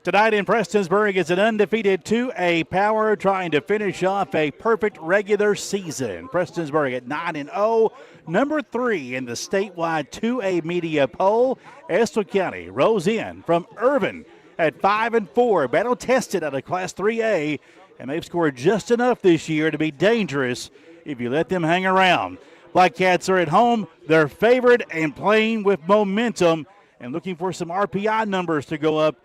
Tonight in Prestonsburg is an undefeated 2A power trying to finish off a perfect regular season. Prestonsburg at 9-0, number 3 in the statewide 2A media poll. Estill County rose in from Irvin at 5-4, battle tested out of Class 3A, and they've scored just enough this year to be dangerous if you let them hang around. Black Cats are at home. They're favored and playing with momentum and looking for some RPI numbers to go up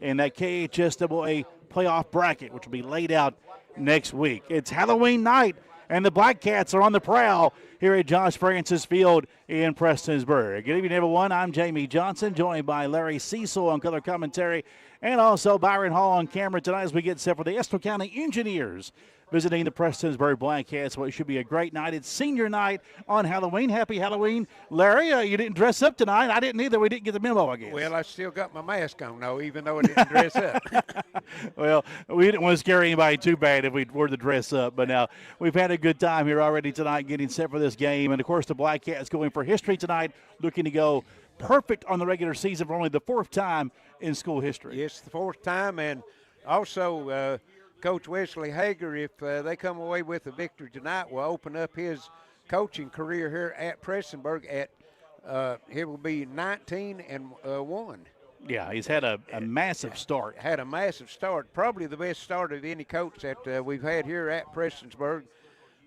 in that KHSAA playoff bracket, which will be laid out next week. It's Halloween night, and the Black Cats are on the prowl here at Josh Francis Field in Prestonsburg. Good evening, everyone. I'm Jamie Johnson, joined by Larry Cecil on color commentary, and also Byron Hall on camera tonight as we get set for the Estill County Engineers visiting the Prestonsburg Black Cats. Well, it should be a great night. It's senior night on Halloween. Happy Halloween. Larry, you didn't dress up tonight. I didn't either. We didn't get the memo, I guess. Well, I still got my mask on, though, even though I didn't dress up. Well, we didn't want to scare anybody too bad if we were to dress up. But now we've had a good time here already tonight getting set for this game. And, of course, the Black Cats going for history tonight, looking to go perfect on the regular season for only the 4th time in school history. Yes, the 4th time. And also Coach Wesley Hager, if they come away with a victory tonight, will open up his coaching career here at Prestonsburg at he will be 19-1. Yeah, he's had a massive start. Had a massive start, probably the best start of any coach that we've had here at Prestonsburg.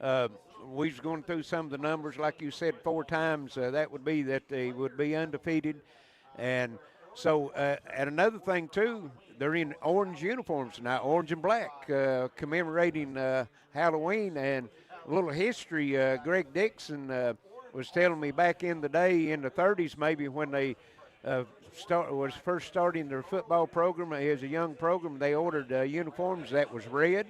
We was going through some of the numbers, like you said, 4 times. That would be that they would be undefeated, and so and another thing too, they're in orange uniforms tonight, orange and black, commemorating Halloween. And a little history. Greg Dixon was telling me back in the day, in the 30s maybe, when they was first starting their football program as a young program, they ordered uniforms that was red.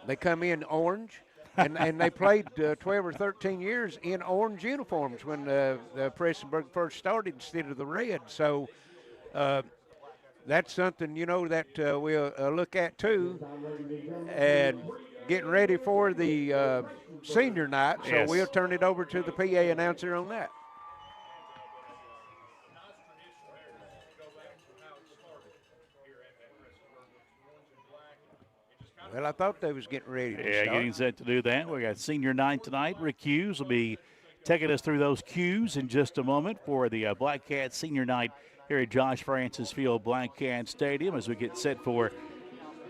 They come in orange. and they played 12 or 13 years in orange uniforms when the Prestonsburg first started instead of the red. So that's something, that we'll look at too. And getting ready for the senior night. So yes, we'll turn it over to the PA announcer on that. Well, I thought they was getting ready to start. Getting set to do that. We got senior night tonight. Rick Hughes will be taking us through those cues in just a moment for the Black Cats senior night here at Josh Francis Field Black Cat Stadium as we get set for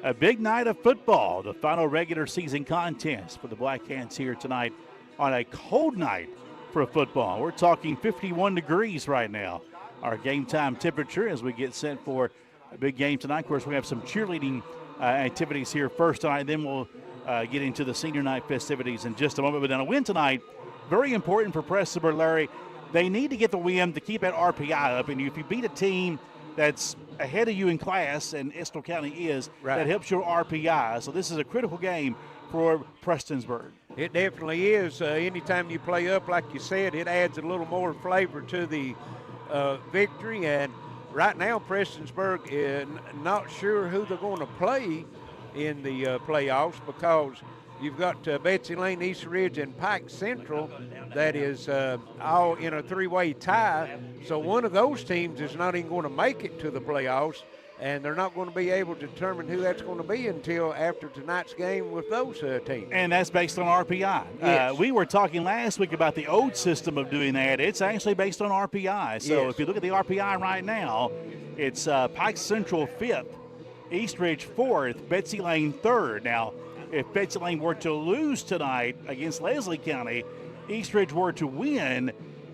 a big night of football, the final regular season contest for the Black Cats here tonight on a cold night for football. We're talking 51 degrees right now, our game time temperature as we get set for a big game tonight. Of course, we have some cheerleading activities here first tonight, then we'll get into the senior night festivities in just a moment. But then a win tonight, very important for Prestonsburg, Larry. They need to get the win to keep that RPI up, and if you beat a team that's ahead of you in class, and Estill County is, right, that helps your RPI. So this is a critical game for Prestonsburg. It definitely is. Anytime you play up, like you said, it adds a little more flavor to the victory. And right now, Prestonsburg is not sure who they're going to play in the playoffs, because you've got Betsy Lane, East Ridge, and Pike Central that is all in a 3-way tie. So one of those teams is not even going to make it to the playoffs, and they're not going to be able to determine who that's going to be until after tonight's game with those teams. And that's based on RPI. Yes. We were talking last week about the old system of doing that. It's actually based on RPI. So yes, if you look at the RPI right now, it's Pike Central 5th, East Ridge 4th, Betsy Lane 3rd. Now, if Betsy Lane were to lose tonight against Leslie County, East Ridge were to win,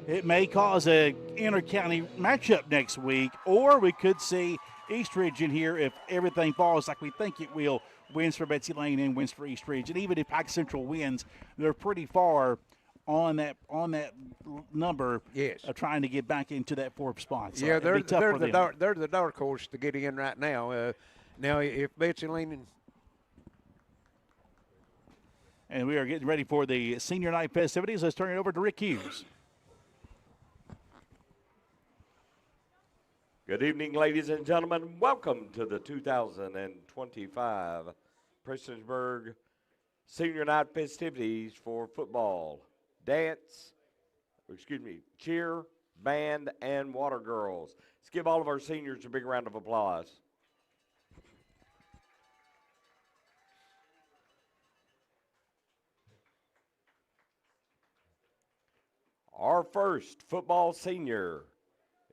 it may cause a inter-county matchup next week, or we could see East Ridge in here if everything falls like we think it will, wins for Betsy Lane and wins for East Ridge. And even if Pike Central wins, they're pretty far on that number, yes, of trying to get back into that 4th spot. So yeah, they're the dark horse to get in right now. Now, if Betsy Lane and we are getting ready for the senior night festivities. Let's turn it over to Rick Hughes. Good evening, ladies and gentlemen. Welcome to the 2025 Prestonsburg senior night festivities for football, cheer, band, and water girls. Let's give all of our seniors a big round of applause. Our first football senior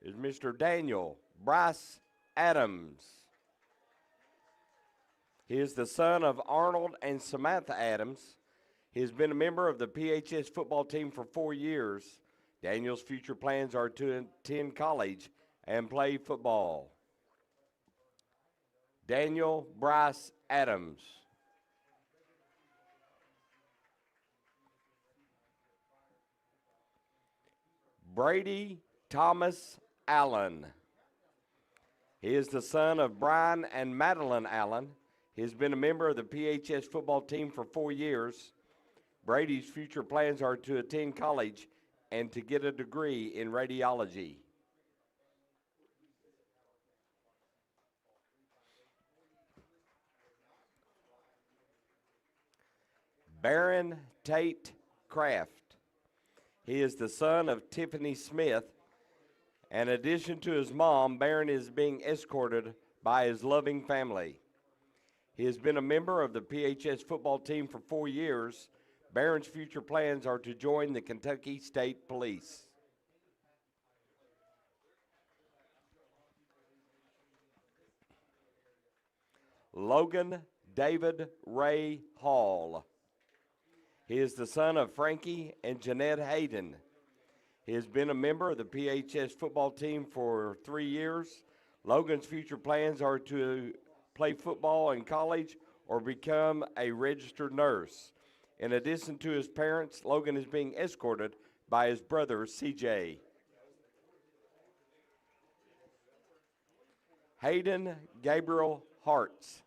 is Mr. Daniel Bryce Adams. He is the son of Arnold and Samantha Adams. He has been a member of the PHS football team for 4 years. Daniel's future plans are to attend college and play football. Daniel Bryce Adams. Brady Thomas Allen. He is the son of Brian and Madeline Allen. He has been a member of the PHS football team for 4 years. Brady's future plans are to attend college and to get a degree in radiology. Baron Tate Kraft. He is the son of Tiffany Smith. In addition to his mom, Baron is being escorted by his loving family. He has been a member of the PHS football team for 4 years. Baron's future plans are to join the Kentucky State Police. Logan David Ray Hall. He is the son of Frankie and Jeanette Hayden. He has been a member of the PHS football team for 3 years. Logan's future plans are to play football in college or become a registered nurse. In addition to his parents, Logan is being escorted by his brother, CJ. Hayden Gabriel Hartz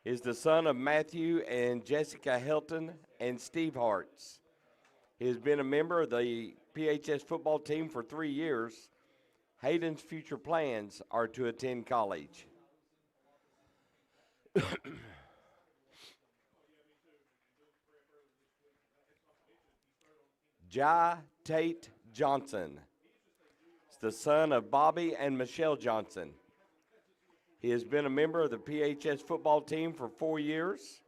is the son of Matthew and Jessica Helton and Steve Hartz. He has been a member of the PHS football team for 3 years. Hayden's future plans are to attend college. Jai Tate Johnson is the son of Bobby and Michelle Johnson. He has been a member of the PHS football team for 4 years.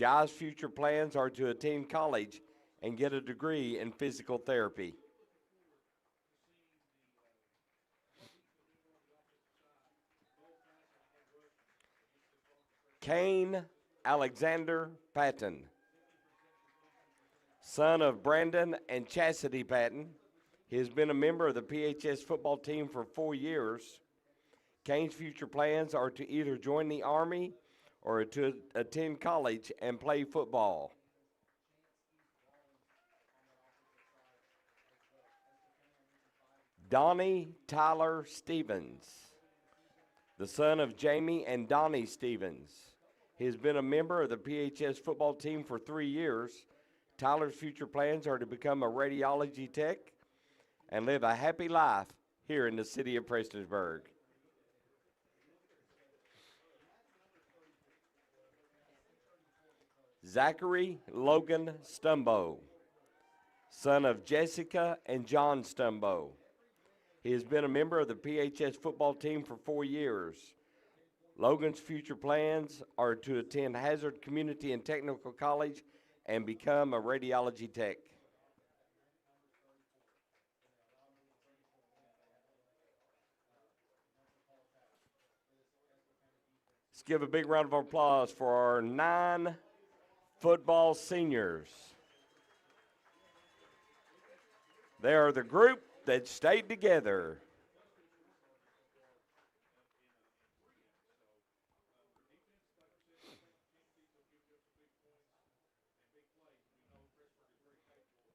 Jai's future plans are to attend college and get a degree in physical therapy. Kane Alexander Patton, son of Brandon and Chastity Patton. He has been a member of the PHS football team for 4 years. Kane's future plans are to either join the Army or to attend college and play football. Donnie Tyler Stevens, the son of Jamie and Donnie Stevens. He has been a member of the PHS football team for 3 years. Tyler's future plans are to become a radiology tech and live a happy life here in the city of Prestonsburg. Zachary Logan Stumbo, son of Jessica and John Stumbo. He has been a member of the PHS football team for 4 years. Logan's future plans are to attend Hazard Community and Technical College and become a radiology tech. Let's give a big round of applause for our 9 football seniors. They are the group that stayed together.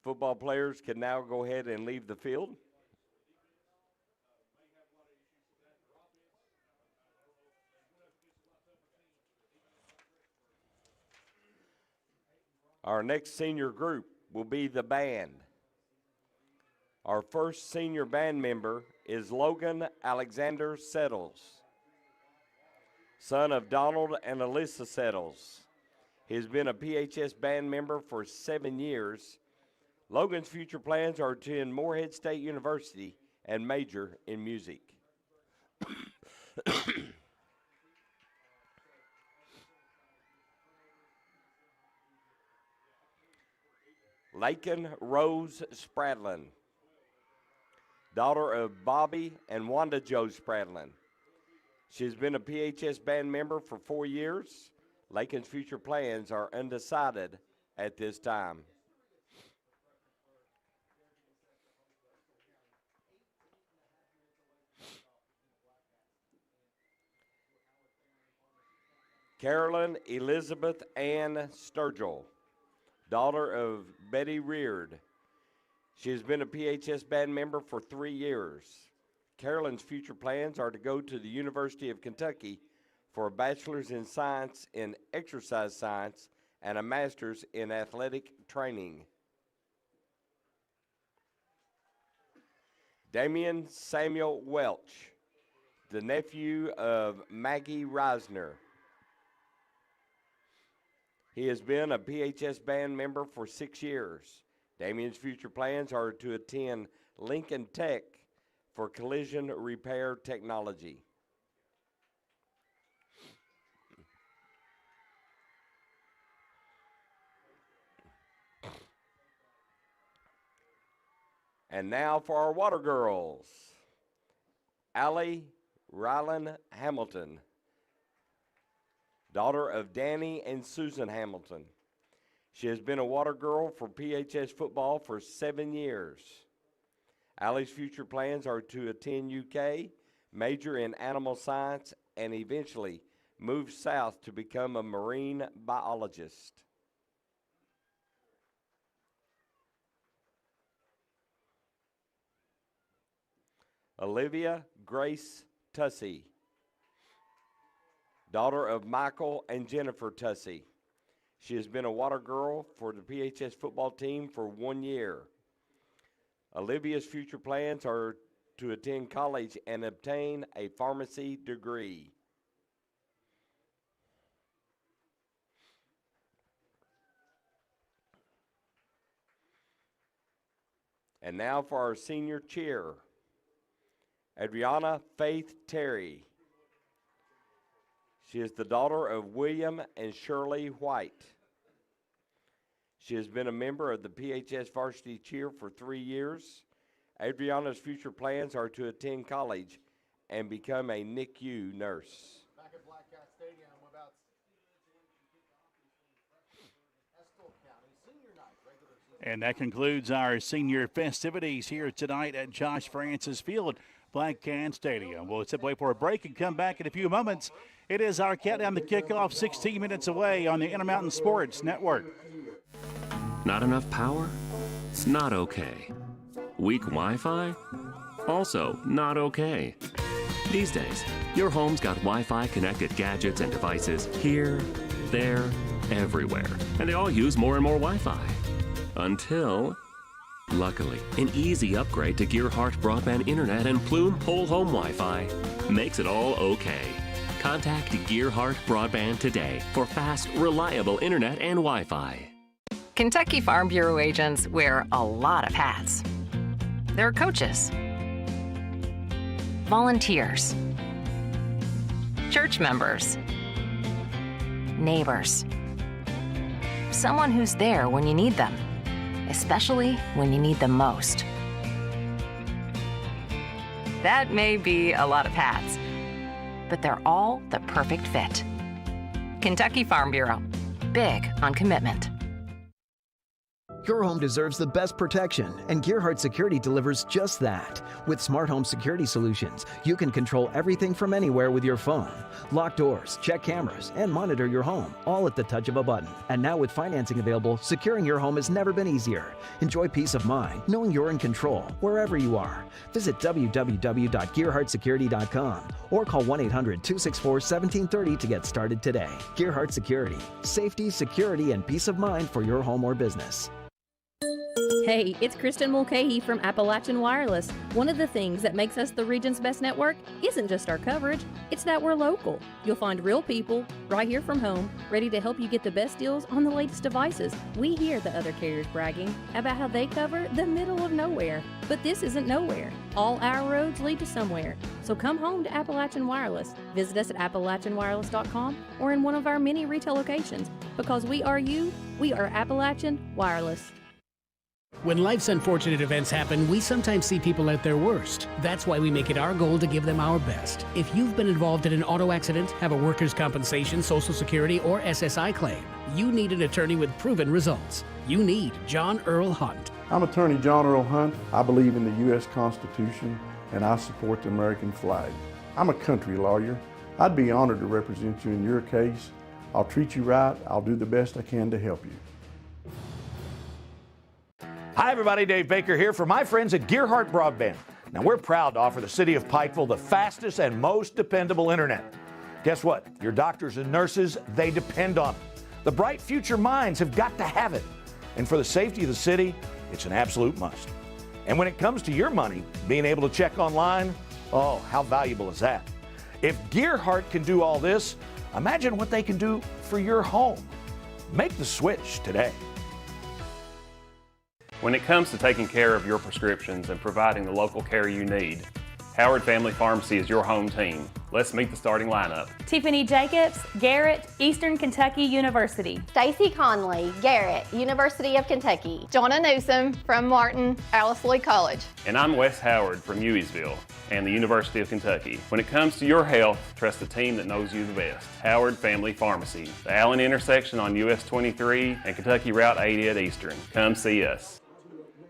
Football players can now go ahead and leave the field. Our next senior group will be the band. Our first senior band member is Logan Alexander Settles, son of Donald and Alyssa Settles. He has been a PHS band member for 7 years. Logan's future plans are to attend Morehead State University and major in music. Lakin Rose Spradlin, daughter of Bobby and Wanda Joe Spradlin. She has been a PHS band member for 4 years. Lakin's future plans are undecided at this time. Carolyn Elizabeth Ann Sturgill, daughter of Betty Reard. She has been a PHS band member for 3 years. Carolyn's future plans are to go to the University of Kentucky for a bachelor's in science in exercise science and a master's in athletic training. Damian Samuel Welch, the nephew of Maggie Reisner. He has been a PHS band member for 6 years. Damian's future plans are to attend Lincoln Tech for collision repair technology. And now for our water girls. Allie Rylan Hamilton, daughter of Danny and Susan Hamilton. She has been a water girl for PHS football for 7 years. Allie's future plans are to attend UK, major in animal science, and eventually move south to become a marine biologist. Olivia Grace Tussey, daughter of Michael and Jennifer Tussey. She has been a water girl for the PHS football team for 1 year. Olivia's future plans are to attend college and obtain a pharmacy degree. And now for our senior cheer. Adriana Faith Terry. She is the daughter of William and Shirley White. She has been a member of the PHS varsity cheer for 3 years. Adriana's future plans are to attend college and become a NICU nurse. Back at Black Cat Stadium, about Estill County Senior Night regular season. And that concludes our senior festivities here tonight at Josh Francis Field, Black Cat Stadium. We'll step away for a break and come back in a few moments. It is our countdown to kickoff, 16 minutes away on the Intermountain Sports Network. Not enough power? It's not okay. Weak Wi-Fi? Also not okay. These days, your home's got Wi-Fi connected gadgets and devices here, there, everywhere. And they all use more and more Wi-Fi. Until, luckily, an easy upgrade to Gearheart broadband internet and Plume whole home Wi-Fi makes it all okay. Contact Gearheart Broadband today for fast, reliable internet and Wi-Fi. Kentucky Farm Bureau agents wear a lot of hats. They're coaches, volunteers, church members, neighbors, someone who's there when you need them, especially when you need them most. That may be a lot of hats, but they're all the perfect fit. Kentucky Farm Bureau, big on commitment. Your home deserves the best protection, and Gearheart Security delivers just that. With smart home security solutions, you can control everything from anywhere with your phone. Lock doors, check cameras, and monitor your home, all at the touch of a button. And now with financing available, securing your home has never been easier. Enjoy peace of mind, knowing you're in control, wherever you are. Visit www.gearheartsecurity.com or call 1-800-264-1730 to get started today. Gearheart Security. Safety, security, and peace of mind for your home or business. Hey, it's Kristen Mulcahy from Appalachian Wireless. One of the things that makes us the region's best network isn't just our coverage, it's that we're local. You'll find real people right here from home, ready to help you get the best deals on the latest devices. We hear the other carriers bragging about how they cover the middle of nowhere, but this isn't nowhere. All our roads lead to somewhere. So come home to Appalachian Wireless. Visit us at AppalachianWireless.com or in one of our many retail locations. Because we are you, we are Appalachian Wireless. When life's unfortunate events happen, we sometimes see people at their worst. That's why we make it our goal to give them our best. If you've been involved in an auto accident, have a workers' compensation, Social Security, or SSI claim, you need an attorney with proven results. You need John Earl Hunt. I'm attorney John Earl Hunt. I believe in the U.S. Constitution and I support the American flag. I'm a country lawyer. I'd be honored to represent you in your case. I'll treat you right. I'll do the best I can to help you. Hi everybody, Dave Baker here for my friends at Gearheart Broadband. Now we're proud to offer the city of Pikeville the fastest and most dependable internet. Guess what? Your doctors and nurses, they depend on it. The bright future minds have got to have it. And for the safety of the city, it's an absolute must. And when it comes to your money, being able to check online, oh, how valuable is that? If Gearheart can do all this, imagine what they can do for your home. Make the switch today. When it comes to taking care of your prescriptions and providing the local care you need, Howard Family Pharmacy is your home team. Let's meet the starting lineup. Tiffany Jacobs, Garrett, Eastern Kentucky University. Stacy Conley, Garrett, University of Kentucky. Jonna Newsom from Martin, Alice Lloyd College. And I'm Wes Howard from Hueysville and the University of Kentucky. When it comes to your health, trust the team that knows you the best. Howard Family Pharmacy, the Allen intersection on US 23 and Kentucky Route 80 at Eastern. Come see us.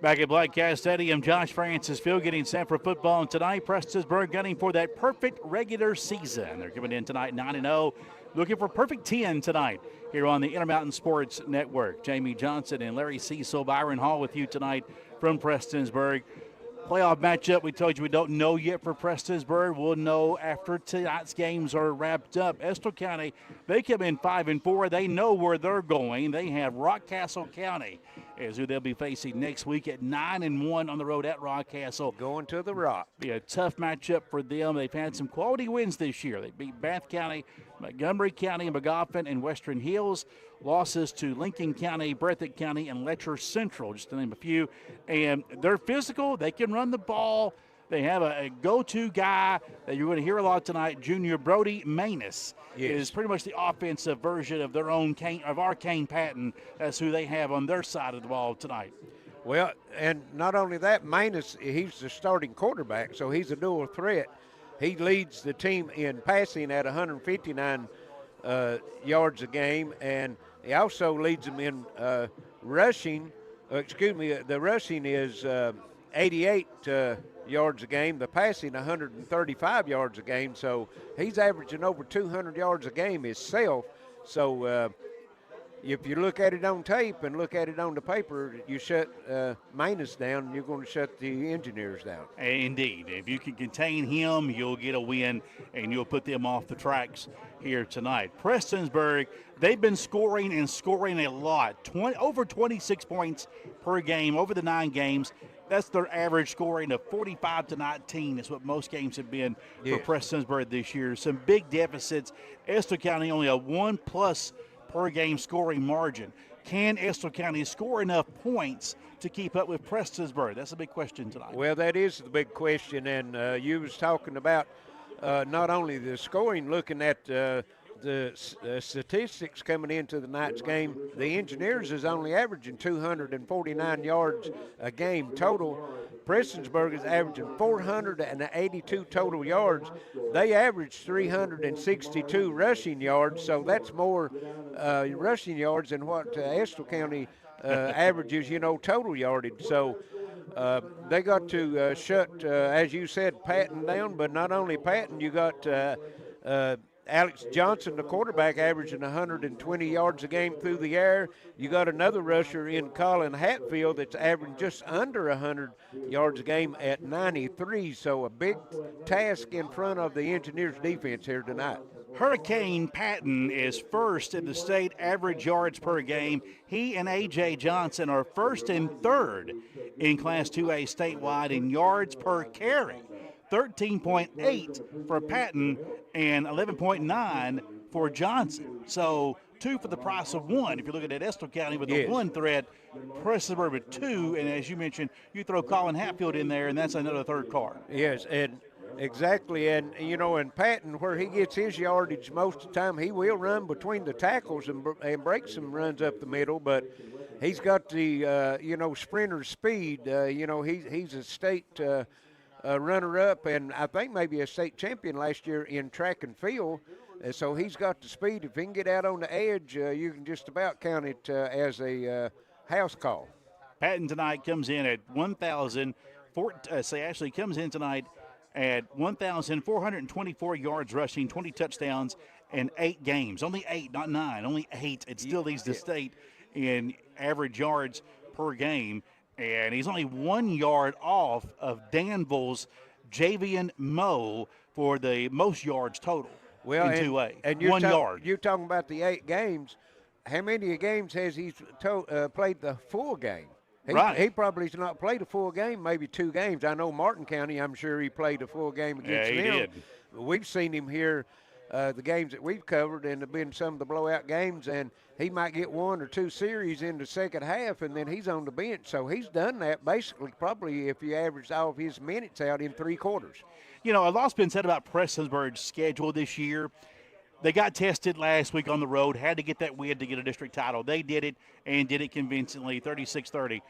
Back at Black Cat Stadium, Josh Francis Field getting set for football tonight. Prestonsburg gunning for that perfect regular season. They're coming in tonight 9-0, looking for perfect 10 tonight here on the Intermountain Sports Network. Jamie Johnson and Larry Cecil, Byron Hall with you tonight from Prestonsburg. Playoff matchup, we told you we don't know yet for Prestonsburg. We'll know after tonight's games are wrapped up. Estill County, they come in 5-4. They know where they're going. They have Rockcastle County is who they'll be facing next week at 9-1 on the road at Rockcastle. Going to the Rock. Be a tough matchup for them. They've had some quality wins this year. They beat Bath County, Montgomery County, Magoffin, and Western Hills. Losses to Lincoln County, Breathitt County, and Letcher Central, just to name a few. And they're physical. They can run the ball. They have a go-to guy that you're going to hear a lot tonight, Junior Brody Manus. Yes. Is pretty much the offensive version of their own Arcane Patton. That's who they have on their side of the ball tonight. Well, and not only that, Manus, he's the starting quarterback, so he's a dual threat. He leads the team in passing at 159 yards a game, and he also leads them in rushing. The rushing is 88 yards a game. The passing 135 yards a game. So he's averaging over 200 yards a game himself. So if you look at it on tape and look at it on the paper, you shut Manus down, you're going to shut the Engineers down. Indeed. If you can contain him, you'll get a win, and you'll put them off the tracks here tonight. Prestonsburg, they've been scoring a lot. Over 26 points per game over the 9 games. That's their average scoring of 45-19 is what most games have been for Prestonsburg this year. Some big deficits. Estill County only a 1+ per game scoring margin. Can Estill County score enough points to keep up with Prestonsburg? That's a big question tonight. Well, that is the big question, and you was talking about not only the scoring, looking at the statistics coming into the night's game. The Engineers is only averaging 249 yards a game total. Prestonsburg is averaging 482 total yards. They average 362 rushing yards, so that's more rushing yards than what Estill County averages, total yardage. So they got to shut, as you said, Patton down, but not only Patton, you got Alex Johnson, the quarterback, averaging 120 yards a game through the air. You got another rusher in Colin Hatfield that's averaging just under 100 yards a game at 93. So a big task in front of the Engineers defense here tonight. Hurricane Patton is first in the state average yards per game. He and A.J. Johnson are first and third in Class 2A statewide in yards per carry. 13.8 for Patton and 11.9 for Johnson. So 2 for the price of 1. If you're looking at Estill County with the 1 threat, Prestonsburg with 2, and as you mentioned, you throw Colin Hatfield in there, and that's another third car. Yes, and exactly, and and Patton, where he gets his yardage most of the time, he will run between the tackles and break some runs up the middle, but he's got the sprinter speed. He's a state runner-up, and I think maybe a state champion last year in track and field. So he's got the speed. If he can get out on the edge, you can just about count it as a house call. Patton tonight comes in at 1,424 yards rushing, 20 touchdowns, and 8 games. Only 8, not 9, only 8. It still leads the state in average yards per game. And he's only 1 yard off of Danville's Javian Moe for the most yards total in 2A. And 1 yard. You're talking about the 8 games. How many games has he played the full game? He probably's not played a full game, maybe 2 games. I know Martin County, I'm sure he played a full game against them. Yeah, he did. We've seen him here, the games that we've covered, and have been some of the blowout games, and he might get 1 or 2 series in the second half, and then he's on the bench. So he's done that basically probably if you average all of his minutes out in 3 quarters. A lot's been said about Prestonsburg's schedule this year. They got tested last week on the road, had to get that win to get a district title. They did it and did it convincingly, 36-30.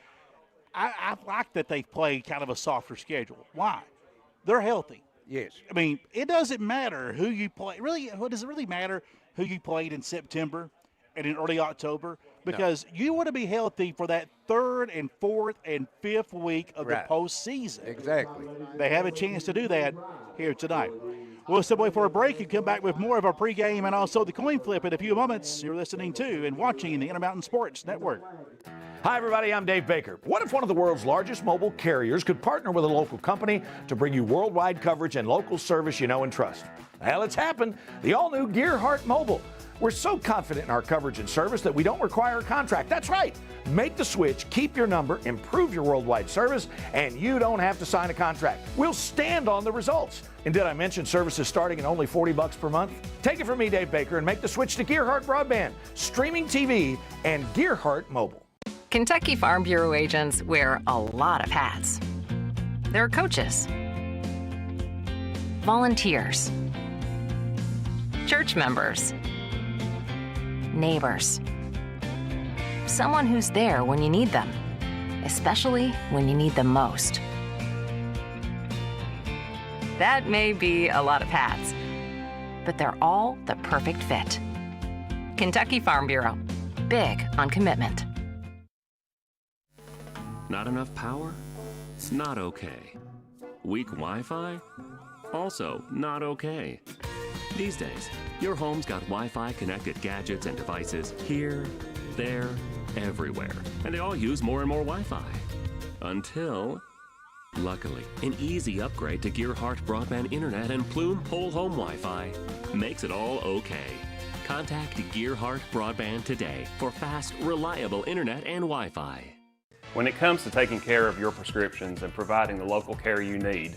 I like that they've played kind of a softer schedule. Why? They're healthy. Yes. I mean, it doesn't matter who you play. Really, what does it really matter who you played in September and in early October? Because you want to be healthy for that 3rd and 4th and 5th week of the postseason. Exactly. They have a chance to do that here tonight. We'll step away for a break and come back with more of our pregame and also the coin flip in a few moments. You're listening to and watching the Intermountain Sports Network. Hi, everybody. I'm Dave Baker. What if one of the world's largest mobile carriers could partner with a local company to bring you worldwide coverage and local service you know and trust? Well, it's happened. The all-new Gearheart Mobile. We're so confident in our coverage and service that we don't require a contract. That's right. Make the switch, keep your number, improve your worldwide service, and you don't have to sign a contract. We'll stand on the results. And did I mention services starting at only $40 per month? Take it from me, Dave Baker, and make the switch to Gearheart Broadband, streaming TV, and Gearheart Mobile. Kentucky Farm Bureau agents wear a lot of hats. They're coaches, volunteers, church members, neighbors, someone who's there when you need them, especially when you need them most. That may be a lot of hats, but they're all the perfect fit. Kentucky Farm Bureau, big on commitment. Not enough power? It's not okay. Weak Wi-Fi? Also not okay. These days, your home's got Wi-Fi connected gadgets and devices here, there, everywhere. And they all use more and more Wi-Fi. Until, luckily, an easy upgrade to Gearheart Broadband Internet and Plume Whole Home Wi-Fi makes it all okay. Contact Gearheart Broadband today for fast, reliable internet and Wi-Fi. When it comes to taking care of your prescriptions and providing the local care you need,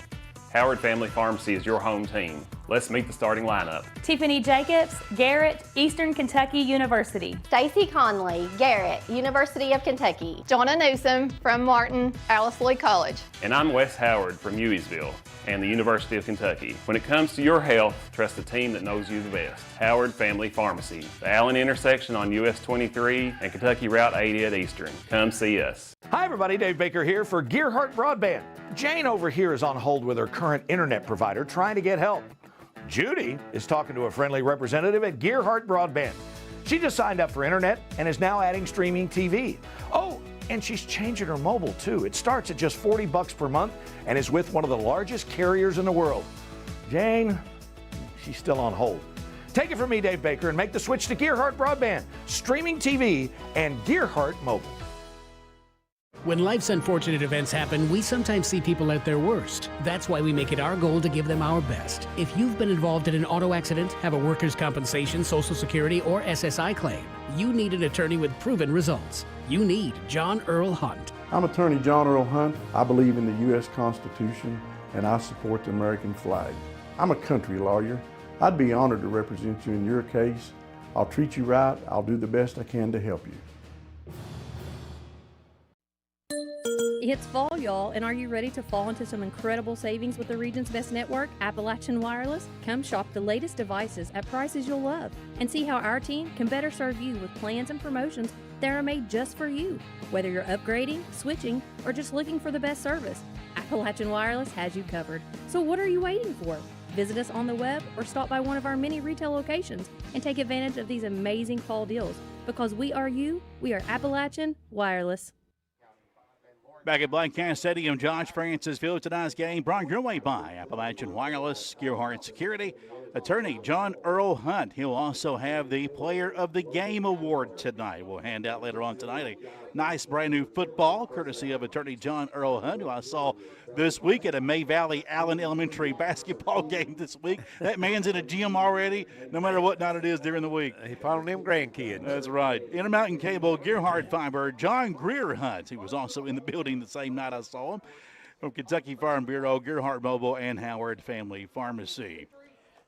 Howard Family Pharmacy is your home team. Let's meet the starting lineup. Tiffany Jacobs, Garrett, Eastern Kentucky University. Stacy Conley, Garrett, University of Kentucky. Jonna Newsom from Martin, Alice Lloyd College. And I'm Wes Howard from Hueysville and the University of Kentucky. When it comes to your health, trust the team that knows you the best. Howard Family Pharmacy, the Allen intersection on US 23 and Kentucky Route 80 at Eastern. Come see us. Hi, everybody. Dave Baker here for Gearheart Broadband. Jane over here is on hold with her current internet provider trying to get help. Judy is talking to a friendly representative at Gearheart Broadband. She just signed up for internet and is now adding streaming TV. Oh, and she's changing her mobile too. It starts at just $40 per month and is with one of the largest carriers in the world. Jane, she's still on hold. Take it from me, Dave Baker, and make the switch to Gearheart Broadband, streaming TV, and Gearheart Mobile. When life's unfortunate events happen, we sometimes see people at their worst. That's why we make it our goal to give them our best. If you've been involved in an auto accident, have a workers' compensation, Social Security, or SSI claim, you need an attorney with proven results. You need John Earl Hunt. I'm attorney John Earl Hunt. I believe in the U.S. Constitution and I support the American flag. I'm a country lawyer. I'd be honored to represent you in your case. I'll treat you right. I'll do the best I can to help you. It's fall, y'all, and are you ready to fall into some incredible savings with the region's best network, Appalachian Wireless? Come shop the latest devices at prices you'll love and see how our team can better serve you with plans and promotions that are made just for you. Whether you're upgrading, switching, or just looking for the best service, Appalachian Wireless has you covered. So what are you waiting for? Visit us on the web or stop by one of our many retail locations and take advantage of these amazing fall deals. Because we are you, we are Appalachian Wireless. Back at Black Cat Stadium, Josh Francis Field, tonight's game brought your way by Appalachian Wireless, Gearheart Security, attorney John Earl Hunt. He'll also have the Player of the Game award tonight. We'll hand out later on tonight a nice brand new football, courtesy of attorney John Earl Hunt, who I saw this week at a May Valley Allen Elementary basketball game this week. That man's in a gym already, no matter what night it is during the week. He following them grandkids. That's right. Intermountain Cable, Gearheart Fiber, John Greer Hunt. He was also in the building the same night I saw him. From Kentucky Farm Bureau, Gearheart Mobile, and Howard Family Pharmacy.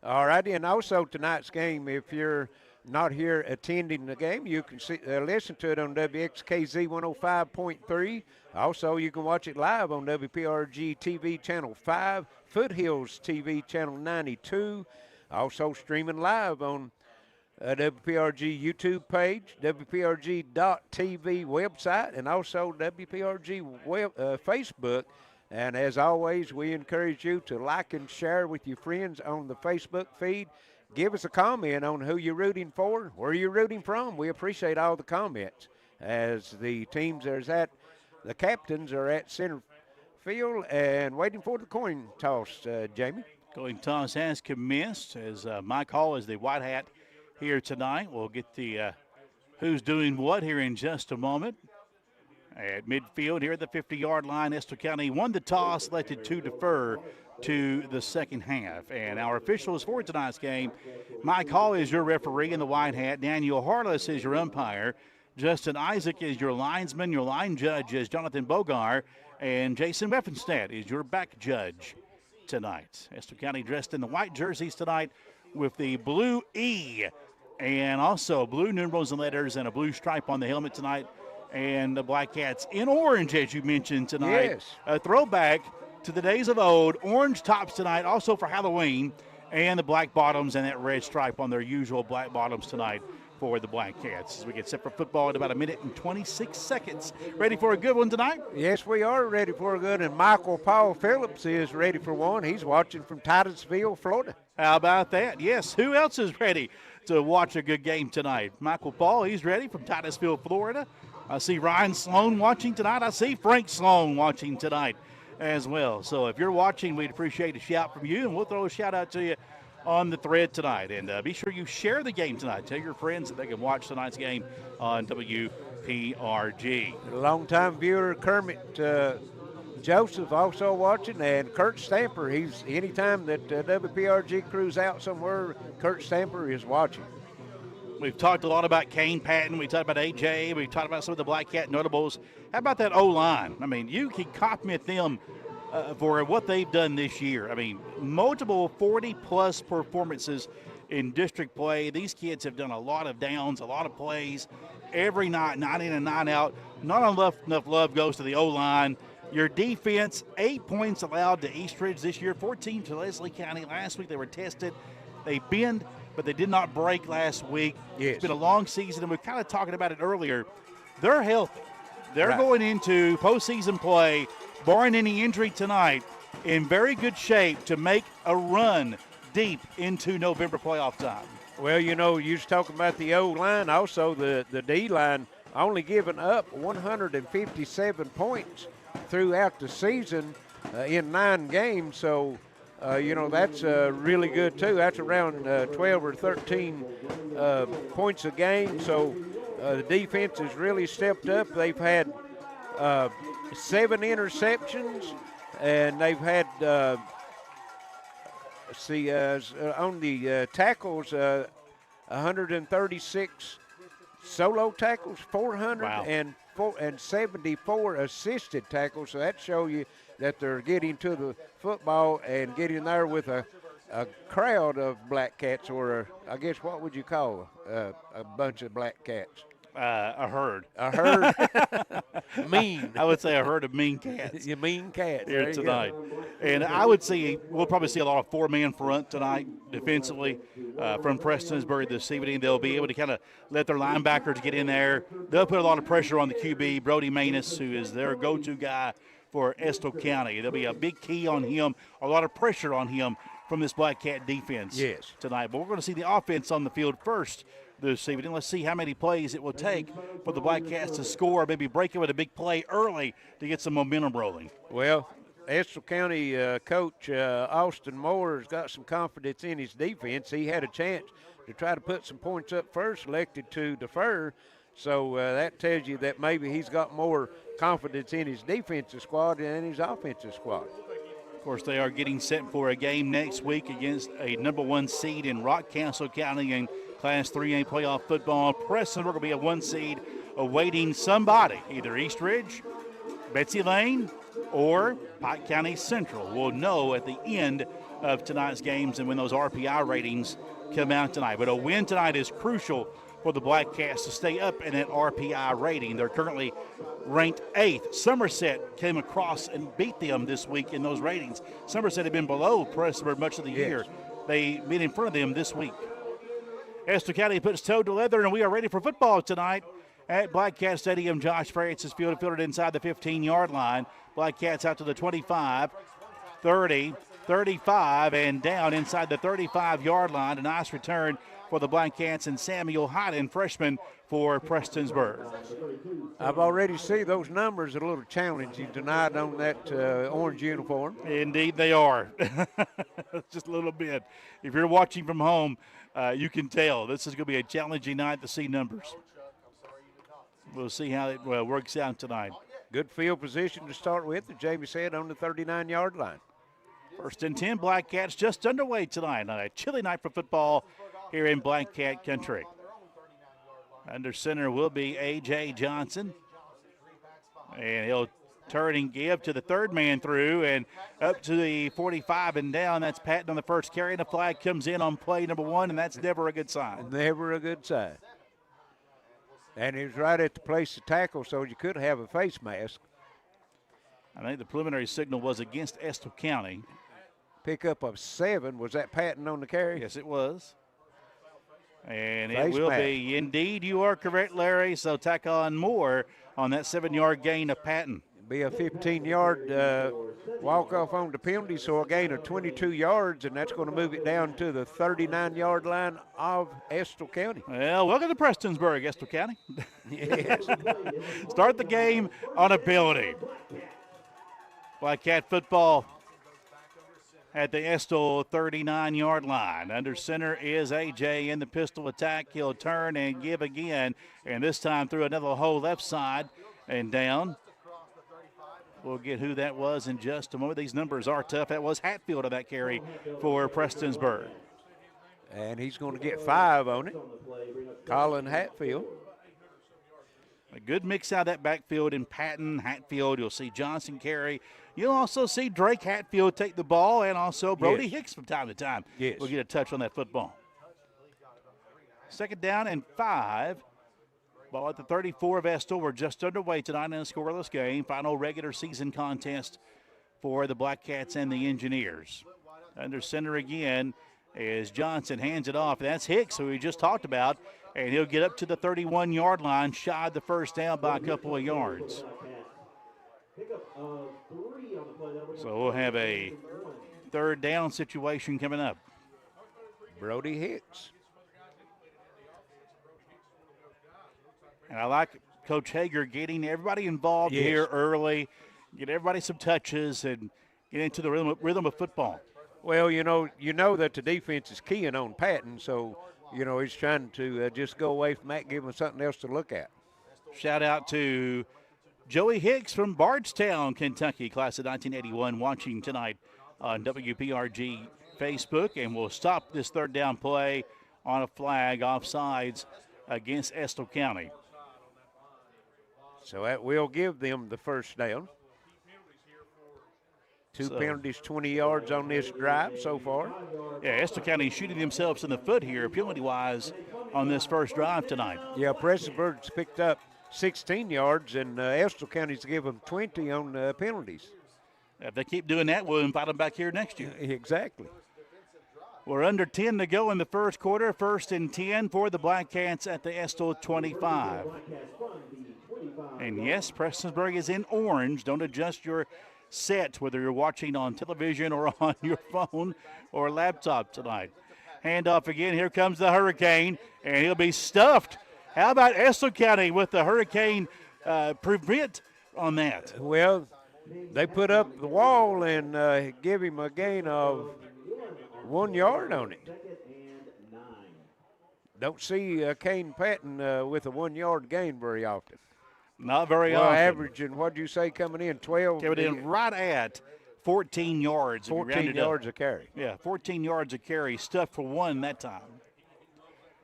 All righty, and also tonight's game, if you're not here attending the game, you can listen to it on WXKZ 105.3. Also, you can watch it live on WPRG TV Channel 5, Foothills TV Channel 92. Also streaming live on WPRG YouTube page, WPRG.TV website, and also WPRG Facebook. And as always, we encourage you to like and share with your friends on the Facebook feed. Give us a comment on who you're rooting for, where you're rooting from. We appreciate all the comments as the teams the captains are at center field and waiting for the coin toss, Jamie. Coin toss has commenced as Mike Hall is the white hat here tonight. We'll get the who's doing what here in just a moment. At midfield here at the 50-yard line, Estill County won the toss, elected to defer to the second half. And our officials for tonight's game, Mike Hall is your referee in the white hat. Daniel Harless is your umpire. Justin Isaac is your linesman. Your line judge is Jonathan Bogar. And Jason Beffenstadt is your back judge tonight. Estill County dressed in the white jerseys tonight with the blue E and also blue numerals and letters and a blue stripe on the helmet tonight. And the Black Cats in orange, as you mentioned tonight. Yes. A throwback to the days of old. Orange tops tonight, also for Halloween. And the black bottoms and that red stripe on their usual black bottoms tonight for the Black Cats. As we get set for football in about a minute and 26 seconds. Ready for a good one tonight? Yes, we are ready for a good one. And Michael Paul Phillips is ready for one. He's watching from Titusville, Florida. How about that? Yes, who else is ready to watch a good game tonight? Michael Paul, he's ready from Titusville, Florida. I see Ryan Sloan watching tonight. I see Frank Sloan watching tonight as well. So if you're watching, we'd appreciate a shout from you, and we'll throw a shout out to you on the thread tonight. And be sure you share the game tonight. Tell your friends that they can watch tonight's game on WPRG. Longtime viewer Kermit Joseph also watching, and Kurt Stamper. He's anytime that WPRG crew's out somewhere, Kurt Stamper is watching. We've talked a lot about Kane Patton. We talked about A.J. We talked about some of the Black Cat notables. How about that O-line? I mean, you can compliment them for what they've done this year. I mean, multiple 40-plus performances in district play. These kids have done a lot of downs, a lot of plays every night, 9 in and 9 out. Not enough love goes to the O-line. Your defense, 8 points allowed to Eastridge this year, 14 to Leslie County. Last week they were tested. They bend, but they did not break last week. Yes. It's been a long season, and we're kind of talking about it earlier. They're healthy. They're Right. going into postseason play, barring any injury tonight, in very good shape to make a run deep into November playoff time. Well, you know, you was talking about the O-line, also the D-line only giving up 157 points throughout the season in 9 games. So, you know, that's really good, too. That's around 12 or 13 points a game. So the defense has really stepped up. They've had 7 interceptions, and they've had, on the tackles, 136 solo tackles, 474 assisted tackles. So that shows you that they're getting to the football and getting there with a crowd of Black Cats, or I guess what would you call a bunch of Black Cats? A herd. A herd. Mean. I would say a herd of mean cats. You mean cats. Here tonight. And I would see, we'll probably see a lot of four-man front tonight defensively from Prestonsburg this evening. They'll be able to kind of let their linebackers get in there. They'll put a lot of pressure on the QB, Brody Manus, who is their go-to guy for Estill County. There'll be a big key on him, a lot of pressure on him from this Black Cat defense tonight. But we're going to see the offense on the field first this evening. Let's see how many plays it will take for the Black Cats to score, maybe break it with a big play early to get some momentum rolling. Well, Estill County coach Austin Moore has got some confidence in his defense. He had a chance to try to put some points up first, elected to defer. So that tells you that maybe he's got more confidence in his defensive squad than his offensive squad. Of course, they are getting set for a game next week against a #1 seed in Rockcastle County in Class 3A playoff football. Prestonsburg will be a 1 seed awaiting somebody, either East Ridge, Betsy Lane, or Pike County Central. We'll know at the end of tonight's games and when those RPI ratings come out tonight. But a win tonight is crucial for the Black Cats to stay up in that RPI rating. They're currently ranked 8th. Somerset came across and beat them this week in those ratings. Somerset had been below Prestonsburg much of the year. They've been in front of them this week. Estill County puts toe to leather, and we are ready for football tonight at Black Cat Stadium. Josh Francis fielded inside the 15-yard line. Black Cats out to the 25, 30, 35, and down inside the 35-yard line. A nice return for the Black Cats and Samuel Hyden, freshman for Prestonsburg. I've already seen those numbers a little challenging tonight on that orange uniform. Indeed they are. Just a little bit. If you're watching from home, you can tell this is going to be a challenging night to see numbers. We'll see how it works out tonight. Good field position to start with, as Jamie said, on the 39-yard line. 1st and 10, Black Cats just underway tonight on a chilly night for football here in Black Cat Country. Under center will be A.J. Johnson. And he'll turn and give to the third man through and up to the 45 and down. That's Patton on the first carry, and the flag comes in on play number 1, and that's never a good sign. Never a good sign. And he was right at the place to tackle, so you could have a face mask. I think the preliminary signal was against Estill County. Pickup of 7. Was that Patton on the carry? Yes, it was. And Face it will mask. be. Indeed, you are correct, Larry. So tack on more on that 7-yard gain of Patton. Be a 15-yard walk-off on the penalty, so a gain of 22 yards, and that's going to move it down to the 39-yard line of Estill County. Well, welcome to Prestonsburg, Estill County. Yes. Start the game on a penalty. Black Cat football at the Estill 39-yard line. Under center is A.J. in the pistol attack. He'll turn and give again, and this time through another hole left side and down. We'll get who that was in just a moment. These numbers are tough. That was Hatfield on that carry for Prestonsburg. And he's going to get 5 on it. Colin Hatfield. A good mix out of that backfield in Patton, Hatfield. You'll see Johnson carry. You'll also see Drake Hatfield take the ball, and also Brody Hicks from time to time. Yes. We'll get a touch on that football. 2nd down and 5. Ball at the 34 of Estill. We're just underway tonight in a scoreless game. Final regular season contest for the Black Cats and the Engineers. Under center again is Johnson. Hands it off. That's Hicks, who we just talked about. And he'll get up to the 31-yard line, shy of the first down by a couple of yards. So we'll have a 3rd down situation coming up. Brody Hicks. And I like Coach Hager getting everybody involved here early, get everybody some touches, and get into the rhythm of football. Well, you know that the defense is keying on Patton, so, he's trying to just go away from that, give him something else to look at. Shout out to Joey Hicks from Bardstown, Kentucky, class of 1981, watching tonight on WPRG Facebook. And we'll stop this 3rd down play on a flag offsides against Estill County. So that will give them the first down. 2 penalties, 20 yards on this drive so far. Yeah, Estill County shooting themselves in the foot here, penalty-wise, on this first drive tonight. Yeah, Prestonsburg's picked up 16 yards, and Estill County's give them 20 on penalties. If they keep doing that, we'll invite them back here next year. Exactly. We're under 10 to go in the first quarter. 1st and 10 for the Black Cats at the Estill 25. And yes, Prestonsburg is in orange. Don't adjust your set, whether you're watching on television or on your phone or laptop tonight. Handoff again. Here comes the Hurricane, and he'll be stuffed. How about Estill County with the Hurricane prevent on that? Well, they put up the wall and give him a gain of 1 yard on it. Don't see Kane Patton with a 1 yard gain very often. Not very often. Averaging, what'd you say, coming in 12? Coming in right at 14 yards. 14 yards a carry. Yeah, 14 yards a carry, stuffed for 1 that time.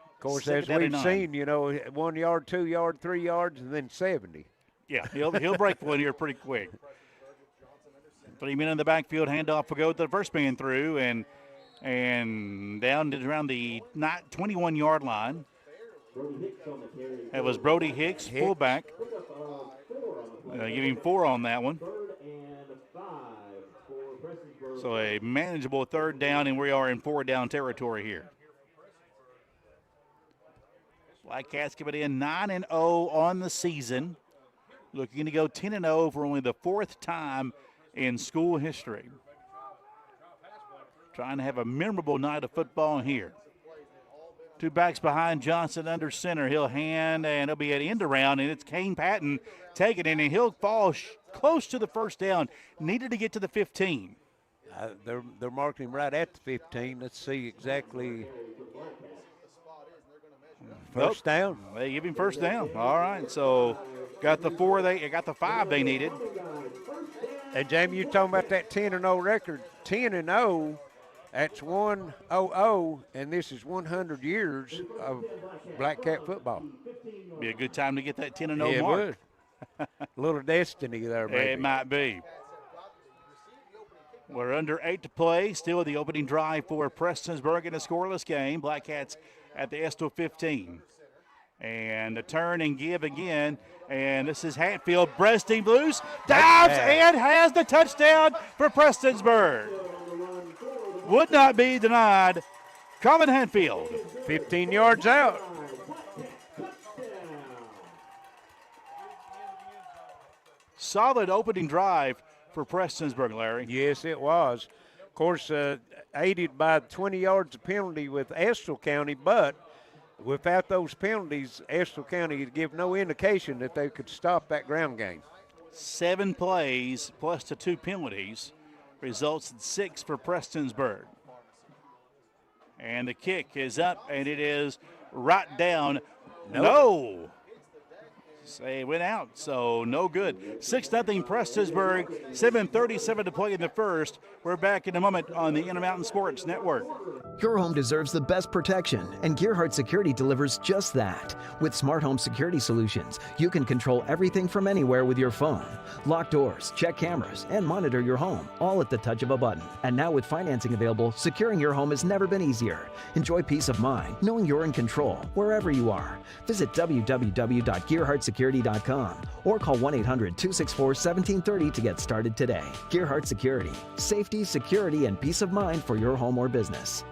Of course, as we've seen, 1 yard, 2 yard, 3 yards, and then 70. Yeah, he'll break one here pretty quick. 3 men in the backfield, handoff will go with the first man through, and down to around the 21-yard line. That was Brody Hicks, fullback. Give him 4 on that one. So a manageable 3rd down, and we are in 4-down territory here. Black Cats coming in 9-0 on the season. Looking to go 10-0 for only the 4th time in school history. Trying to have a memorable night of football here. 2 backs behind Johnson under center. He'll hand, and it'll be an end around, and it's Kane Patton taking it, and he'll fall close to the 1st down. Needed to get to the 15. They're marking him right at the 15. Let's see exactly. First down. They give him 1st down. All right, so got the 4. They got the 5 they needed. And Jamie, you're talking about that 10-0 record. 10-0. That's 100, and this is 100 years of Black Cat football. Be a good time to get that 10-0 yeah, mark. It would. A little destiny there, maybe. It might be. We're under 8 to play. Still the opening drive for Prestonsburg in a scoreless game. Black Cats at the Estill 15. And a turn and give again. And this is Hatfield breasting loose. Dives and has the touchdown for Prestonsburg. Would not be denied. Colin Hatfield. 15 yards out. Solid opening drive for Prestonsburg, Larry. Yes, it was. Of course, aided by 20 yards of penalty with Estill County, but without those penalties, Estill County would give no indication that they could stop that ground game. 7 plays plus the 2 penalties results in 6 for Prestonsburg. And the kick is up, and it is right down. Nope. No. Say it went out, so no good. 6-0 Prestonsburg, 7:37 to play in the first. We're back in a moment on the Intermountain Sports Network. Your home deserves the best protection, and Gearheart Security delivers just that. With smart home security solutions, you can control everything from anywhere with your phone. Lock doors, check cameras, and monitor your home, all at the touch of a button. And now with financing available, securing your home has never been easier. Enjoy peace of mind, knowing you're in control wherever you are. Visit www.gearheartsecurity.com or call 1-800-264-1730 to get started today. Gearheart Security. Safety, security, and peace of mind for your home or business.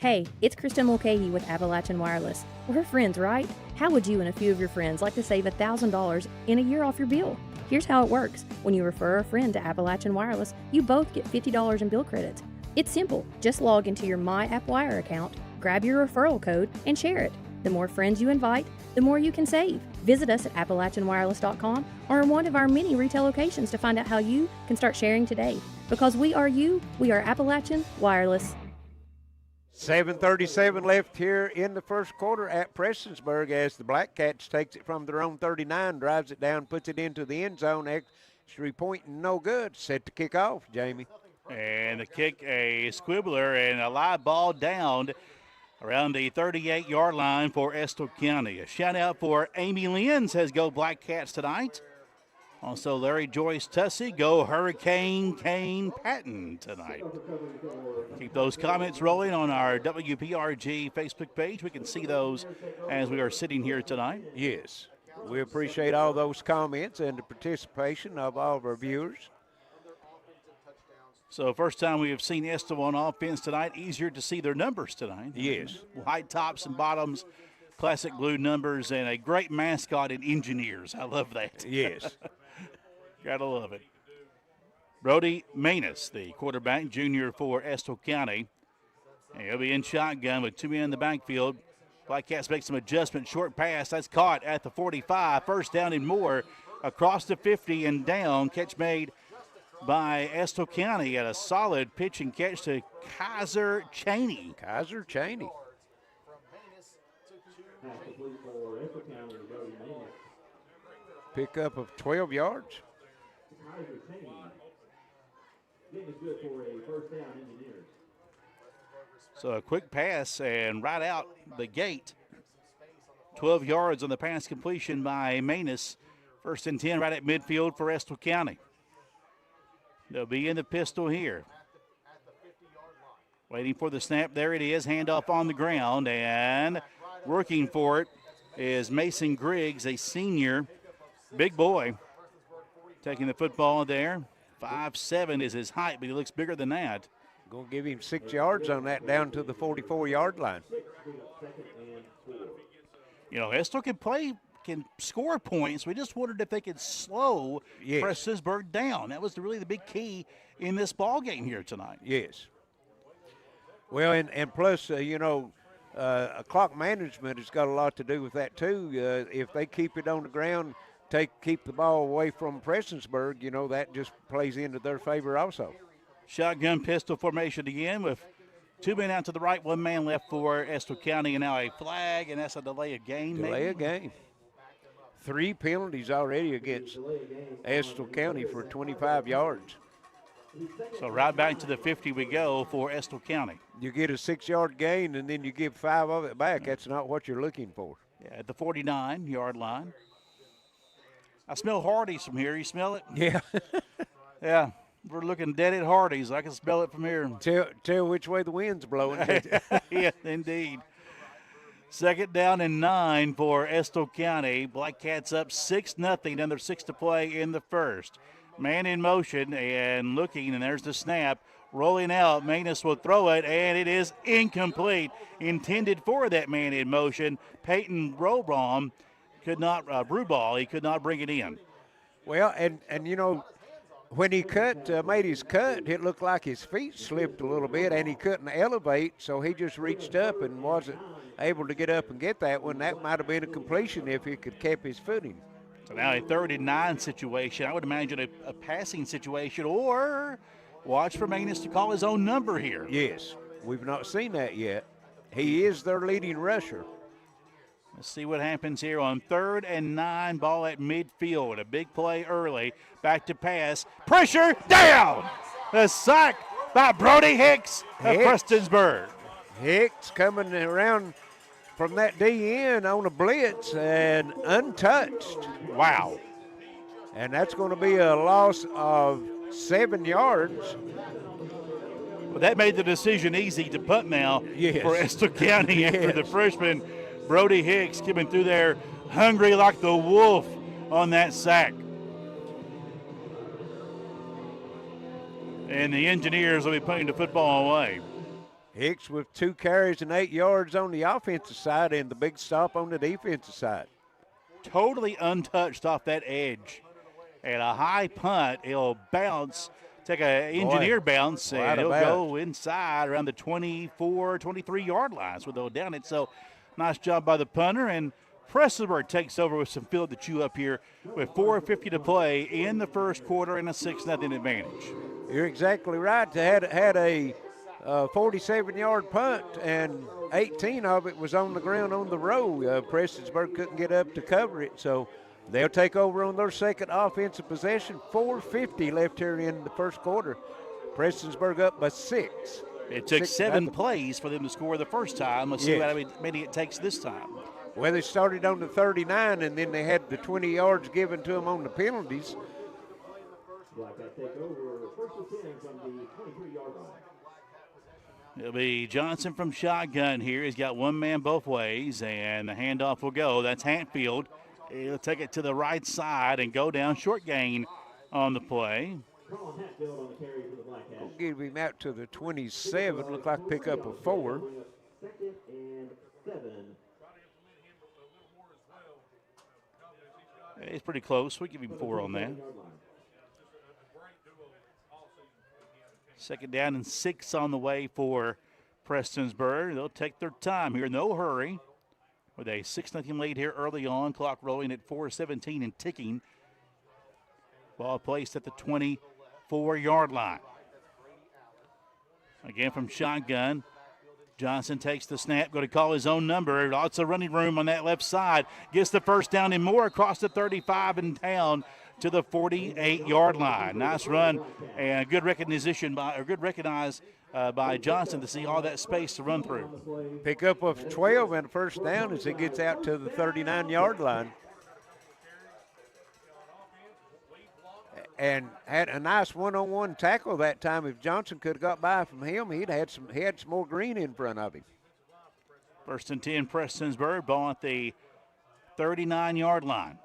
Hey, it's Kristen Mulcahy with Appalachian Wireless. We're friends, right? How would you and a few of your friends like to save $1,000 in a year off your bill? Here's how it works. When you refer a friend to Appalachian Wireless, you both get $50 in bill credits. It's simple. Just log into your My App Wire account, grab your referral code, and share it. The more friends you invite, the more you can save. Visit us at AppalachianWireless.com or in one of our many retail locations to find out how you can start sharing today. Because we are you, we are Appalachian Wireless. 7:37 left here in the first quarter at Prestonsburg as the Black Cats takes it from their own 39, drives it down, puts it into the end zone. Extra point, no good. Set to kick off, Jamie. And the kick, a squibbler and a live ball down around the 38-yard line for Estill County. A shout out for Amy Lynn, says go Black Cats tonight Also, Larry Joyce Tussey, go Hurricane Kane Patton tonight. Keep those comments rolling on our WPRG Facebook page. We can see those as we are sitting here tonight. Yes. We appreciate all those comments and the participation of all of our viewers. So first time we have seen Estill on offense tonight. Easier to see their numbers tonight. Yes. White tops and bottoms, classic blue numbers, and a great mascot in Engineers. I love that. Yes. Gotta love it. Brody Manus, the quarterback, junior for Estill County. And he'll be in shotgun with 2 men in the backfield. Black Cats make some adjustments. Short pass. That's caught at the 45. First down and more across the 50 and down. Catch made by Estill County at a solid pitch and catch to Kaiser Cheney. Kaiser Cheney. Pickup of 12 yards. So a quick pass and right out the gate. 12 yards on the pass completion by Manus. First and 10 right at midfield for Estill County. They'll be in the pistol here. Waiting for the snap. There it is. Handoff on the ground. And working for it is Mason Griggs, a senior. Big boy. Taking the football there. 5'7" is his height, but he looks bigger than that. Going to give him 6 yards on that down to the 44-yard line. You know, Estill can score points. We just wondered if they could slow Prestonsburg down. That was really the big key in this ball game here tonight. Yes. Well, and plus, clock management has got a lot to do with that too. If they keep it on the ground, keep the ball away from Prestonsburg, that just plays into their favor also. Shotgun pistol formation again with 2 men out to the right, 1 man left for Estill County, and now a flag, and that's a delay of game. Delay of game. 3 penalties already against Estill County for 25 yards. So right back to the 50 we go for Estill County. You get a 6-yard gain, and then you give 5 of it back. That's not what you're looking for. Yeah, at the 49-yard line. I smell Hardee's from here. You smell it? Yeah. Yeah. We're looking dead at Hardee's. I can smell it from here. Tell which way the wind's blowing. Yeah, indeed. Second down and 9 for Estill County. Black Cats up 6-0. Another 6 to play in the first. Man in motion and looking, and there's the snap. Rolling out, Manus will throw it, and it is incomplete. Intended for that man in motion. Peyton Brobaum could not, Bruball, he could not bring it in. Well, and when he made his cut, it looked like his feet slipped a little bit, and he couldn't elevate, so he just reached up and wasn't able to get up and get that one. That might have been a completion if he could keep his footing. So now a 3rd and 9 situation. I would imagine a passing situation, or watch for Manus to call his own number here. Yes, we've not seen that yet. He is their leading rusher. Let's see what happens here on 3rd and 9, ball at midfield. A big play early. Back to pass. Pressure down. The sack by Brody Hicks of Prestonsburg. Hicks coming around from that DN on a blitz and untouched. Wow. And that's going to be a loss of 7 yards. Well, that made the decision easy to punt now for Estill County after the freshman Brody Hicks coming through there hungry like the wolf on that sack. And the Engineers will be putting the football away. Hicks with 2 carries and 8 yards on the offensive side and the big stop on the defensive side. Totally untouched off that edge. And a high punt, he'll bounce, take an Engineer bounce, and he'll go inside around the 24, 23-yard line. So they'll down it. So nice job by the punter, and Prestonsburg takes over with some field to chew up here with 4:50 to play in the first quarter and a 6-0 advantage. You're exactly right. They had a 47-yard punt, and 18 of it was on the ground on the row. Prestonsburg couldn't get up to cover it, so they'll take over on their second offensive possession. 4:50 left here in the first quarter. Prestonsburg up by 6. It took 7 plays for them to score the first time. Let's see how many it takes this time. Well, they started on the 39, and then they had the 20 yards given to them on the penalties. It'll be Johnson from shotgun here. He's got one man both ways, and the handoff will go. That's Hatfield. He'll take it to the right side and go down, short gain on the play. We'll give him out to the 27. Look like pick up a 4. It's pretty close. We give him 4 on that. 2nd down and 6 on the way for Prestonsburg. They'll take their time here. No hurry. With a 6-0 lead here early on. Clock rolling at 4:17 and ticking. Ball placed at the 24-yard line. Again from shotgun. Johnson takes the snap, going to call his own number. Lots of running room on that left side. Gets the first down and more across the 35 and down to the 48-yard line. Nice run and good recognition by Johnson to see all that space to run through. Pick up of 12 and a first down as he gets out to the 39-yard line. And had a nice one-on-one tackle that time. If Johnson could have got by from him, he had some more green in front of him. 1st and 10, Prestonsburg, ball at the 39-yard line.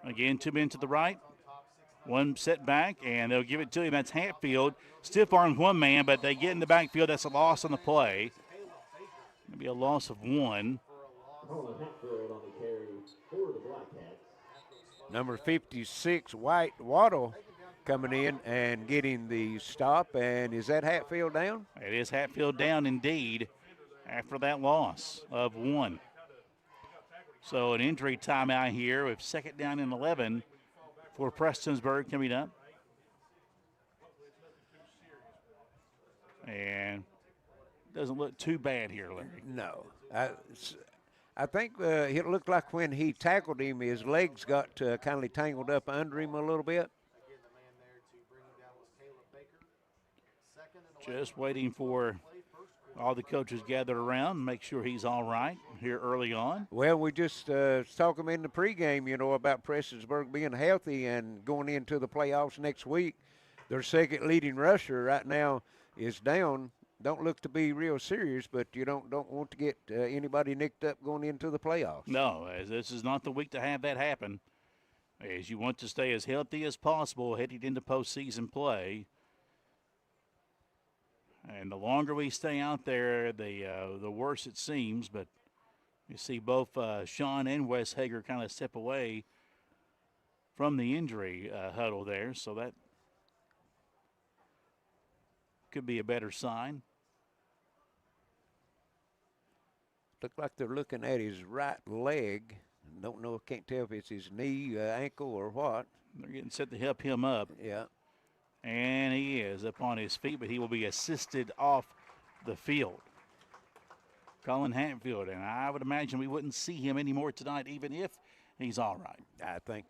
Again, 2 men to the right, 1 set back, and they'll give it to him. That's Hatfield. Stiff arms 1 man, but they get in the backfield. That's a loss on the play. Maybe a loss of 1. Number 56, White Waddle, coming in and getting the stop. And is that Hatfield down? It is Hatfield down indeed after that loss of 1. So an injury timeout here with 2nd down and 11 for Prestonsburg coming up. And doesn't look too bad here, Larry. No. I think it looked like when he tackled him, his legs got kind of tangled up under him a little bit. Just waiting for all the coaches gathered around, make sure he's all right here early on. Well, we just talked him in the pregame, about Prestonsburg being healthy and going into the playoffs next week. Their 2nd leading rusher right now is down. Don't look to be real serious, but you don't want to get anybody nicked up going into the playoffs. No, as this is not the week to have that happen. As you want to stay as healthy as possible heading into postseason play. And the longer we stay out there, the worse it seems. But you see both Sean and Wes Hager kind of step away from the injury huddle there, so that could be a better sign. Look like they're looking at his right leg. Don't know, can't tell if it's his knee, ankle, or what. They're getting set to help him up. Yeah. And he is up on his feet, but he will be assisted off the field. Colin Hatfield, and I would imagine we wouldn't see him anymore tonight, even if he's all right. I think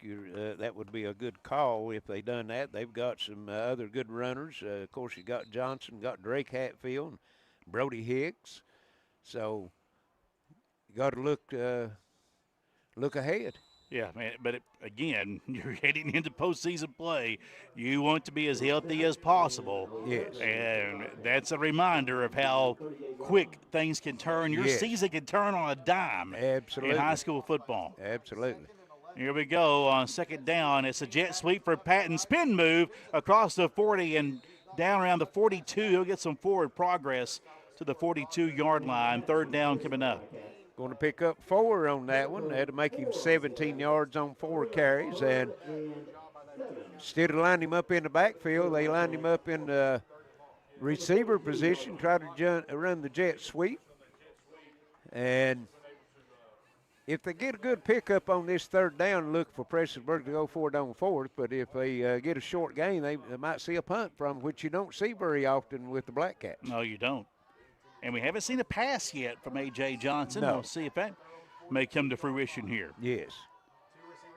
that would be a good call if they done that. They've got some other good runners. Of course, you got Johnson, got Drake Hatfield, and Brody Hicks. So you got to look ahead. Yeah, man, but again, you're heading into postseason play. You want to be as healthy as possible. Yes. And that's a reminder of how quick things can turn. Your season can turn on a dime. Absolutely. In high school football. Absolutely. Here we go on 2nd down. It's a jet sweep for Patton. Spin move across the 40 and down around the 42. He'll get some forward progress to the 42-yard line. 3rd down coming up. Going to pick up 4 on that one. They had to make him 17 yards on 4 carries. And instead of lining him up in the backfield, they lined him up in the receiver position, tried to run the jet sweep. And if they get a good pickup on this 3rd down, look for Prestonsburg to go forward on 4th. But if they get a short gain, they might see a punt from, which you don't see very often with the Black Cats. No, you don't. And we haven't seen a pass yet from A.J. Johnson. No. We'll see if that may come to fruition here. Yes.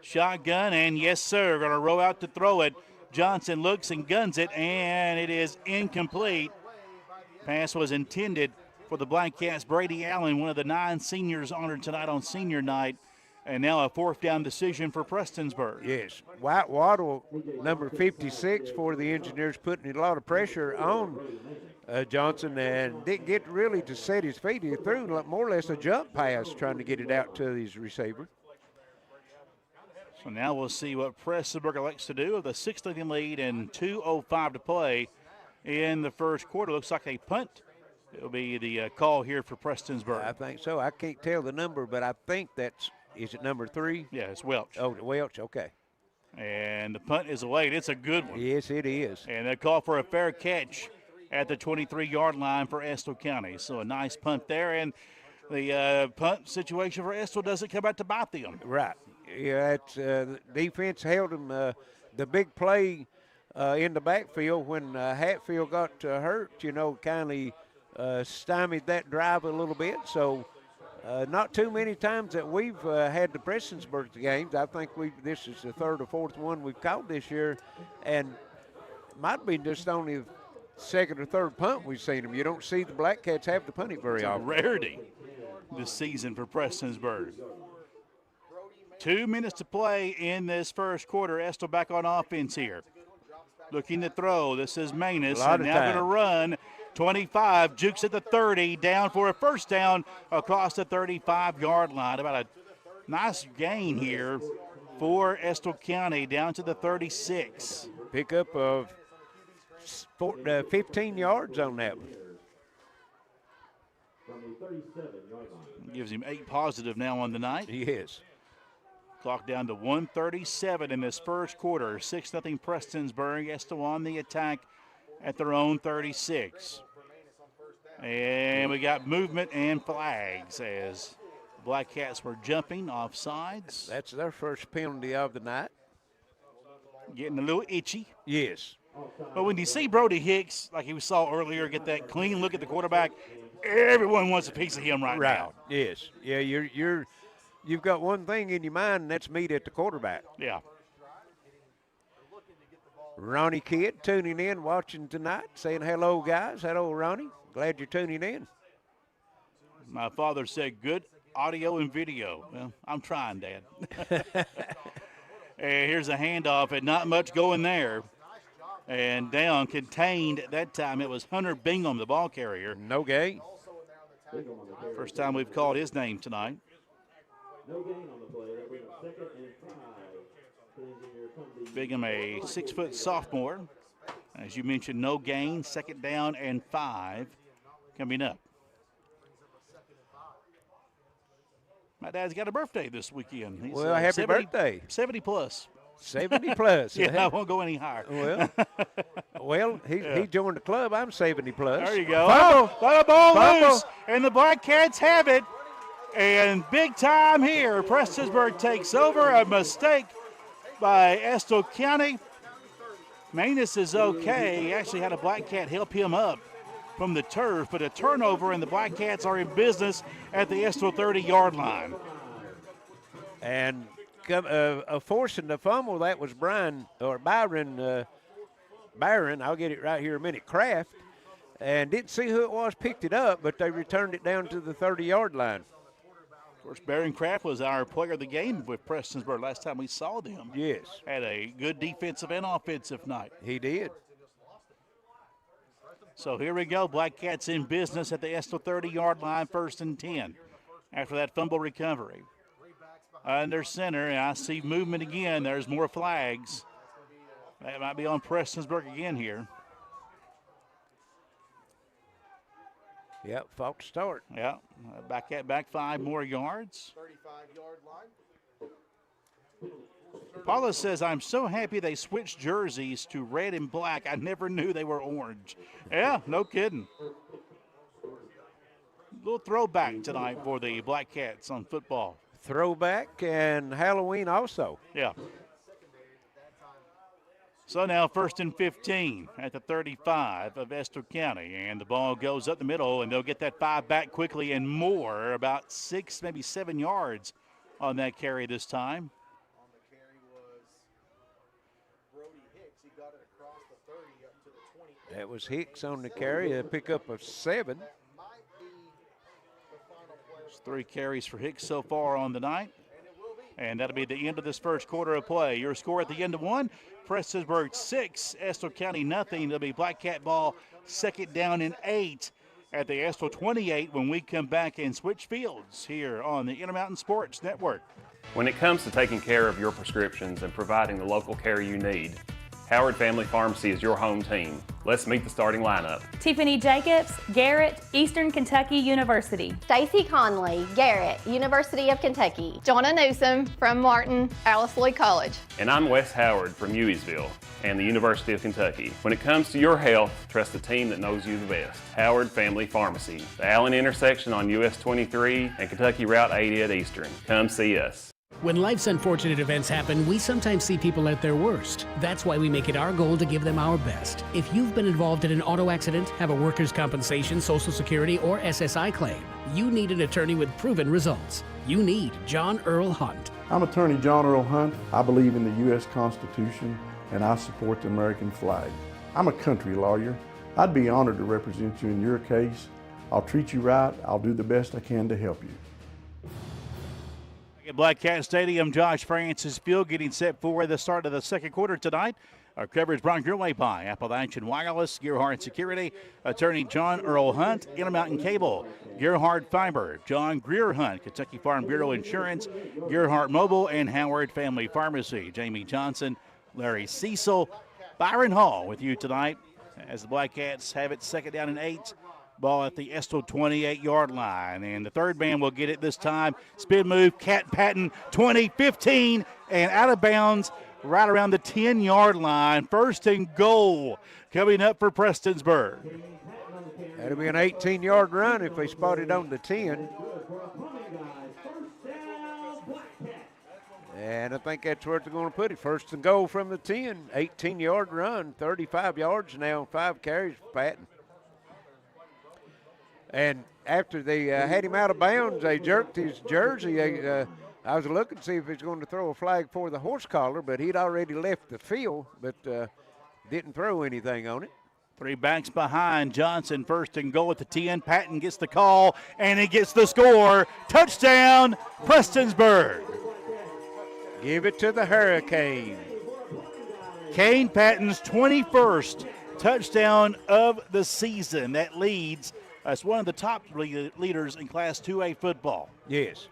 Shotgun, and yes, sir, going to roll out to throw it. Johnson looks and guns it, and it is incomplete. Pass was intended for the Black Cats. Brady Allen, one of the 9 seniors honored tonight on senior night, And now a fourth down decision for Prestonsburg. Yes. White Waddle, number 56 for the Engineers, putting a lot of pressure on Johnson, and didn't get really to set his feet. He threw more or less a jump pass trying to get it out to his receiver. So now we'll see what Prestonsburg elects to do with a 6-0 lead and 2:05 to play in the first quarter. Looks like a punt. It'll be the call here for Prestonsburg. I think so. I can't tell the number, but I think is it number 3? Yeah, it's Welch. Oh, Welch, okay. And the punt is away. It's a good one. Yes, it is. And they call for a fair catch at the 23-yard line for Estill County. So a nice punt there, and the punt situation for Estill doesn't come out to bite them. Right. Yeah, the defense held them. The big play in the backfield when Hatfield got hurt, kind of stymied that drive a little bit. So not too many times that we've had the Prestonsburg games. I think this is the third or fourth one we've called this year, and might be just only the second or third punt we've seen them. You don't see the Black Cats have to punt it very often. Rarity this season for Prestonsburg. 2 minutes to play in this first quarter. Estill back on offense here. Looking to throw. This is Manus. And now going to run. 25, jukes at the 30, down for a first down across the 35-yard line. About a nice gain here for Estill County down to the 36. Pickup of 15 yards on that one. Gives him 8 positive now on the night. Yes. Clock down to 1:37 in this first quarter. 6-0 Prestonsburg. Estill on the attack at their own 36. And we got movement and flags as Black Cats were jumping off sides. That's their first penalty of the night. Getting a little itchy. Yes. But when you see Brody Hicks, like we saw earlier, get that clean look at the quarterback, everyone wants a piece of him right now. Yes. Yeah, you've got one thing in your mind, and that's meat at the quarterback. Yeah. Ronnie Kidd tuning in, watching tonight, saying hello, guys. Hello, Ronnie. Glad you're tuning in. My father said good audio and video. Well, I'm trying, Dad. And here's a handoff, and not much going there. And down, contained at that time. It was Hunter Bingham, the ball carrier. No gain. First time we've called his name tonight. No gain on the play. That brings 2nd and 5. Bingham, a 6-foot sophomore. As you mentioned, no gain. 2nd down and 5 coming up. My dad's got a birthday this weekend. He's, well, happy birthday. 70 plus. 70 plus. Yeah, I won't go any higher. Well, he joined the club. I'm 70 plus. There you go. Fumble. Let a ball loose, and the Black Cats have it. And big time here. Prestonsburg takes over. A mistake by Estill County. Manus is okay. He actually had a Black Cat help him up from the turf, but a turnover, and the Black Cats are in business at the Estill 30-yard line. And forcing the fumble, that was Byron, I'll get it right here in a minute, Kraft, and didn't see who it was, picked it up, but they returned it down to the 30-yard line. Of course, Barron Kraft was our player of the game with Prestonsburg last time we saw them. Yes. Had a good defensive and offensive night. He did. So here we go. Black Cats in business at the Estill 30-yard line, 1st and 10 after that fumble recovery. Under center, and I see movement again. There's more flags. That might be on Prestonsburg again here. Yep, false start. Yeah, back 5 more yards. 35-yard line. Paula says, I'm so happy they switched jerseys to red and black. I never knew they were orange. Yeah, no kidding. Little throwback tonight for the Black Cats on football. Throwback and Halloween also. Yeah. So now 1st and 15 at the 35 of Estill County. And the ball goes up the middle, and they'll get that 5 back quickly and more, about 6, maybe 7 yards on that carry this time. On the carry was Brody Hicks. He got it across the 30 up to the 20. That was Hicks on the carry, a pickup of 7. There's 3 carries for Hicks so far on the night. And it will be And that'll be the end of this first quarter of play. Your score at the end of one, Prestonsburg 6, Estill County nothing. It'll be Black Cat ball, second down and 8 at the Estill 28 when we come back and switch fields here on the Intermountain Sports Network. When it comes to taking care of your prescriptions and providing the local care you need, Howard Family Pharmacy is your home team. Let's meet the starting lineup. Tiffany Jacobs, Garrett, Eastern Kentucky University. Stacy Conley, Garrett, University of Kentucky. Jonna Newsom from Martin, Alice Lloyd College. And I'm Wes Howard from Hueysville and the University of Kentucky. When it comes to your health, trust the team that knows you the best. Howard Family Pharmacy, the Allen intersection on US 23 and Kentucky Route 80 at Eastern. Come see us. When life's unfortunate events happen, we sometimes see people at their worst. That's why we make it our goal to give them our best. If you've been involved in an auto accident, have a workers' compensation, Social Security, or SSI claim, you need an attorney with proven results. You need John Earl Hunt. I'm attorney John Earl Hunt. I believe in the U.S. Constitution and I support the American flag. I'm a country lawyer. I'd be honored to represent you in your case. I'll treat you right. I'll do the best I can to help you. At Black Cat Stadium, Josh Francis Field getting set for the start of the second quarter tonight. Our coverage brought your way by Appalachian Wireless, Gearheart Security, attorney John Earl Hunt, Intermountain Cable, Gearheart Fiber, John Greer Hunt, Kentucky Farm Bureau Insurance, Gearheart Mobile, and Howard Family Pharmacy. Jamie Johnson, Larry Cecil, Byron Hall with you tonight as the Black Cats have it second down and 8. Ball at the Estill 28-yard line. And the third man will get it this time. Spin move, Cat Patton, 20-15, and out of bounds right around the 10-yard line. First and goal coming up for Prestonsburg. That'll be an 18-yard run if they spot it on the 10. And I think that's where they're going to put it. First and goal from the 10. 18-yard run, 35 yards now, 5 carries for Patton. And after they had him out of bounds, they jerked his jersey. I was looking to see if he's going to throw a flag for the horse collar, but he'd already left the field, but didn't throw anything on it. 3 backs behind Johnson, first and goal at the 10. Patton gets the call, and he gets the score. Touchdown, Prestonsburg. Give it to the Hurricane. Kane Patton's 21st touchdown of the season. That leads as one of the top leaders in Class 2A football. Yes.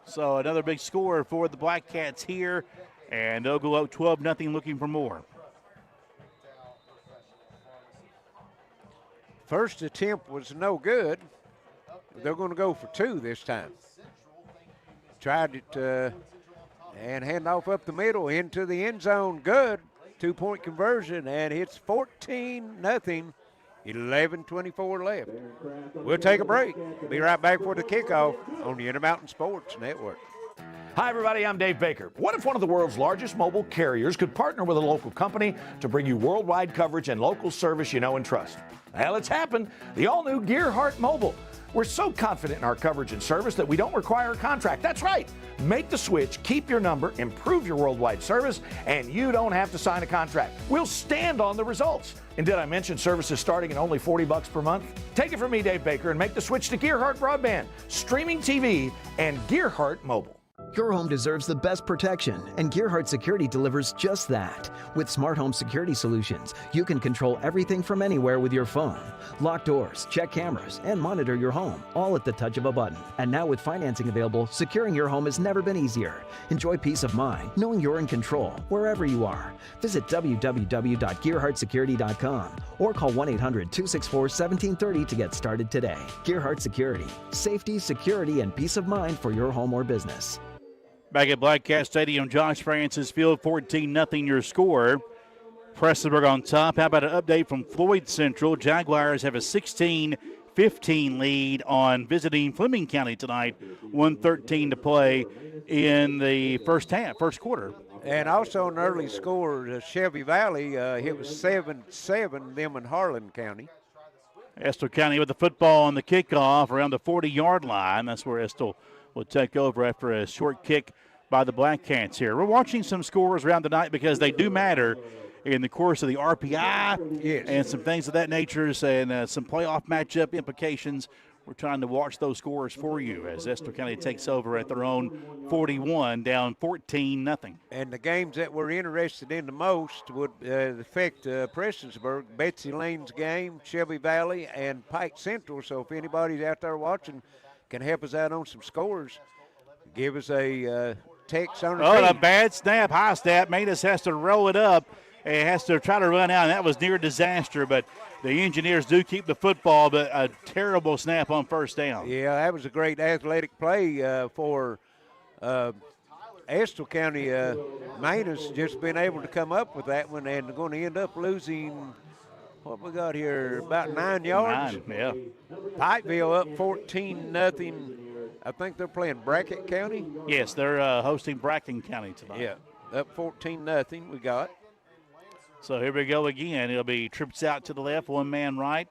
So another big score for the Black Cats here, and they'll go up 12-0 looking for more. First attempt was no good. They're going to go for 2 this time. Tried it and hand off up the middle into the end zone. Good. 2-point conversion, and it's 14-0. 11:24 left. We'll take a break. Be right back for the kickoff on the Intermountain Sports Network. Hi, everybody. I'm Dave Baker. What if one of the world's largest mobile carriers could partner with a local company to bring you worldwide coverage and local service you know and trust? Well, it's happened. The all-new Gearheart Mobile. We're so confident in our coverage and service that we don't require a contract. That's right. Make the switch, keep your number, improve your worldwide service, and you don't have to sign a contract. We'll stand on the results. And did I mention services starting at only $40 per month? Take it from me, Dave Baker, and make the switch to Gearheart Broadband, streaming TV, and Gearheart Mobile. Your home deserves the best protection, and Gearheart Security delivers just that. With smart home security solutions, you can control everything from anywhere with your phone. Lock doors, check cameras, and monitor your home, all at the touch of a button. And now with financing available, securing your home has never been easier. Enjoy peace of mind, knowing you're in control, wherever you are. Visit www.gearheartsecurity.com or call 1-800-264-1730 to get started today. Gearheart Security. Safety, security, and peace of mind for your home or business. Back at Black Cat Stadium, Josh Francis Field, 14-0 your score. Prestonsburg on top. How about an update from Floyd Central? Jaguars have a 16-15 lead on visiting Fleming County tonight. 1:13 to play in the first quarter. And also an early score, Shelby Valley, it was 7-7, them in Harlan County. Estill County with the football on the kickoff around the 40-yard line. That's where Estill will take over after a short kick by the Black Cats here. We're watching some scores around the night because they do matter in the course of the RPI yes. and some things of that nature and some playoff matchup implications. we're trying to watch those scores for you as Estill County takes over at their own 41, down 14-0. And the games that we're interested in the most would affect Prestonsburg, Betsy Lane's game, Shelby Valley, and Pike Central. So if anybody's out there watching can help us out on some scores, give us a text on the Oh, feed. a bad snap, high snap. Matus has to roll it up. It has to try to run out, and that was near disaster, but the Engineers do keep the football, but a terrible snap on first down. Yeah, that was a great athletic play for Estill County. Matus just been able to come up with that one, and going to end up losing, what we got here, about 9 yards. 9, yeah. Pikeville up 14-0. I think they're playing Brackett County. Yes, they're hosting Bracken County tonight. Yeah, up 14-0 we got. So here we go again. It'll be trips out to the left, one man right.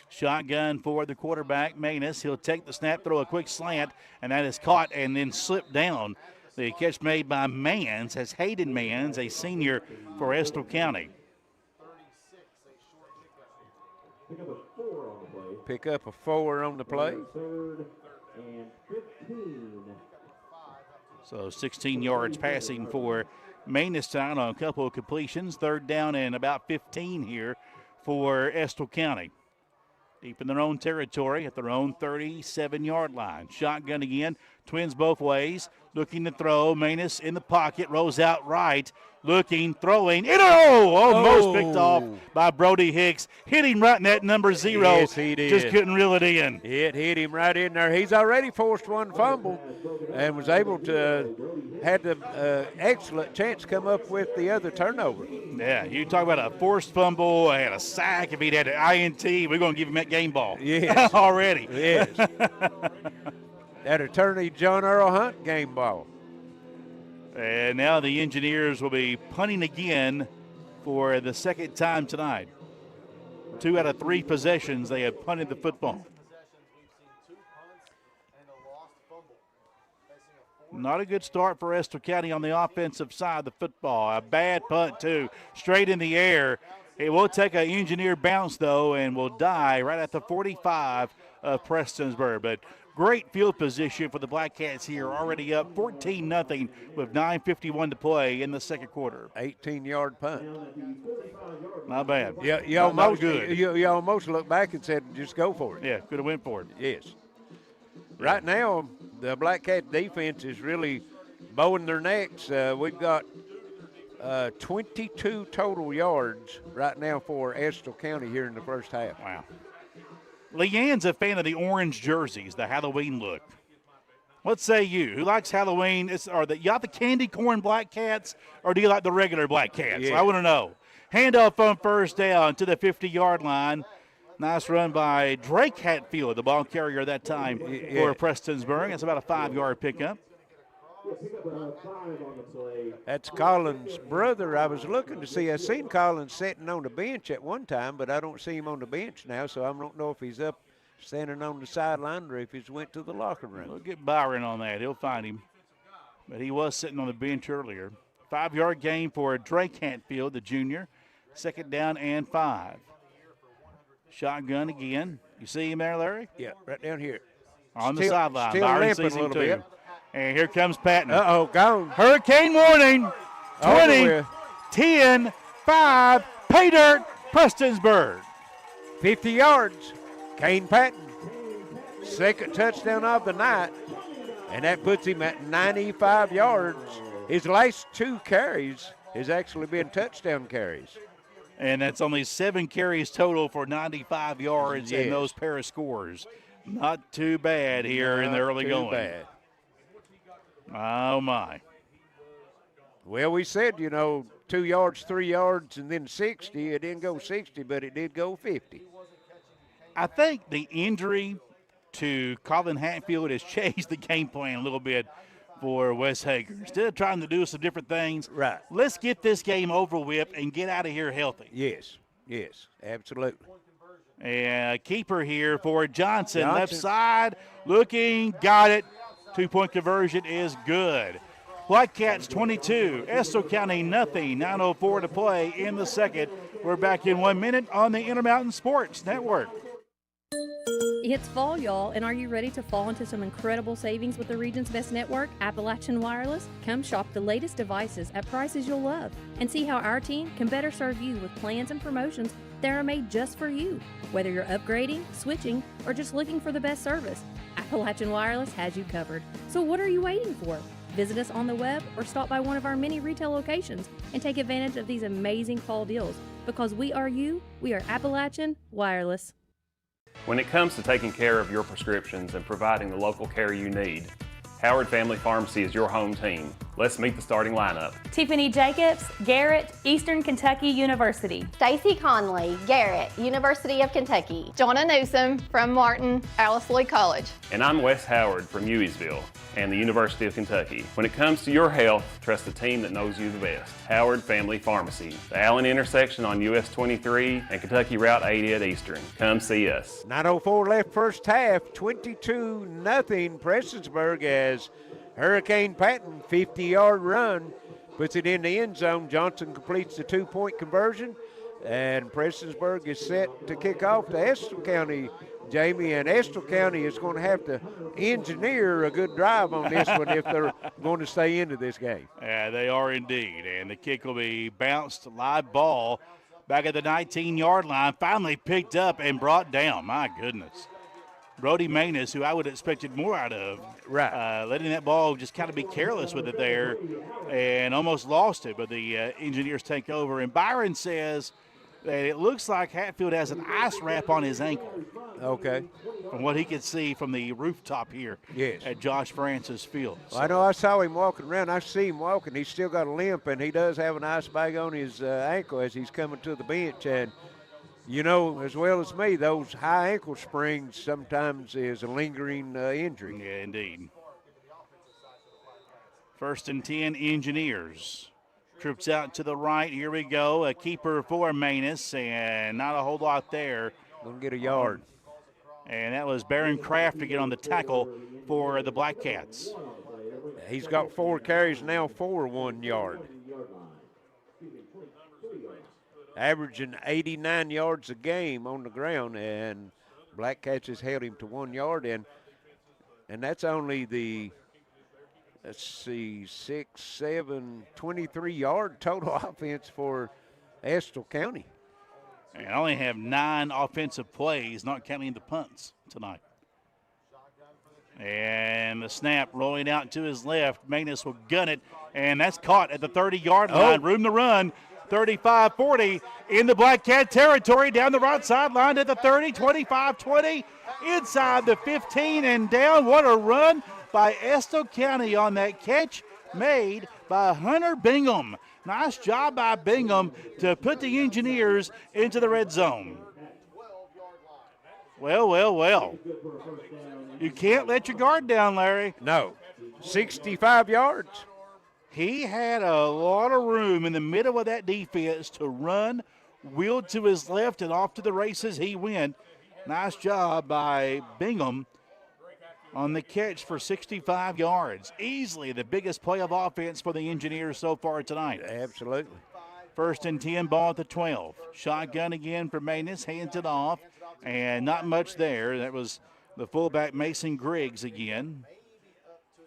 Shotgun for the quarterback, Manus. He'll take the snap, throw a quick slant, and that is caught and then slipped down. The catch made by Mans, as Hayden Mans, a senior for Estill County. Pick up a 4 on the play. Third and 15. So 16 yards passing for Manus Town on a couple of completions. Third down and about 15 here for Estill County. Deep in their own territory at their own 37-yard line. Shotgun again, twins both ways. Looking to throw, Manus in the pocket, rolls out right. Looking, throwing, almost picked off by Brody Hicks. Hit him right in that number 0. Yes, he did. Just couldn't reel it in. It hit him right in there. He's already forced one fumble and was able to, had the excellent chance to come up with the other turnover. Yeah, you talk about a forced fumble and a sack. If he'd had an INT, we're going to give him that game ball. Yes. Already. Yes. That attorney John Earl Hunt game ball. And now the Engineers will be punting again for the second time tonight. 2 out of 3 possessions, they have punted the football. Not a good start for Estill County on the offensive side of the football. A bad punt, too, straight in the air. It will take an Engineer bounce, though, and will die right at the 45 of Prestonsburg. But great field position for the Black Cats here, already up 14-0 with 9:51 to play in the second quarter. 18-yard punt. Not bad. Yeah, not good. You almost looked back and said, just go for it. Yeah, could have went for it. Yes. Right now, the Black Cat defense is really bowing their necks. We've got 22 total yards right now for Estill County here in the first half. Wow. Leanne's a fan of the orange jerseys, the Halloween look. What say you? Who likes Halloween? You like the candy corn Black Cats, or do you like the regular Black Cats? Yeah. I want to know. Handoff on first down to the 50-yard line. Nice run by Drake Hatfield, the ball carrier that time for Prestonsburg. That's about a 5-yard pickup. That's Collins' brother. I was looking to see. I seen Collins sitting on the bench at one time, but I don't see him on the bench now, so I don't know if he's up standing on the sideline or if he's went to the locker room. We'll get Byron on that. He'll find him. But he was sitting on the bench earlier. 5-yard gain for Drake Hatfield, the junior. Second down and 5. Shotgun again. You see him there, Larry? Yeah, right down here. On the sideline. Still Byron limping sees a him little too. bit. And here comes Patton. Uh-oh, gone. Hurricane warning. 20, 10, 5, pay dirt, Prestonsburg. 50 yards. Kane Patton. Second touchdown of the night. And that puts him at 95 yards. His last 2 carries has actually been touchdown carries. And that's only 7 carries total for 95 yards and those pair of scores. Not too bad here in the early going. Bad. Oh, my. Well, we said, 2 yards, 3 yards, and then 60. It didn't go 60, but it did go 50. I think the injury to Colin Hatfield has changed the game plan a little bit for Wes Hager. Instead of trying to do some different things, right? Let's get this game over with and get out of here healthy. Yes, absolutely. And keeper here for Johnson. Left side, looking, got it. 2-point conversion is good. Black Cats 22, Estill County nothing. 9:04 to play in the second. We're back in 1 minute on the Intermountain Sports Network. It's fall, y'all, and are you ready to fall into some incredible savings with the region's best network, Appalachian Wireless? Come shop the latest devices at prices you'll love and see how our team can better serve you with plans and promotions that are made just for you. Whether you're upgrading, switching, or just looking for the best service, Appalachian Wireless has you covered. So what are you waiting for? Visit us on the web or stop by one of our many retail locations and take advantage of these amazing fall deals. Because we are you, we are Appalachian Wireless. When it comes to taking care of your prescriptions and providing the local care you need, Howard Family Pharmacy is your home team. Let's meet the starting lineup. Tiffany Jacobs, Garrett, Eastern Kentucky University. Stacy Conley, Garrett, University of Kentucky. Jonna Newsom from Martin, Alice Lee College. And I'm Wes Howard from Hueysville and the University of Kentucky. When it comes to your health, trust the team that knows you the best. Howard Family Pharmacy, the Allen intersection on US 23 and Kentucky Route 80 at Eastern. Come see us. 9:04 left first half, 22-0 Prestonsburg as Hurricane Patton, 50-yard run, puts it in the end zone. Johnson completes the 2-point conversion, and Prestonsburg is set to kick off to Estill County, Jamie, and Estill County is going to have to engineer a good drive on this one if they're going to stay into this game. Yeah, they are indeed, and the kick will be bounced, live ball, back at the 19-yard line, finally picked up and brought down. My goodness. Brody Manus, who I would have expected more out of, right? Letting that ball just kind of be careless with it there and almost lost it, but the engineers take over. And Byron says that it looks like Hatfield has an ice wrap on his ankle. Okay. From what he could see from the rooftop here at Josh Francis Field. Well, I know I saw him walking around. I see him walking. He's still got a limp, and he does have an ice bag on his ankle as he's coming to the bench. And you know as well as me, those high ankle springs sometimes is a lingering injury. Yeah, indeed. 1st and 10, Engineers. Trips out to the right. Here we go. A keeper for Manus, and not a whole lot there. Gonna get a yard. And that was Baron Kraft to get on the tackle for the Black Cats. He's got 4 carries now for 1 yard. Averaging 89 yards a game on the ground, and Black Cats has held him to 1 yard, and that's only the, let's see, 6, 7, 23-yard total offense for Estill County. And I only have 9 offensive plays, not counting the punts tonight. And the snap rolling out to his left. Manus will gun it, and that's caught at the 30-yard line. Room to run. 35-40 in the Black Cat territory, down the right sideline at the 30, 25-20, inside the 15 and down. What a run by Estill County on that catch made by Hunter Bingham. Nice job by Bingham to put the Engineers into the red zone. Well. You can't let your guard down, Larry. No. 65 yards. He had a lot of room in the middle of that defense to run, wheeled to his left, and off to the races he went. Nice job by Bingham on the catch for 65 yards. Easily the biggest play of offense for the Engineers so far tonight. Absolutely. 1st and 10, ball at the 12. Shotgun again for Manus, hands it off, and not much there. That was the fullback Mason Griggs again.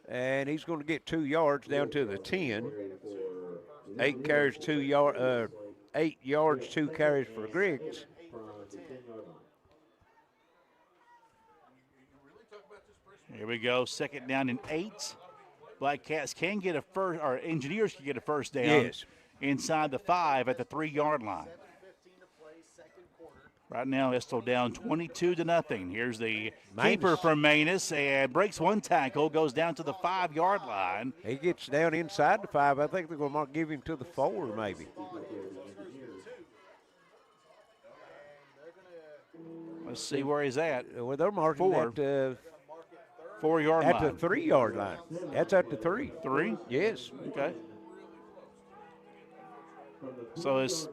And he's going to get 2 yards down to the 10. 8 carries, 2 yards, 8 yards, 2 carries for Griggs. Here we go, 2nd down and 8. Black Cats can get a first, or Engineers can get a first down inside the 5 at the 3-yard line. Right now, Estill down 22-0. Here's the keeper from Manus and breaks 1 tackle, goes down to the 5-yard line. He gets down inside the 5. I think they're going to give him to the 4, maybe. Let's see where he's at. Well, they're marking 4. at the 4-yard line. At the 3-yard line. That's at the 3. 3? Yes. Okay. So it's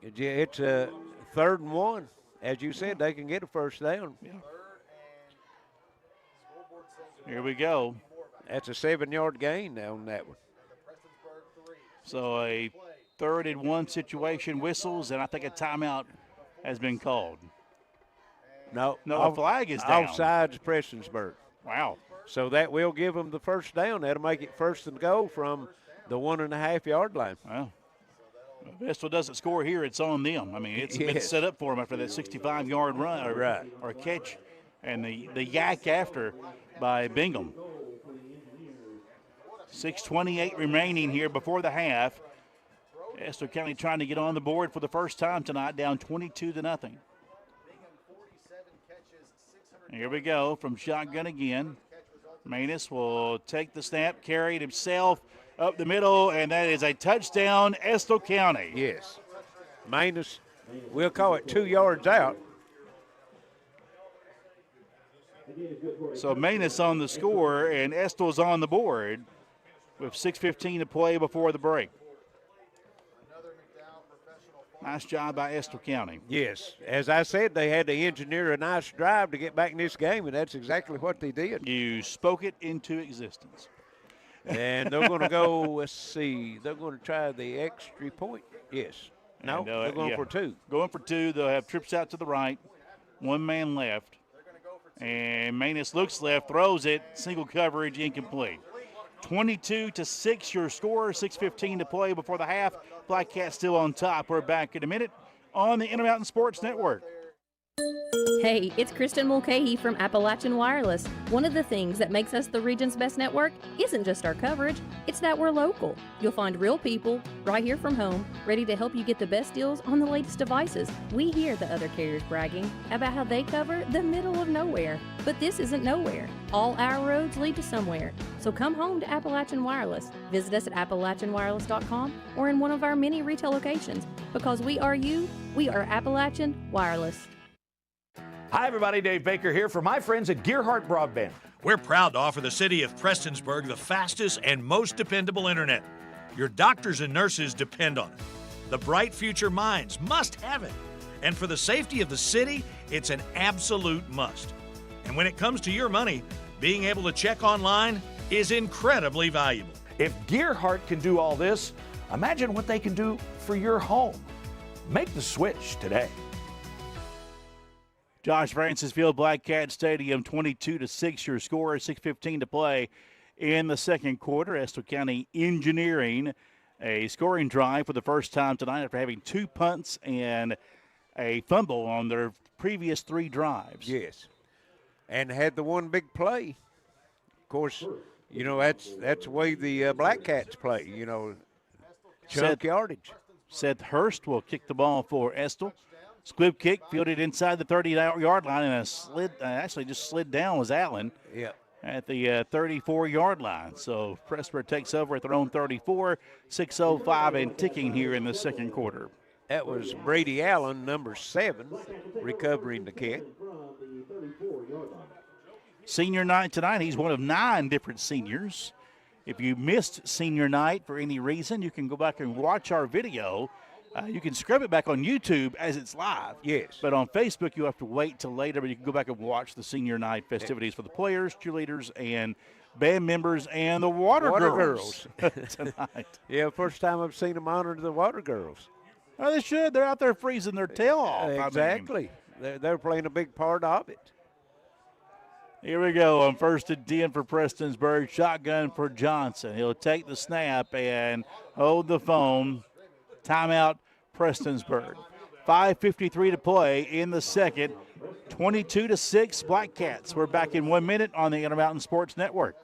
a 3rd and 1. As you said, they can get a first down. Yeah. Here we go. That's a 7-yard gain on that one. So a 3rd and 1 situation, whistles, and I think a timeout has been called. No, No, the flag is down. Offsides, Prestonsburg. Wow. So that will give them the first down. That'll make it first and goal from the 1.5 yard line. Well, if Estill doesn't score here, it's on them. I mean, it's been set up for them after that 65-yard run or catch, and the yak after by Bingham. 6:28 remaining here before the half. Estill County trying to get on the board for the first time tonight, down 22-0. Here we go from shotgun again. Manus will take the snap, carry it himself up the middle, and that is a touchdown, Estill County. Yes. Manus, we'll call it 2 yards out. So Manus on the score, and Estill's on the board with 6:15 to play before the break. Nice job by Estill County. Yes. As I said, they had to engineer a nice drive to get back in this game, and that's exactly what they did. You spoke it into existence. And they're going to go, let's see, they're going to try the extra point. Yes. No, And, they're going for 2. Going for 2. They'll have trips out to the right. One man left. And Manus looks left, throws it, single coverage, incomplete. 22-6 your score, 6:15 to play before the half. Black Cat still on top. We're back in a minute on the Intermountain Sports Network. Hey, it's Kristen Mulcahy from Appalachian Wireless. One of the things that makes us the region's best network isn't just our coverage, it's that we're local. You'll find real people right here from home, ready to help you get the best deals on the latest devices. We hear the other carriers bragging about how they cover the middle of nowhere, but this isn't nowhere. All our roads lead to somewhere. So come home to Appalachian Wireless. Visit us at AppalachianWireless.com or in one of our many retail locations. Because we are you, we are Appalachian Wireless. Hi, everybody. Dave Baker here for my friends at Gearheart Broadband. We're proud to offer the city of Prestonsburg the fastest and most dependable internet. Your doctors and nurses depend on it. The bright future minds must have it. And for the safety of the city, it's an absolute must. And when it comes to your money, being able to check online is incredibly valuable. If Gearheart can do all this, imagine what they can do for your home. Make the switch today. Josh Francis Field, Black Cat Stadium, 22-6 your score, 6:15 to play in the second quarter. Estill County engineering a scoring drive for the first time tonight after having 2 punts and a fumble on their previous 3 drives. Yes. And had the one big play. Of course, you know, that's the way the Black Cats play, you know, chunk yardage. Seth Hurst will kick the ball for Estill. Squib kick, fielded inside the 30-yard line, and actually just slid down was Allen at the 34-yard line. So Prestonsburg takes over at their own 34, 6:05 and ticking here in the second quarter. That was Brady Allen, number 7, recovering the kick. Senior night tonight, he's one of 9 different seniors. If you missed senior night for any reason, you can go back and watch our video. You can scrub it back on YouTube as it's live. Yes. But on Facebook, you have to wait till later, but you can go back and watch the senior night festivities for the players, cheerleaders, and band members, and the water girls tonight. Yeah, first time I've seen them honor the water girls. Oh, they should. They're out there freezing their tail off. Exactly. They're playing a big part of it. Here we go on 1st and 10 for Prestonsburg. Shotgun for Johnson. He'll take the snap and hold the phone. Timeout, Prestonsburg. 5:53 to play in the second. 22-6 Black Cats. We're back in 1 minute on the Intermountain Sports Network.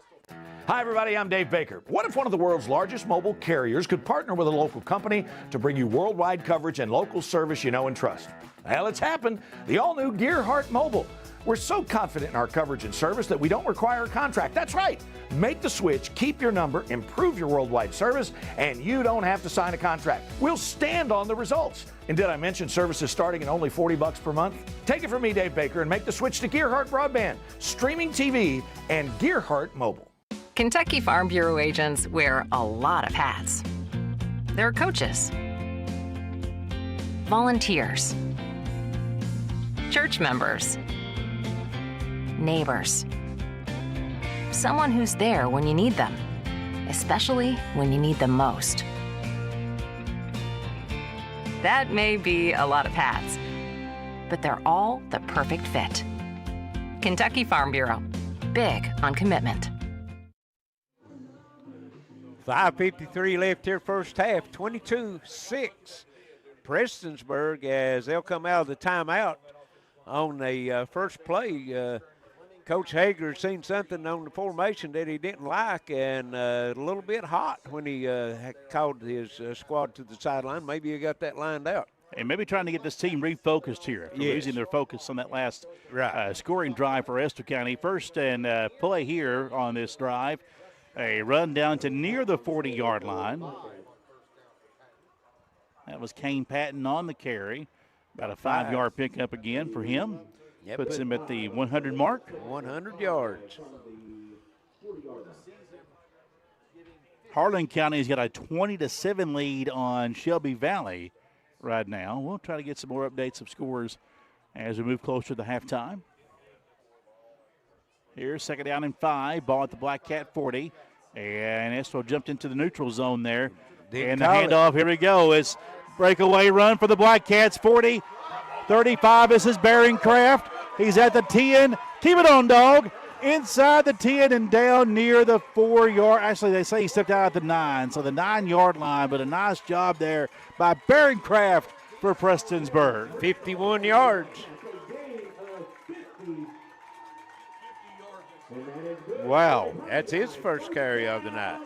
Hi, everybody. I'm Dave Baker. What if one of the world's largest mobile carriers could partner with a local company to bring you worldwide coverage and local service you know and trust? Well, it's happened. The all-new Gearheart Mobile. We're so confident in our coverage and service that we don't require a contract. That's right. Make the switch, keep your number, improve your worldwide service, and you don't have to sign a contract. We'll stand on the results. And did I mention services starting at only $40 per month? Take it from me, Dave Baker, and make the switch to Gearheart Broadband, streaming TV, and Gearheart Mobile. Kentucky Farm Bureau agents wear a lot of hats. They're coaches, volunteers, church members, neighbors, someone who's there when you need them, especially when you need them most. That may be a lot of hats, but they're all the perfect fit. Kentucky Farm Bureau, big on commitment. 5:53 left here first half, 22-6. Prestonsburg, as they'll come out of the timeout on the first play. Coach Hager seen something on the formation that he didn't like, and a little bit hot when he called his squad to the sideline. Maybe he got that lined out. And maybe trying to get this team refocused here after losing their focus on that last scoring drive for Estill County. First and play here on this drive. A run down to near the 40-yard line. That was Kane Patton on the carry. About a 5-yard pickup again for him. Yep, puts him at the 100 mark. 100 yards. Harlan County's got a 20-7 lead on Shelby Valley right now. We'll try to get some more updates of scores as we move closer to halftime. Here's second down and 5. Ball at the Black Cat 40. And Estill jumped into the neutral zone there. And the handoff, here we go. It's breakaway run for the Black Cats 40. 35, this is Barringcraft. He's at the 10. Keep it on, dog. Inside the 10 and down near the 4-yard. Actually, they say he stepped out at the 9, so the 9-yard line, but a nice job there by Barringcraft for Prestonsburg. 51 yards. Wow, that's his first carry of the night.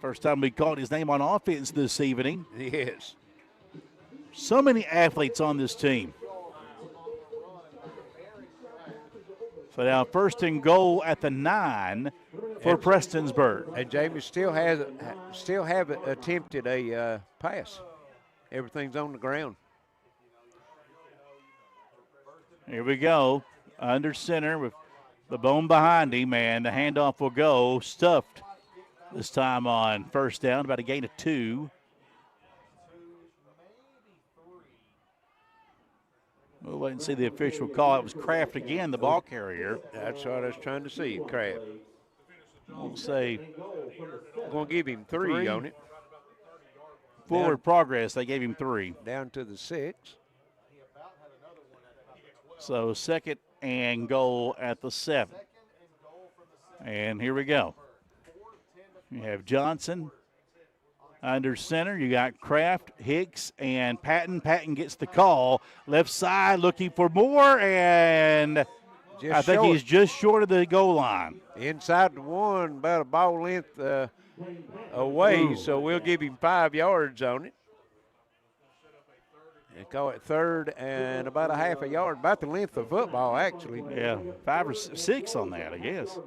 First time we called his name on offense this evening. Yes. So many athletes on this team. So now first and goal at the 9 for Prestonsburg. And Jamie still haven't attempted a pass. Everything's on the ground. Here we go. Under center with the bone behind him, and the handoff will go stuffed. This time on first down, about a gain of 2. We'll wait and see the official call. It was Kraft again, the ball carrier. That's what I was trying to see, Kraft. We'll say. Going to give him 3 on it. Forward progress, they gave him 3. Down to the 6. So second and goal at the 7. And here we go. You have Johnson under center. You got Kraft, Hicks, and Patton. Patton gets the call. Left side looking for more, and I think he's just short of the goal line. Inside the 1, about a ball length away, so we'll give him 5 yards on it. And call it third and about a half a yard, about the length of football, actually. Yeah, 5 or 6 on that, I guess.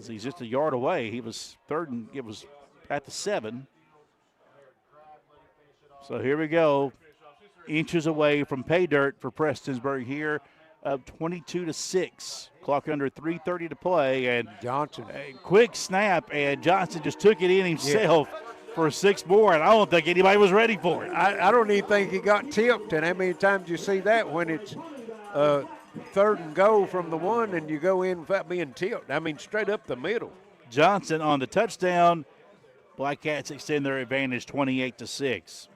He's just a yard away. He was third, and it was at the 7. So here we go. Inches away from pay dirt for Prestonsburg here, up 22-6. Clock under 3:30 to play, and Johnson. A quick snap, and Johnson just took it in himself. Yeah. For 6 more, and I don't think anybody was ready for it. I don't even think he got tipped, and how many times you see that when it's third and goal from the 1 and you go in without being tipped. I mean, straight up the middle. Johnson on the touchdown. Black Cats extend their advantage 28-6.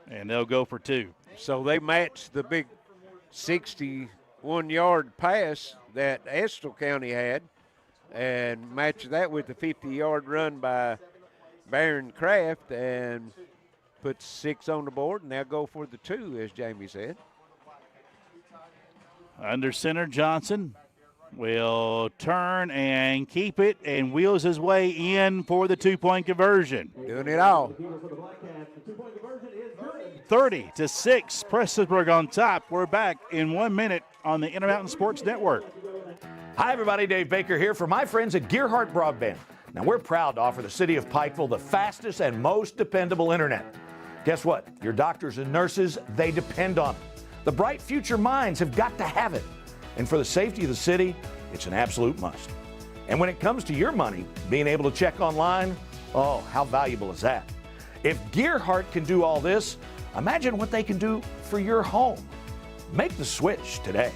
And they'll go for 2. So they match the big 61-yard pass that Estill County had, and match that with the 50-yard run by Barringcraft, and put 6 on the board, and they'll go for the 2, as Jamie said. Under center, Johnson will turn and keep it and wheels his way in for the 2-point conversion. Doing it all. 30-6, Prestonsburg on top. We're back in 1 minute on the Intermountain Sports Network. Hi, everybody. Dave Baker here for my friends at Gearheart Broadband. Now, we're proud to offer the city of Pikeville the fastest and most dependable internet. Guess what? Your doctors and nurses, they depend on it. The bright future minds have got to have it. And for the safety of the city, it's an absolute must. And when it comes to your money, being able to check online, oh, how valuable is that? If Gearheart can do all this, imagine what they can do for your home. Make the switch today.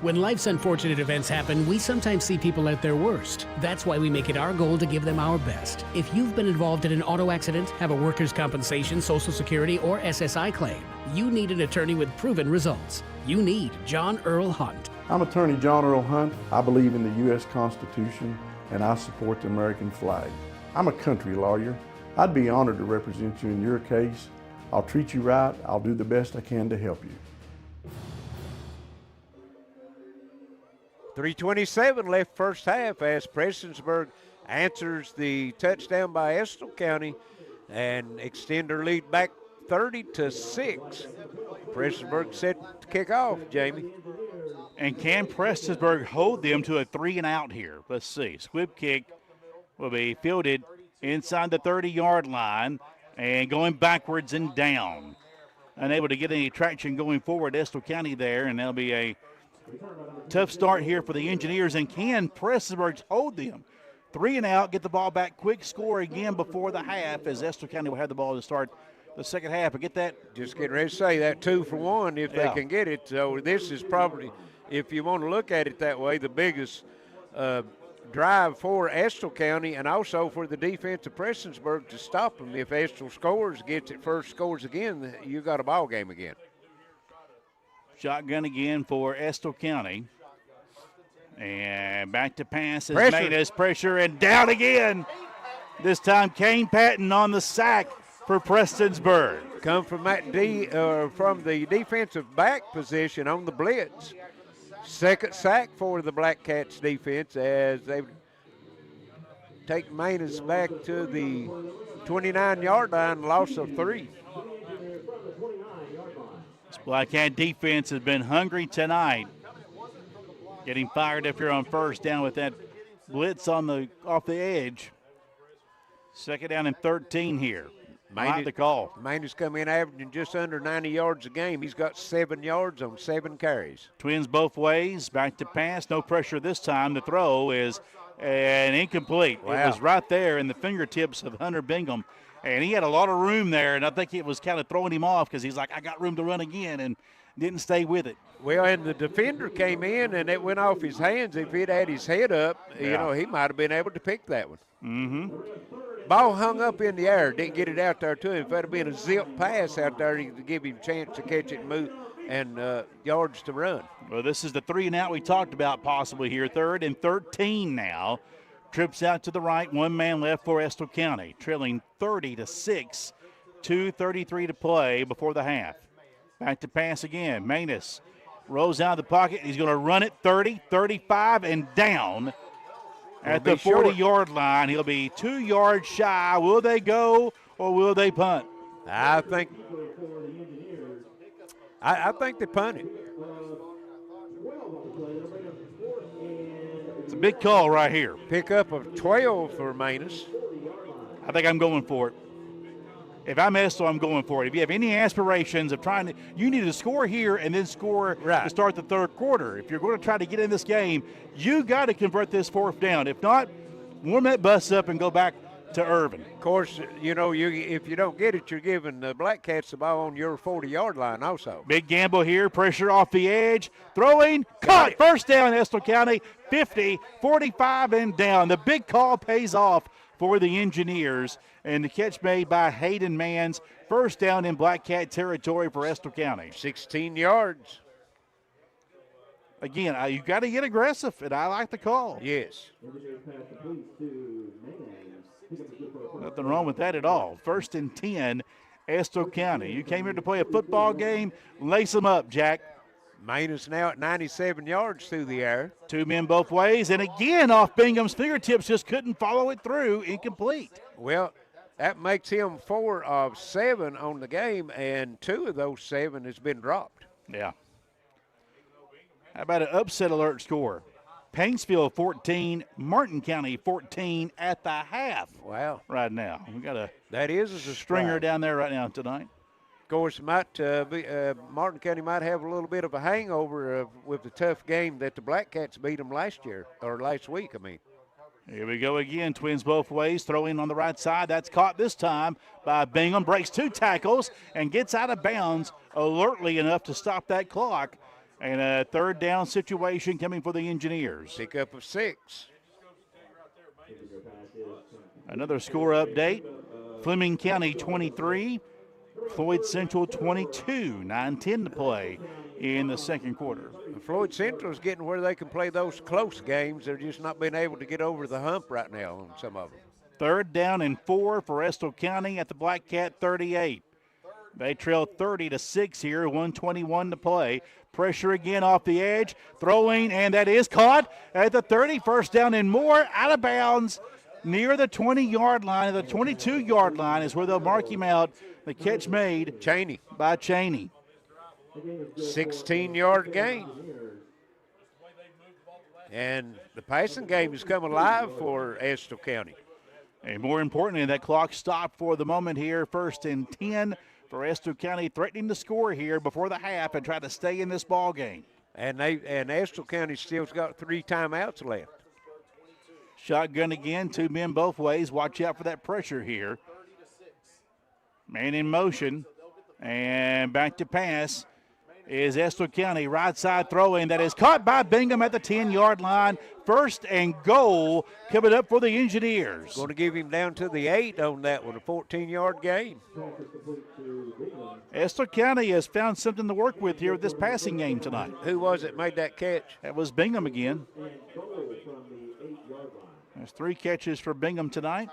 When life's unfortunate events happen, we sometimes see people at their worst. That's why we make it our goal to give them our best. If you've been involved in an auto accident, have a workers' compensation, Social Security, or SSI claim, you need an attorney with proven results. You need John Earl Hunt. I'm attorney John Earl Hunt. I believe in the U.S. Constitution and I support the American flag. I'm a country lawyer. I'd be honored to represent you in your case. I'll treat you right. I'll do the best I can to help you. 3:27 left first half as Prestonsburg answers the touchdown by Estill County and extend their lead back 30-6. Prestonsburg set to kick off, Jamie. And can Prestonsburg hold them to a 3-and-out here? Let's see. Squib kick will be fielded inside the 30-yard line and going backwards and down. Unable to get any traction going forward, Estill County there, and that'll be a tough start here for the Engineers. And can Prestonsburg hold them? 3-and-out, get the ball back quick, score again before the half as Estill County will have the ball to start the second half. But get that. Just getting ready to say that 2 for 1 if they can get it. So this is probably, if you want to look at it that way, the biggest drive for Estill County and also for the defense of Prestonsburg to stop them. If Estill scores, gets it first, scores again, you got a ball game again. Shotgun again for Estill County. And back to pass is Pressure. made as pressure and down again. This time Kane Patton on the sack for Prestonsburg. Come from from the defensive back position on the blitz. Second sack for the Black Cats defense as they take Manus back to the 29-yard line, loss of 3. This Black Cat defense has been hungry tonight. Getting fired up here on first down with that blitz on off the edge. Second down and 13 here. Mind the call. Manus come in averaging just under 90 yards a game. He's got 7 yards on 7 carries. Twins both ways. Back to pass. No pressure this time. The throw is an incomplete. Wow. It was right there in the fingertips of Hunter Bingham. And he had a lot of room there, and I think it was kind of throwing him off because he's like, I got room to run again, and didn't stay with it. Well, and the defender came in, and it went off his hands. If he'd had his head up, you know, he might have been able to pick that one. Mm-hmm. Ball hung up in the air, didn't get it out there to him. If that had been a zip pass out there, he could give him a chance to catch it and move and yards to run. Well, this is the 3-and-out we talked about possibly here. 3rd and 13 now. Trips out to the right, 1 man left for Estill County, trailing 30-6, 2:33 to play before the half. Back to pass again. Manus rolls out of the pocket. He's going to run it 30, 35, and down at the 40-yard line. He'll be 2 yards shy. Will they go or will they punt? I think they punted. It's a big call right here. Pickup of 12 for Manus. I think I'm going for it. If I'm Estill, I'm going for it. If you have any aspirations of trying to, you need to score here and then score to start the third quarter. If you're going to try to get in this game, you got to convert this 4th down. If not, warm that bus up and go back to Irvin. Of course, you know, if you don't get it, you're giving the Black Cats the ball on your 40-yard line also. Big gamble here, pressure off the edge, throwing, caught, first down, Estill County, 50, 45, and down. The big call pays off for the Engineers, and the catch made by Hayden Manns, first down in Black Cat territory for Estill County. 16 yards. Again, you got to get aggressive, and I like the call. Yes. Nothing wrong with that at all. 1st and 10, Estill County. You came here to play a football game. Lace them up, Jack. Manus now at 97 yards through the air. 2 men both ways, and again off Bingham's fingertips, just couldn't follow it through, incomplete. Well, that makes him 4 of 7 on the game, and 2 of those 7 has been dropped. Yeah. How about an upset alert score? Paintsville 14, Martin County 14 at the half. Wow. Right now. We got that is a stringer down there right now tonight. Of course, Martin County might have a little bit of a hangover with the tough game that the Black Cats beat them last week, I mean. Here we go again. Twins both ways. Throwing on the right side. That's caught this time by Bingham. Breaks 2 tackles and gets out of bounds alertly enough to stop that clock. And a third down situation coming for the Engineers. Pickup of 6. Another score update. Fleming County 23, Floyd Central 22, 9-10 to play in the second quarter. Floyd Central is getting where they can play those close games. They're just not being able to get over the hump right now on some of them. Third down and 4 for Estill County at the Black Cat 38. They trail 30-6 here, 1:21 to play. Pressure again off the edge, throwing, and that is caught at the 30. First down and more, out of bounds near the 20-yard line. The 22-yard line is where they'll mark him out. The catch made by Cheney. 16-yard gain. And the passing game has come alive for Estill County. And more importantly, that clock stopped for the moment here. First and 10 for Estill County, threatening to score here before the half and try to stay in this ball game. And Estill County still's got 3 timeouts left. Shotgun again, 2 men both ways. Watch out for that pressure here. Man in motion, and back to pass is Estill County. Right side throwing, that is caught by Bingham at the 10-yard line. First and goal coming up for the Engineers. Going to give him down to the 8 on that one, a 14-yard gain. Estill County has found something to work with here with this passing game tonight. Who was it made that catch? That was Bingham again. There's 3 catches for Bingham tonight.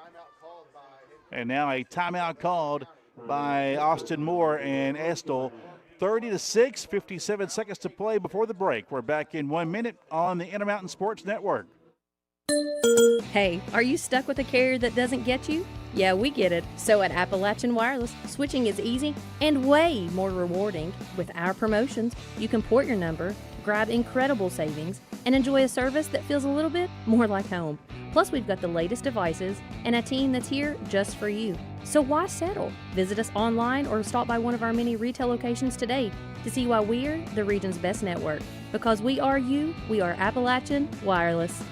And now a timeout called by Austin Moore and Estill. 30-6, 57 seconds to play before the break. We're back in 1 minute on the Intermountain Sports Network. Hey, are you stuck with a carrier that doesn't get you? Yeah, we get it. So at Appalachian Wireless, switching is easy and way more rewarding. With our promotions, you can port your number, grab incredible savings, and enjoy a service that feels a little bit more like home. Plus, we've got the latest devices and a team that's here just for you. So why settle? Visit us online or stop by one of our many retail locations today to see why we're the region's best network. Because we are you, we are Appalachian Wireless.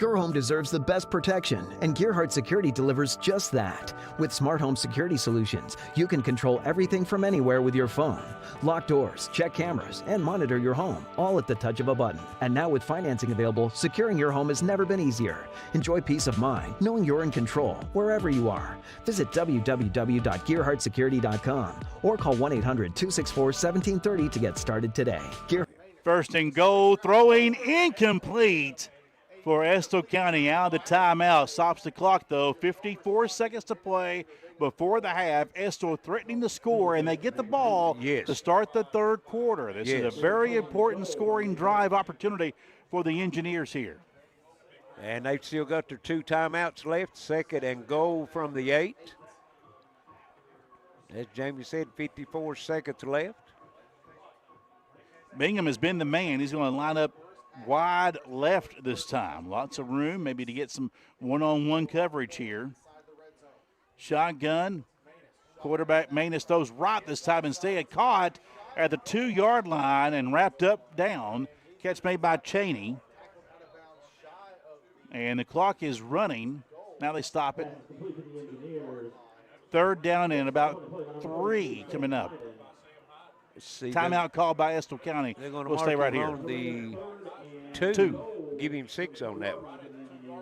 Your home deserves the best protection, and Gearheart Security delivers just that. With smart home security solutions, you can control everything from anywhere with your phone. Lock doors, check cameras, and monitor your home, all at the touch of a button. And now with financing available, securing your home has never been easier. Enjoy peace of mind, knowing you're in control, wherever you are. Visit www.gearheartsecurity.com or call 1-800-264-1730 to get started today. First and goal, throwing incomplete for Estill County out of the timeout. Stops the clock, though. 54 seconds to play before the half. Estill threatening to score, and they get the ball to start the third quarter. This is a very important scoring drive opportunity for the Engineers here. And they've still got their 2 timeouts left. Second and goal from the 8. As Jamie said, 54 seconds left. Bingham has been the man. He's going to line up wide left this time. Lots of room maybe to get some one-on-one coverage here. Shotgun. Quarterback Manus throws right this time instead. Caught at the 2-yard line and wrapped up down. Catch made by Cheney. And the clock is running. Now they stop it. Third down and about 3 coming up. Timeout called by Estill County. We'll stay right here. On the 2. Give him 6 on that one.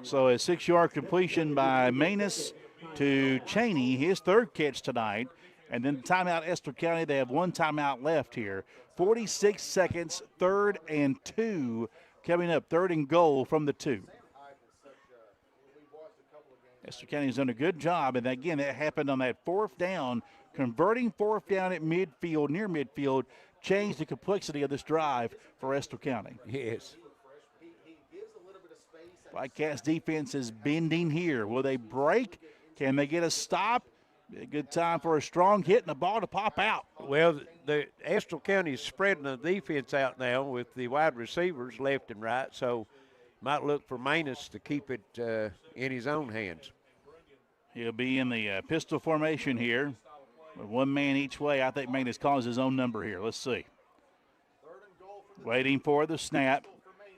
So a 6-yard completion by Manus to Cheney, his 3rd catch tonight. And then timeout Estill County. They have 1 timeout left here. 46 seconds, 3rd and 2 coming up. 3rd and goal from the 2. Estill County has done a good job, and again, that happened on that 4th down. Converting 4th down at midfield, near midfield, changed the complexity of this drive for Estill County. Yes. Black Cats defense is bending here. Will they break? Can they get a stop? Be a good time for a strong hit and a ball to pop out. Well, the Estill County is spreading the defense out now with the wide receivers left and right, so might look for Manus to keep it in his own hands. He'll be in the pistol formation here with 1 man each way. I think Manus calls his own number here. Let's see. Waiting for the snap.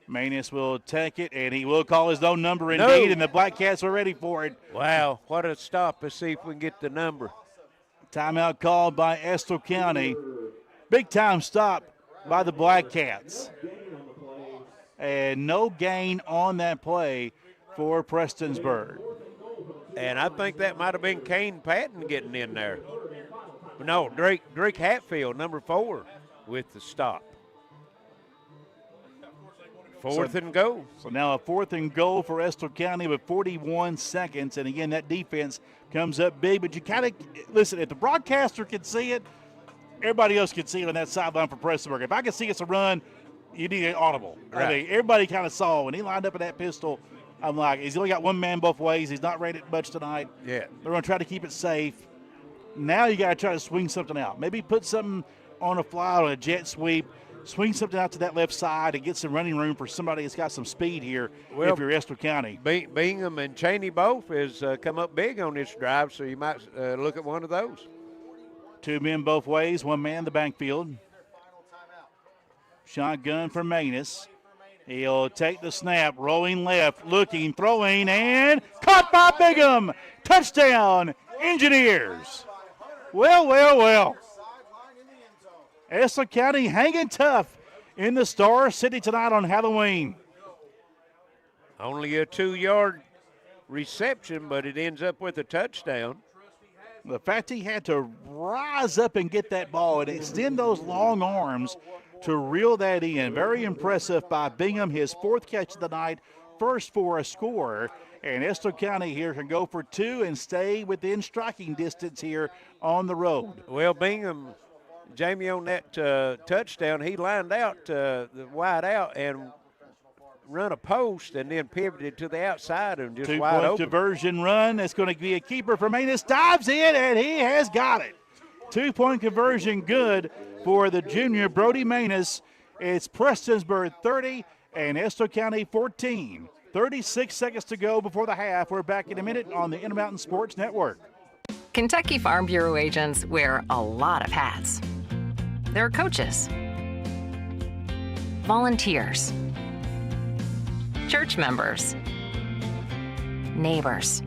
Manus will take it, and he will call his own number indeed, and the Black Cats are ready for it. Wow, what a stop. Let's see if we can get the number. Timeout called by Estill County. Big time stop by the Black Cats. And no gain on that play for Prestonsburg. And I think that might have been Kane Patton getting in there. No, Drake Hatfield, number 4, with the stop. Fourth and goal. So now a 4th and goal for Estill County with 41 seconds. And again, that defense comes up big. But you kind of, listen, if the broadcaster can see it, everybody else can see it on that sideline for Prestonsburg. If I can see it's a run, you need an audible. Right. I mean, everybody kind of saw when he lined up in that pistol. I'm like, he's only got one man both ways. He's not rated much tonight. Yeah. They're going to try to keep it safe. Now you got to try to swing something out. Maybe put something on a fly, on a jet sweep, swing something out to that left side and get some running room for somebody that's got some speed here if you're Estill County. Bingham and Cheney both has come up big on this drive, so you might look at one of those. 2 men both ways, 1 man in the backfield. Shotgun for Manus. He'll take the snap, rolling left, looking, throwing, and caught by Bingham. Touchdown, Engineers. Well. Estill County hanging tough in the Star City tonight on Halloween. Only a 2-yard reception, but it ends up with a touchdown. The fact he had to rise up and get that ball and extend those long arms to reel that in. Very impressive by Bingham, his 4th catch of the night, first for a score. And Estill County here can go for 2 and stay within striking distance here on the road. Well, Bingham, Jamie, on that touchdown, he lined out the wide out and run a post and then pivoted to the outside and just wide open. 2-point diversion run. It's going to be a keeper for Manus. Dives in, and he has got it. 2-point conversion good for the junior Brody Manus. It's Prestonsburg 30 and Estill County 14. 36 seconds to go before the half. We're back in a minute on the Intermountain Sports Network. Kentucky Farm Bureau agents wear a lot of hats. They're coaches, volunteers, church members, neighbors,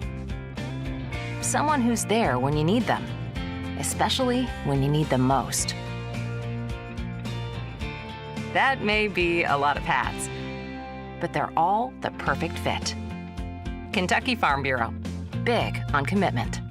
someone who's there when you need them, especially when you need them most. That may be a lot of hats, but they're all the perfect fit. Kentucky Farm Bureau, big on commitment.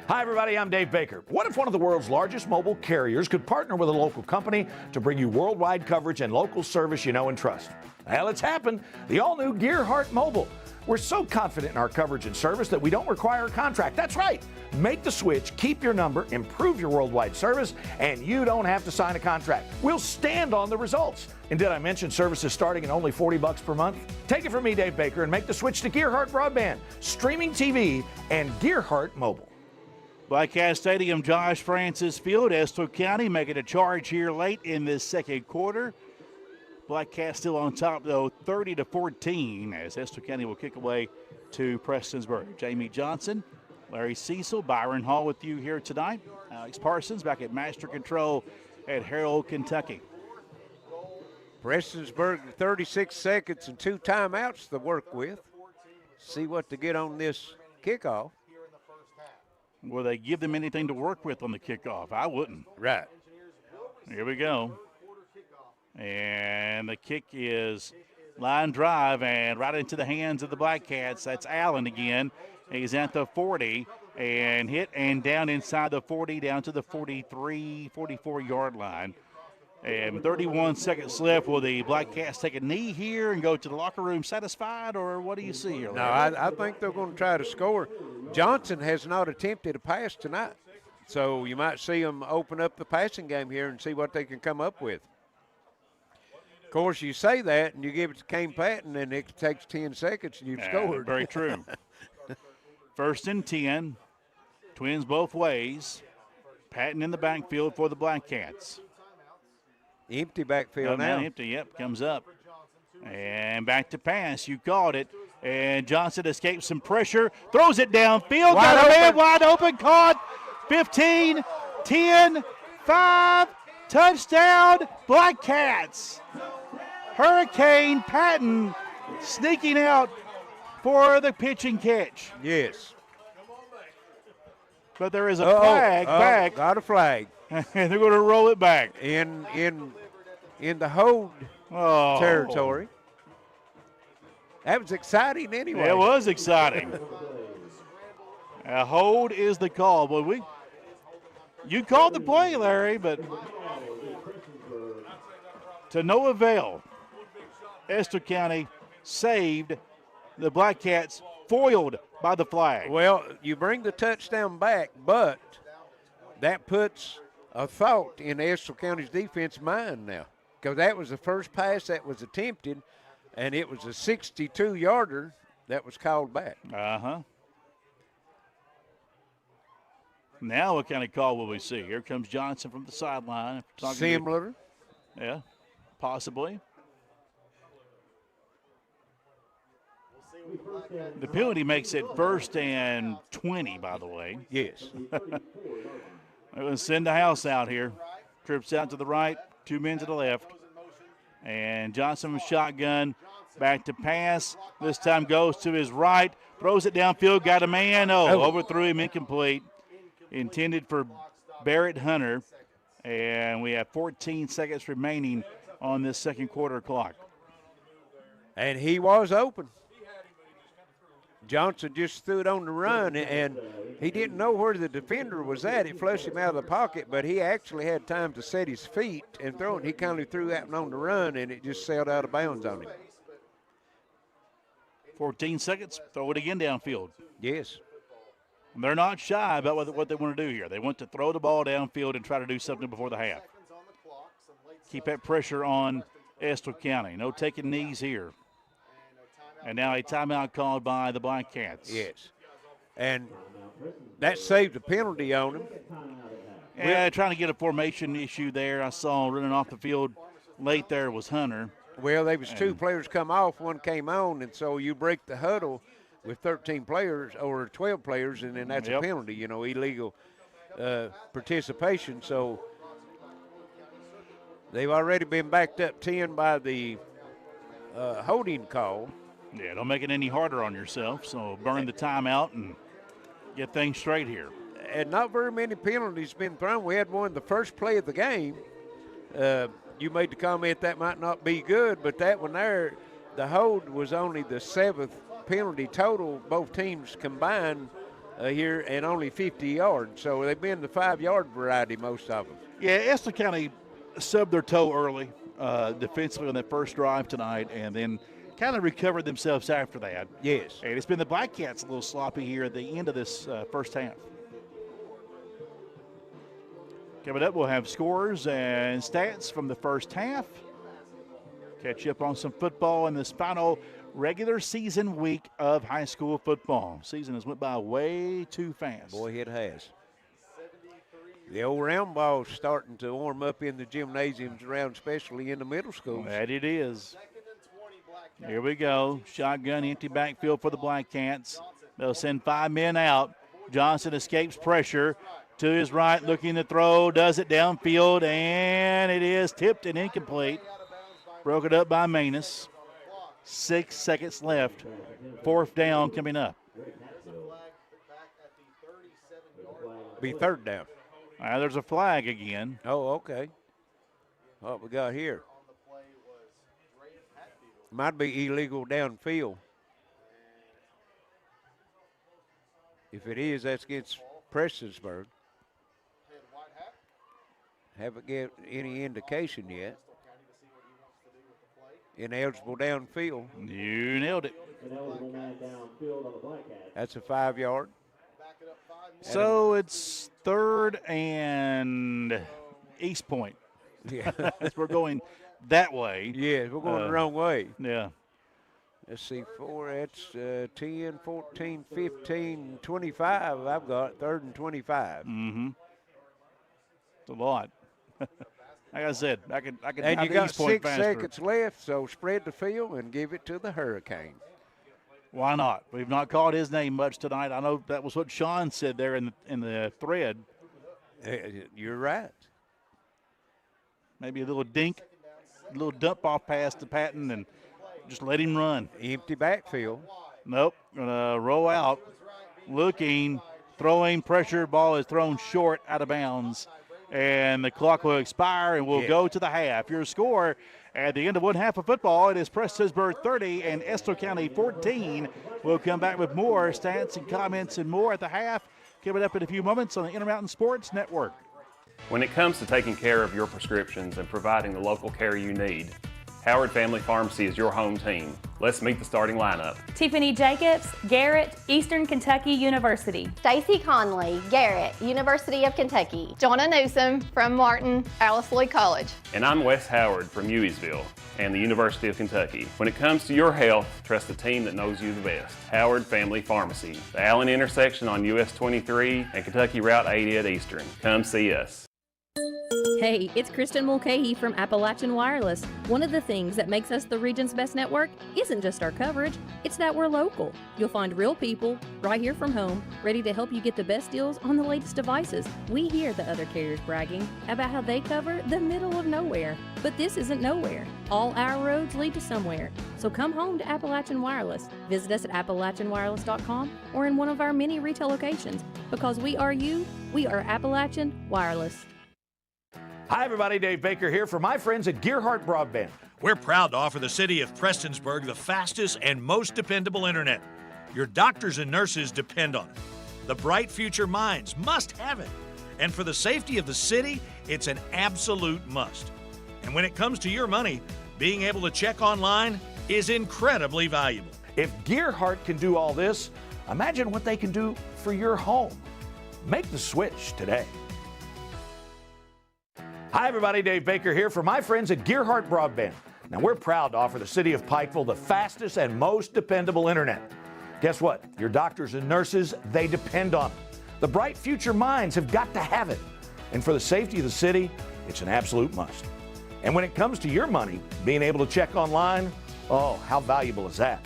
Hi, everybody. I'm Dave Baker. What if one of the world's largest mobile carriers could partner with a local company to bring you worldwide coverage and local service you know and trust? Well, it's happened. The all-new Gearheart Mobile. We're so confident in our coverage and service that we don't require a contract. That's right. Make the switch, keep your number, improve your worldwide service, and you don't have to sign a contract. We'll stand on the results. And did I mention services starting at only $40 per month? Take it from me, Dave Baker, and make the switch to Gearheart Broadband, streaming TV, and Gearheart Mobile. Black Cat Stadium, Josh Francis Field, Estill County making a charge here late in this second quarter. Black Cat still on top, though, 30-14, as Estill County will kick away to Prestonsburg. Jamie Johnson, Larry Cecil, Byron Hall with you here tonight. Alex Parsons back at Master Control at Harold, Kentucky. Prestonsburg, 36 seconds and 2 timeouts to work with. See what to get on this kickoff. Will they give them anything to work with on the kickoff? I wouldn't. Right. Here we go. And the kick is line drive and right into the hands of the Black Cats. That's Allen again. He's at the 40 and hit and down inside the 40, down to the 43, 44-yard line. And 31 seconds left. Will the Black Cats take a knee here and go to the locker room satisfied, or what do you see here? No, I think they're going to try to score. Johnson has not attempted a pass tonight, so you might see them open up the passing game here and see what they can come up with. Of course, you say that and you give it to Kane Patton, and it takes 10 seconds and you've scored. Very true. 1st and 10. Twins both ways. Patton in the backfield for the Black Cats. Empty backfield now. Empty, yep, comes up. And back to pass. You called it. And Johnson escapes some pressure. Throws it downfield. Got a man wide open. Caught. 15, 10, 5. Touchdown, Black Cats. Hurricane Patton sneaking out for the pitch and catch. Yes. But there is a flag back. Got a flag. And they're going to roll it back. In the hold territory. That was exciting anyway. It was exciting. A hold is the call. But you called the play, Larry, but to no avail. Estill County saved the Black Cats, foiled by the flag. Well, you bring the touchdown back, but that puts a thought in Estill County's defense mind now, because that was the first pass that was attempted, and it was a 62-yarder that was called back. Now what kind of call will we see? Here comes Johnson from the sideline. Similar. Yeah, possibly. The penalty makes it 1st and 20, by the way. Yes. We're going to send the house out here. Trips out to the right, 2 men to the left. And Johnson with shotgun, back to pass. This time goes to his right, throws it downfield, got a man. Overthrew him, incomplete. Intended for Barrett Hunter. And we have 14 seconds remaining on this second quarter clock. And he was open. Johnson just threw it on the run, and he didn't know where the defender was at. It flushed him out of the pocket, but he actually had time to set his feet and throw it. He kind of threw that one on the run, and it just sailed out of bounds on him. 14 seconds, throw it again downfield. Yes. They're not shy about what they want to do here. They want to throw the ball downfield and try to do something before the half. Keep that pressure on Estill County. No taking knees here. And now a timeout called by the Black Cats. Yes. And that saved a penalty on him. Yeah, trying to get a formation issue there. I saw running off the field late there was Hunter. Well, there was 2 players come off, one came on, and so you break the huddle with 13 players or 12 players, and then that's a penalty, illegal participation. So they've already been backed up 10 by the holding call. Yeah, don't make it any harder on yourself, so burn the timeout and get things straight here. And not very many penalties been thrown. We had one the first play of the game. You made the comment that might not be good, but that one there, the hold was only the 7th penalty total, both teams combined here, and only 50 yards. So they've been the 5-yard variety, most of them. Yeah, Estill County subbed their toe early defensively on that first drive tonight, and then kind of recovered themselves after that. Yes. And it's been the Black Cats a little sloppy here at the end of this first half. Coming up, we'll have scores and stats from the first half. Catch you up on some football in this final regular season week of high school football. Season has went by way too fast. Boy, it has. The old round ball's starting to warm up in the gymnasiums around, especially in the middle schools. That it is. Here we go. Shotgun, empty backfield for the Black Cats. They'll send 5 men out. Johnson escapes pressure. To his right, looking to throw, does it downfield, and it is tipped and incomplete. Broke it up by Manus. 6 seconds left. 4th down coming up. Be 3rd down. There's a flag again. Oh, okay. What we got here? Might be illegal downfield. If it is, that's against Prestonsburg. Haven't get any indication yet. Ineligible downfield. You nailed it. That's a 5-yard. So it's 3rd and East Point. Yeah. We're going that way. Yeah, we're going the wrong way. Yeah. Let's see, 4, that's 10, 14, 15, 25. I've got 3rd and 25. Mm-hmm. It's a lot. Like I said, I could. And you got East Point 6 faster. seconds left, so spread the field and give it to the Hurricane. Why not? We've not called his name much tonight. I know that was what Sean said there in the thread. You're right. Maybe a little dink, a little dump off pass to Patton, and just let him run. Empty backfield. Nope. Gonna roll out, looking, throwing, pressure. Ball is thrown short, out of bounds, and the clock will expire, and we'll go to the half. Your score at the end of one half of football, it is Prestonsburg 30 and Estill County 14. We'll come back with more stats and comments and more at the half. Coming up in a few moments on the Intermountain Sports Network. When it comes to taking care of your prescriptions and providing the local care you need, Howard Family Pharmacy is your home team. Let's meet the starting lineup. Tiffany Jacobs, Garrett, Eastern Kentucky University. Stacy Conley, Garrett, University of Kentucky. Jonna Newsom from Martin, Alice Lee College. And I'm Wes Howard from Hueysville and the University of Kentucky. When it comes to your health, trust the team that knows you the best. Howard Family Pharmacy, the Allen intersection on US 23 and Kentucky Route 80 at Eastern. Come see us. Hey, it's Kristen Mulcahy from Appalachian Wireless. One of the things that makes us the region's best network isn't just our coverage, it's that we're local. You'll find real people right here from home, ready to help you get the best deals on the latest devices. We hear the other carriers bragging about how they cover the middle of nowhere, but this isn't nowhere. All our roads lead to somewhere. So come home to Appalachian Wireless. Visit us at AppalachianWireless.com or in one of our many retail locations. Because we are you, we are Appalachian Wireless. Hi, everybody. Dave Baker here for my friends at Gearheart Broadband. We're proud to offer the city of Prestonsburg the fastest and most dependable internet. Your doctors and nurses depend on it. The bright future minds must have it. And for the safety of the city, it's an absolute must. And when it comes to your money, being able to check online is incredibly valuable. If Gearheart can do all this, imagine what they can do for your home. Make the switch today. Hi, everybody. Dave Baker here for my friends at Gearheart Broadband. Now, we're proud to offer the city of Pikeville the fastest and most dependable internet. Guess what? Your doctors and nurses, they depend on it. The bright future minds have got to have it. And for the safety of the city, it's an absolute must. And when it comes to your money, being able to check online, oh, how valuable is that?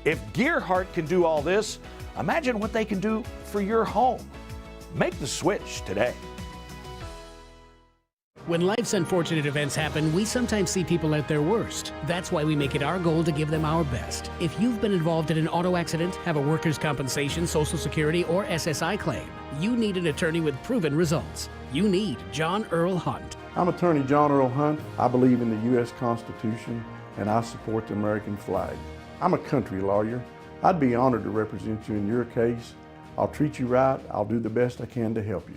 If Gearheart can do all this, imagine what they can do for your home. Make the switch today. When life's unfortunate events happen, we sometimes see people at their worst. That's why we make it our goal to give them our best. If you've been involved in an auto accident, have a workers' compensation, Social Security, or SSI claim, you need an attorney with proven results. You need John Earl Hunt. I'm attorney John Earl Hunt. I believe in the U.S. Constitution and I support the American flag. I'm a country lawyer. I'd be honored to represent you in your case. I'll treat you right. I'll do the best I can to help you.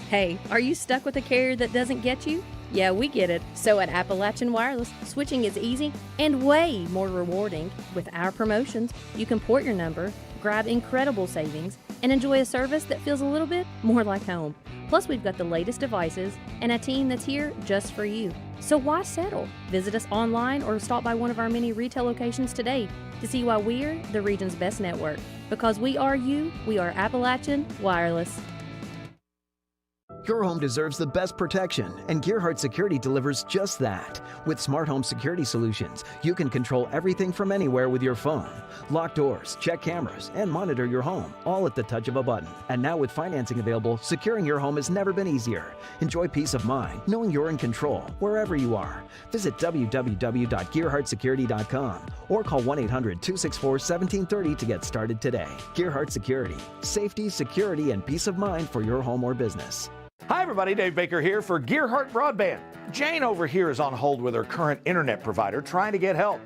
Hey, are you stuck with a carrier that doesn't get you? Yeah, we get it. So at Appalachian Wireless, switching is easy and way more rewarding. With our promotions, you can port your number, grab incredible savings, and enjoy a service that feels a little bit more like home. Plus, we've got the latest devices and a team that's here just for you. So why settle? Visit us online or stop by one of our many retail locations today to see why we're the region's best network. Because we are you, we are Appalachian Wireless. Your home deserves the best protection, and Gearheart Security delivers just that. With smart home security solutions, you can control everything from anywhere with your phone. Lock doors, check cameras, and monitor your home, all at the touch of a button. And now with financing available, securing your home has never been easier. Enjoy peace of mind, knowing you're in control, wherever you are. Visit www.gearheartsecurity.com or call 1-800-264-1730 to get started today. Gearheart Security. Safety, security, and peace of mind for your home or business. Hi, everybody. Dave Baker here for Gearheart Broadband. Jane over here is on hold with her current internet provider trying to get help.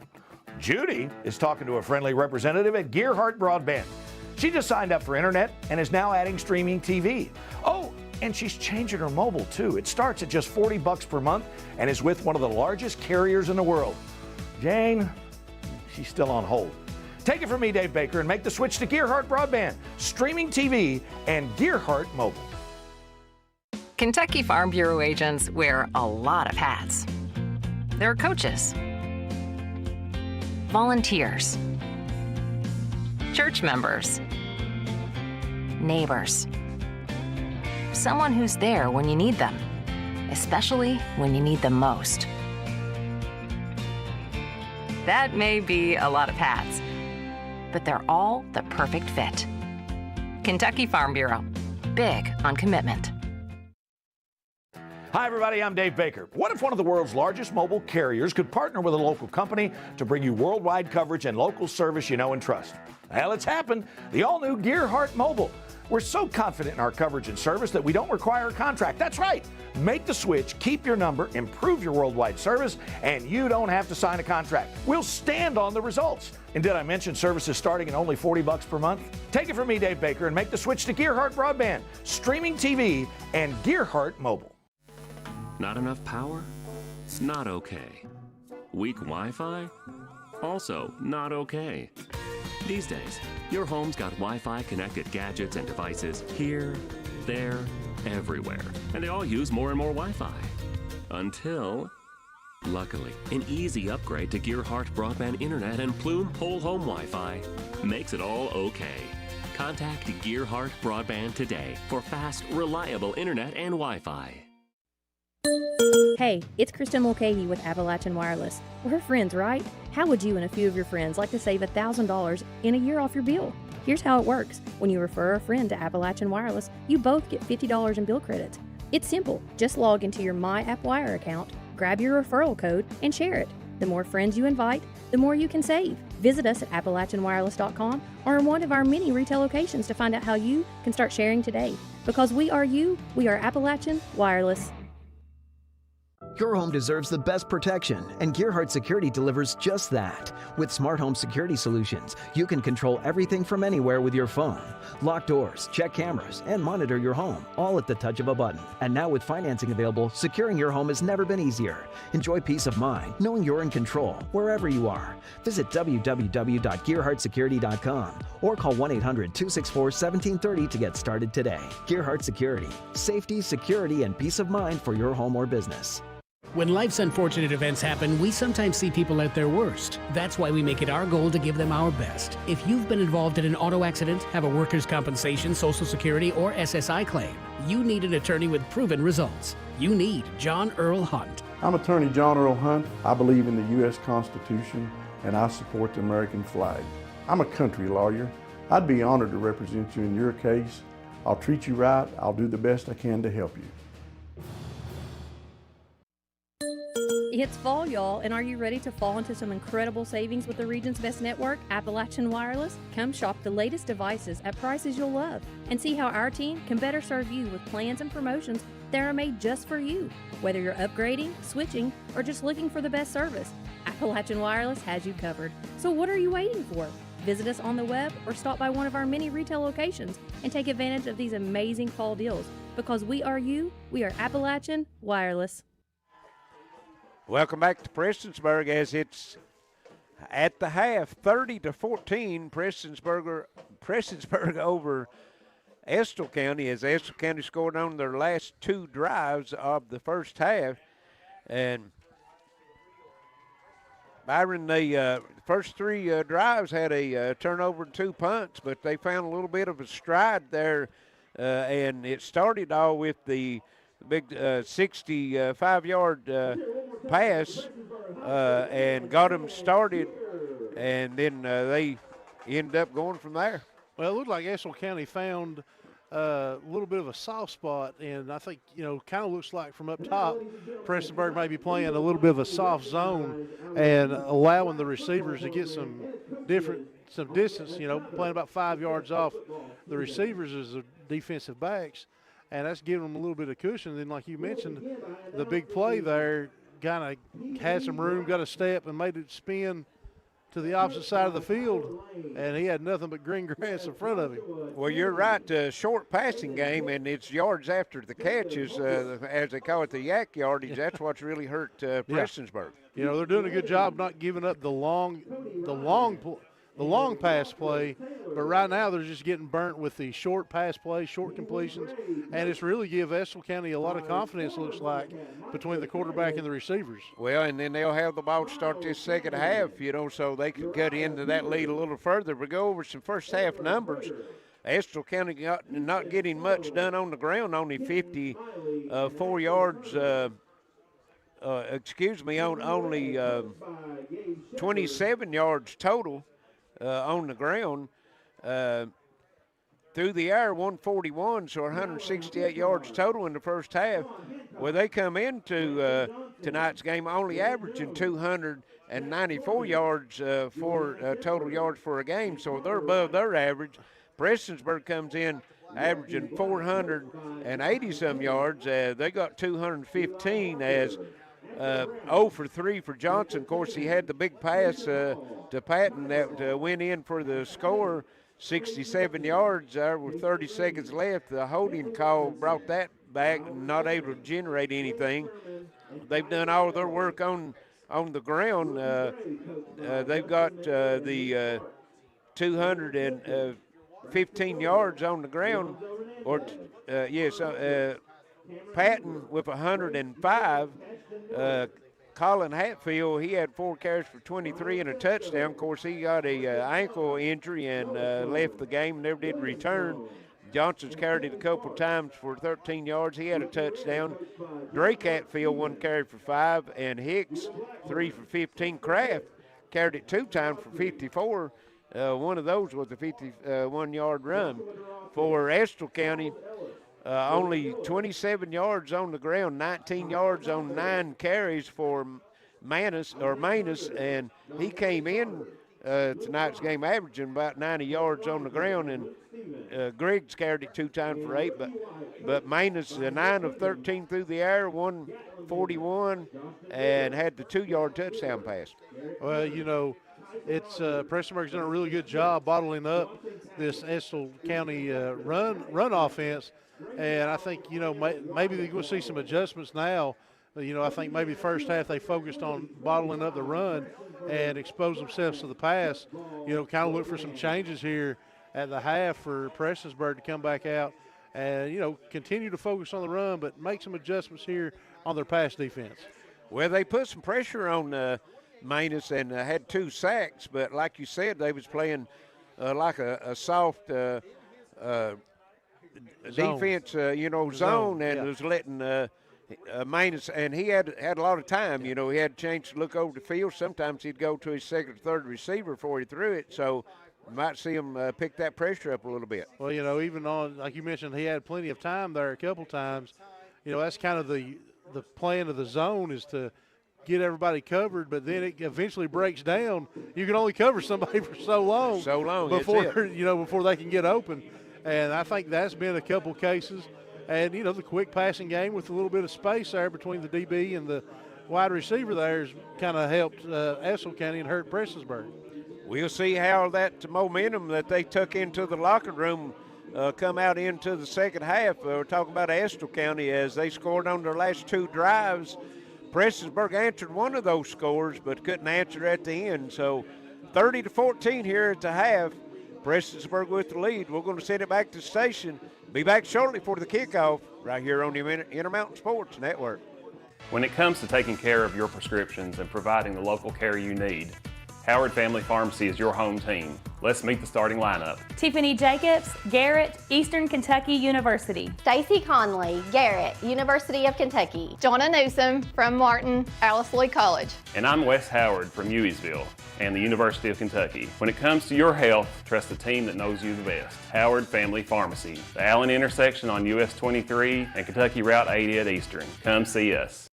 Judy is talking to a friendly representative at Gearheart Broadband. She just signed up for internet and is now adding streaming TV. Oh, and she's changing her mobile too. It starts at just $40 per month and is with one of the largest carriers in the world. Jane, she's still on hold. Take it from me, Dave Baker, and make the switch to Gearheart Broadband, streaming TV, and Gearheart Mobile. Kentucky Farm Bureau agents wear a lot of hats. They're coaches, volunteers, church members, neighbors, someone who's there when you need them, especially when you need them most. That may be a lot of hats, but they're all the perfect fit. Kentucky Farm Bureau, big on commitment. Hi, everybody. I'm Dave Baker. What if one of the world's largest mobile carriers could partner with a local company to bring you worldwide coverage and local service you know and trust? Well, it's happened. The all-new Gearheart Mobile. We're so confident in our coverage and service that we don't require a contract. That's right. Make the switch, keep your number, improve your worldwide service, and you don't have to sign a contract. We'll stand on the results. And did I mention services starting at only $40 per month? Take it from me, Dave Baker, and make the switch to Gearheart Broadband, streaming TV, and Gearheart Mobile. Not enough power? Not okay. Weak Wi-Fi? Also not okay. These days, your home's got Wi-Fi connected gadgets and devices here, there, everywhere. And they all use more and more Wi-Fi. Until, luckily, an easy upgrade to Gearheart Broadband Internet and Plume Whole Home Wi-Fi makes it all okay. Contact Gearheart Broadband today for fast, reliable internet and Wi-Fi. Hey, it's Kristen Mulcahy with Appalachian Wireless. We're friends, right? How would you and a few of your friends like to save $1,000 in a year off your bill? Here's how it works. When you refer a friend to Appalachian Wireless, you both get $50 in bill credits. It's simple. Just log into your My App Wire account, grab your referral code, and share it. The more friends you invite, the more you can save. Visit us at AppalachianWireless.com or in one of our many retail locations to find out how you can start sharing today. Because we are you, we are Appalachian Wireless. Your home deserves the best protection, and Gearheart Security delivers just that. With smart home security solutions, you can control everything from anywhere with your phone. Lock doors, check cameras, and monitor your home, all at the touch of a button. And now with financing available, securing your home has never been easier. Enjoy peace of mind, knowing you're in control, wherever you are. Visit www.gearheartsecurity.com or call 1-800-264-1730 to get started today. Gearheart Security. Safety, security, and peace of mind for your home or business. When life's unfortunate events happen, we sometimes see people at their worst. That's why we make it our goal to give them our best. If you've been involved in an auto accident, have a workers' compensation, Social Security, or SSI claim, you need an attorney with proven results. You need John Earl Hunt. I'm attorney John Earl Hunt. I believe in the U.S. Constitution and I support the American flag. I'm a country lawyer. I'd be honored to represent you in your case. I'll treat you right. I'll do the best I can to help you. It's fall, y'all, and are you ready to fall into some incredible savings with the region's best network, Appalachian Wireless? Come shop the latest devices at prices you'll love and see how our team can better serve you with plans and promotions that are made just for you. Whether you're upgrading, switching, or just looking for the best service, Appalachian Wireless has you covered. So what are you waiting for? Visit us on the web or stop by one of our many retail locations and take advantage of these amazing fall deals. Because we are you, we are Appalachian Wireless. Welcome back to Prestonsburg as it's at the half, 30-14, Prestonsburg over Estill County, as Estill County scored on their last two drives of the first half. And Byron, the first three drives had a turnover and 2 punts, but they found a little bit of a stride there, and it started all with the big 65-yard pass and got them started, and then they ended up going from there. Well, it looked like Estill County found a little bit of a soft spot, and I think, kind of looks like from up top, Prestonsburg may be playing a little bit of a soft zone and allowing the receivers to get some distance, playing about 5 yards off the receivers as the defensive backs. And that's giving them a little bit of cushion. Then, like you mentioned, the big play there kind of had some room, got a step, and made it spin to the opposite side of the field, and he had nothing but green grass in front of him. Well, you're right. Short passing game, and it's yards after the catches, as they call it, the yak yardage. That's what's really hurt Prestonsburg. They're doing a good job not giving up the long pass play, but right now they're just getting burnt with the short pass play, short completions, and it's really give Estill County a lot of confidence, looks like, between the quarterback and the receivers. Well, and then they'll have the ball to start this second half, so they can cut into that lead a little further. But go over some first half numbers. Estill County not getting much done on the ground, only 54 yards, only 27 yards total. On the ground, through the air 141, so 168 yards total in the first half. Well, they come into tonight's game only averaging 294 yards for total yards for a game, so they're above their average. Prestonsburg comes in averaging 480-some yards. They got 215 as 0 for 3 for Johnson. Of course, he had the big pass to Patton that went in for the score, 67 yards. There were 30 seconds left. The holding call brought that back, not able to generate anything. They've done all of their work on the ground. They've got the 215 yards on the ground, or Patton with 105. Colin Hatfield, he had 4 carries for 23 and a touchdown. Of course, he got a ankle injury and left the game, never did return. Johnson's carried it a couple times for 13 yards. He had a touchdown. Drake Hatfield, 1 carry for 5, and Hicks, 3 for 15. Kraft carried it 2 times for 54. One of those was a 51-yard run. For Estill County, only 27 yards on the ground, 19 yards on 9 carries for Manus, and he came in tonight's game averaging about 90 yards on the ground, and Griggs carried it 2 times for 8, but Manus 9 of 13 through the air, 141, and had the 2-yard touchdown pass. Well, you know, it's Prestonsburg's done a really good job bottling up this Estill County run offense, and I think, you know, maybe they're going to see some adjustments now. You know, I think maybe first half they focused on bottling up the run and expose themselves to the pass. You know, kind of look for some changes here at the half for Prestonsburg to come back out and, you know, continue to focus on the run, but make some adjustments here on their pass defense. Well, they put some pressure on Manus and had 2 sacks, but like you said, they was playing like a soft defense, zone, and was letting Manus, and he had a lot of time. You know, he had a chance to look over the field. Sometimes he'd go to his second or third receiver before he threw it, so you might see him pick that pressure up a little bit. Well, you know, even on, like you mentioned, he had plenty of time there a couple times. You know, that's kind of the plan of the zone, is to get everybody covered, but then it eventually breaks down. You can only cover somebody for so long before before they can get open. And I think that's been a couple cases. And, you know, the quick passing game with a little bit of space there between the DB and the wide receiver there has kind of helped Estill County and hurt Prestonsburg. We'll see how that momentum that they took into the locker room come out into the second half. We're talking about Estill County as they scored on their last 2 drives. Prestonsburg answered one of those scores but couldn't answer at the end. So 30-14 here at the half. Prestonsburg with the lead. We're going to send it back to the station. Be back shortly for the kickoff right here on the Intermountain Sports Network. When it comes to taking care of your prescriptions and providing the local care you need, Howard Family Pharmacy is your home team. Let's meet the starting lineup. Tiffany Jacobs, Garrett, Eastern Kentucky University. Stacy Conley, Garrett, University of Kentucky. Jonna Newsom from Martin, Alice Lloyd College. And I'm Wes Howard from Hueysville and the University of Kentucky. When it comes to your health, trust the team that knows you the best. Howard Family Pharmacy, the Allen intersection on US 23 and Kentucky Route 80 at Eastern. Come see us.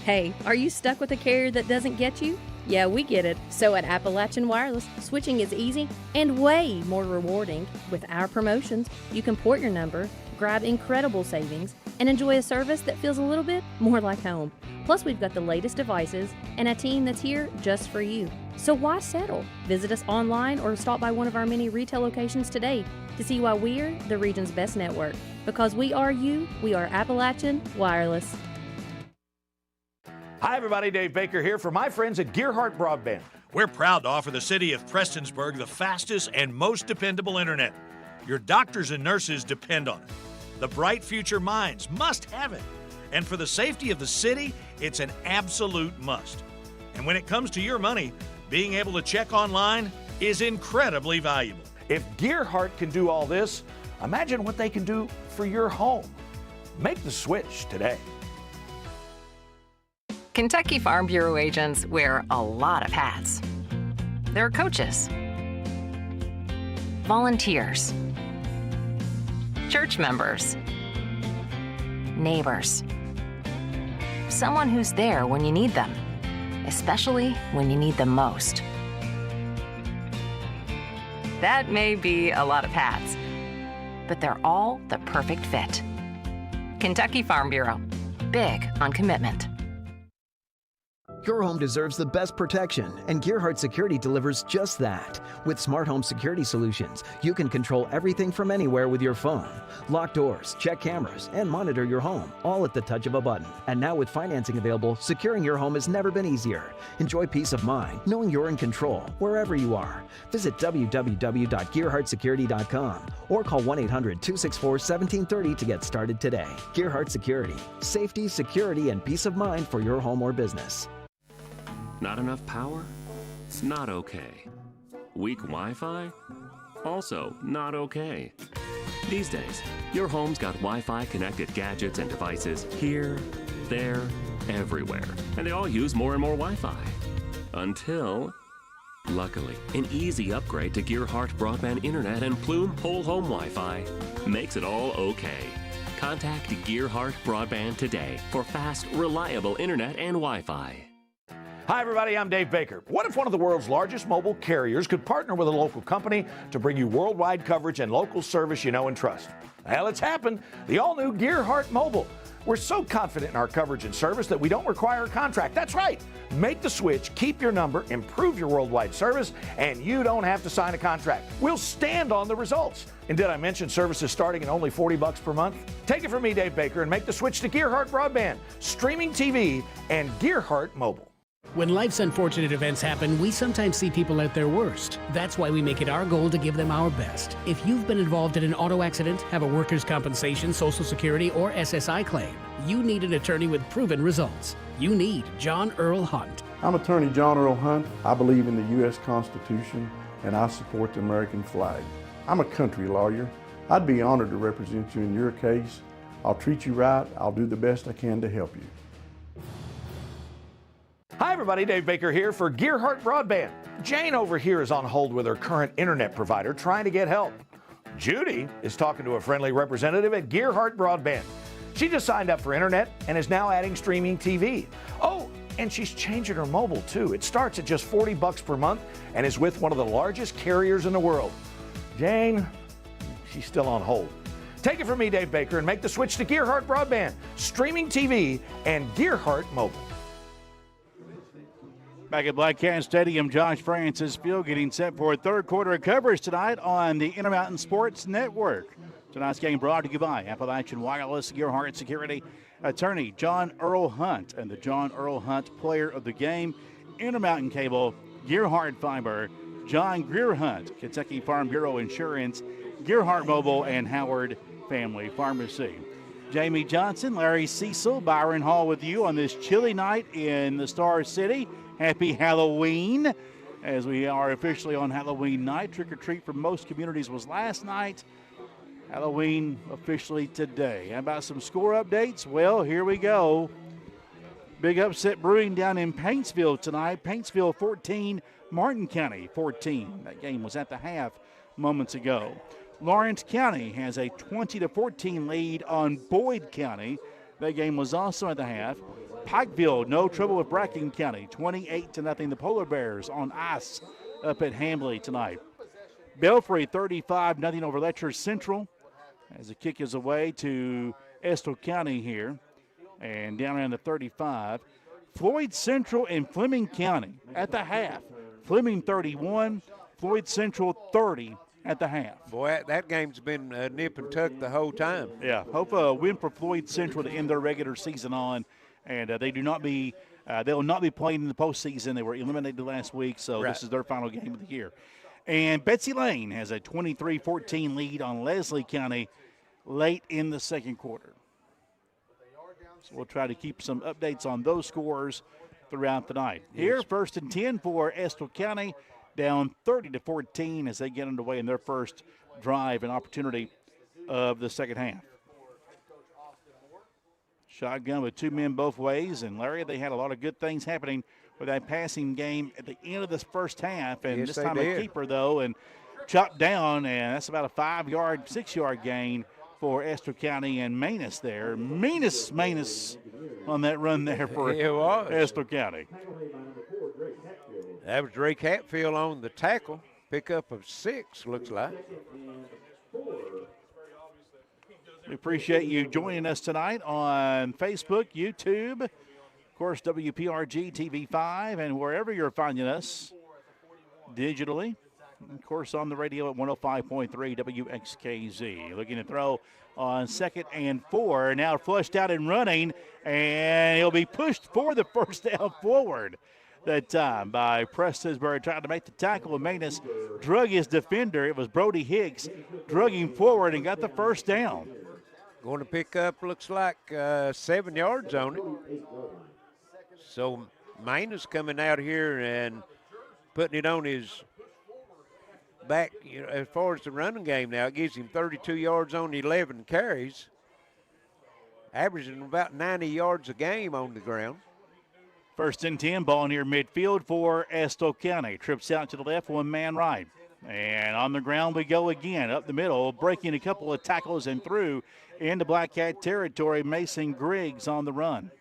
Hey, are you stuck with a carrier that doesn't get you? Yeah, we get it. So at Appalachian Wireless, switching is easy and way more rewarding. With our promotions, you can port your number, grab incredible savings, and enjoy a service that feels a little bit more like home. Plus, we've got the latest devices and a team that's here just for you. So why settle? Visit us online or stop by one of our many retail locations today to see why we're the region's best network. Because we are you, we are Appalachian Wireless. Hi, everybody. Dave Baker here for my friends at Gearheart Broadband. We're proud to offer the city of Prestonsburg the fastest and most dependable internet. Your doctors and nurses depend on it. The bright future minds must have it. And for the safety of the city, it's an absolute must. And when it comes to your money, being able to check online is incredibly valuable. If Gearheart can do all this, imagine what they can do for your home. Make the switch today. Kentucky Farm Bureau agents wear a lot of hats. They're coaches, volunteers, church members, neighbors, someone who's there when you need them, especially when you need them most. That may be a lot of hats, but they're all the perfect fit. Kentucky Farm Bureau, big on commitment. Your home deserves the best protection, and Gearheart Security delivers just that. With smart home security solutions, you can control everything from anywhere with your phone. Lock doors, check cameras, and monitor your home, all at the touch of a button. And now with financing available, securing your home has never been easier. Enjoy peace of mind, knowing you're in control, wherever you are. Visit www.gearheartsecurity.com or call 1-800-264-1730 to get started today. Gearheart Security. Safety, security, and peace of mind for your home or business. Not enough power? It's not okay. Weak Wi-Fi? Also not okay. These days, your home's got Wi-Fi connected gadgets and devices here, there, everywhere. And they all use more and more Wi-Fi. Until, luckily, an easy upgrade to Gearheart Broadband Internet and Plume Whole Home Wi-Fi makes it all okay. Contact Gearheart Broadband today for fast, reliable internet and Wi-Fi. Hi, everybody. I'm Dave Baker. What if one of the world's largest mobile carriers could partner with a local company to bring you worldwide coverage and local service you know and trust? Well, it's happened. The all-new Gearheart Mobile. We're so confident in our coverage and service that we don't require a contract. That's right. Make the switch, keep your number, improve your worldwide service, and you don't have to sign a contract. We'll stand on the results. And did I mention services starting at only $40 per month? Take it from me, Dave Baker, and make the switch to Gearheart Broadband, streaming TV, and Gearheart Mobile. When life's unfortunate events happen, we sometimes see people at their worst. That's why we make it our goal to give them our best. If you've been involved in an auto accident, have a workers' compensation, Social Security, or SSI claim, you need an attorney with proven results. You need John Earl Hunt. I'm attorney John Earl Hunt. I believe in the U.S. Constitution, and I support the American flag. I'm a country lawyer. I'd be honored to represent you in your case. I'll treat you right. I'll do the best I can to help you. Hi, everybody. Dave Baker here for Gearheart Broadband. Jane over here is on hold with her current internet provider trying to get help. Judy is talking to a friendly representative at Gearheart Broadband. She just signed up for internet and is now adding streaming TV. Oh, and she's changing her mobile too. It starts at just $40 per month and is with one of the largest carriers in the world. Jane, she's still on hold. Take it from me, Dave Baker, and make the switch to Gearheart Broadband, streaming TV, and Gearheart Mobile. Back at Black Cat Stadium, Josh Francis Field getting set for a third quarter of coverage tonight on the Intermountain Sports Network. Tonight's game brought to you by Appalachian Wireless, Gearheart Security, attorney John Earl Hunt, and the John Earl Hunt Player of the Game, Intermountain Cable, Gearheart Fiber, John Greer Hunt, Kentucky Farm Bureau Insurance, Gearheart Mobile, and Howard Family Pharmacy. Jamie Johnson, Larry Cecil, Byron Hall with you on this chilly night in the Star City. Happy Halloween, as we are officially on Halloween night. Trick-or-treat for most communities was last night. Halloween officially today. How about some score updates? Well, here we go. Big upset brewing down in Paintsville tonight. Paintsville 14, Martin County 14. That game was at the half moments ago. Lawrence County has a 20-14 lead on Boyd County. That game was also at the half. Pikeville, no trouble with Bracken County, 28-0. The Polar Bears on ice up at Hambly tonight. Belfry, 35-0 over Letcher Central, as the kick is away to Estill County here, and down around the 35. Floyd Central and Fleming County at the half. Fleming 31, Floyd Central 30 at the half. Boy, that game's been nip and tuck the whole time. Yeah, hope a win for Floyd Central to end their regular season on. And they will not be playing in the postseason. They were eliminated last week, so This is their final game of the year. And Betsy Lane has a 23-14 lead on Leslie County late in the second quarter. So we'll try to keep some updates on those scores throughout the night. Here, first and 10 for Estill County, down 30-14 as they get underway in their first drive and opportunity of the second half. Shotgun with two men both ways, and Larry, they had a lot of good things happening with that passing game at the end of this first half, and this time a keeper, though, and chopped down, and that's about a 5-yard, 6-yard gain for Estill County and Manus there. Manus on that run there for Estill County. That was Drake Hatfield on the tackle. Pickup of 6, looks like. We appreciate you joining us tonight on Facebook, YouTube, of course, WPRG TV 5, and wherever you're finding us digitally. Of course, on the radio at 105.3 WXKZ. Looking to throw on 2nd and 4. Now flushed out and running, and he'll be pushed for the first down forward. That time by Prestonsburg, trying to make the tackle. Manus drug his defender. It was Brody Hicks, drug him forward and got the first down. Going to pick up, looks like 7 yards on it. So Manus coming out here and putting it on his back, as far as the running game now. It gives him 32 yards on 11 carries, averaging about 90 yards a game on the ground. 1st and 10, ball near midfield for Estill County. Trips out to the left, one man right. And on the ground we go again, up the middle, breaking a couple of tackles and through into Black Cat territory. Mason Griggs on the run.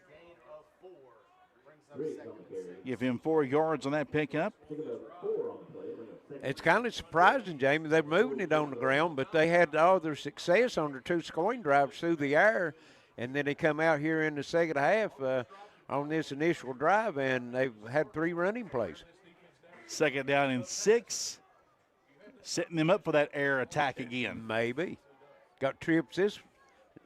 Give him 4 yards on that pickup. It's kind of surprising, Jamie. They're moving it on the ground, but they had all their success on their 2 scoring drives through the air, and then they come out here in the second half on this initial drive, and they've had 3 running plays. 2nd down and 6. Setting them up for that air attack again. Maybe. Got trips this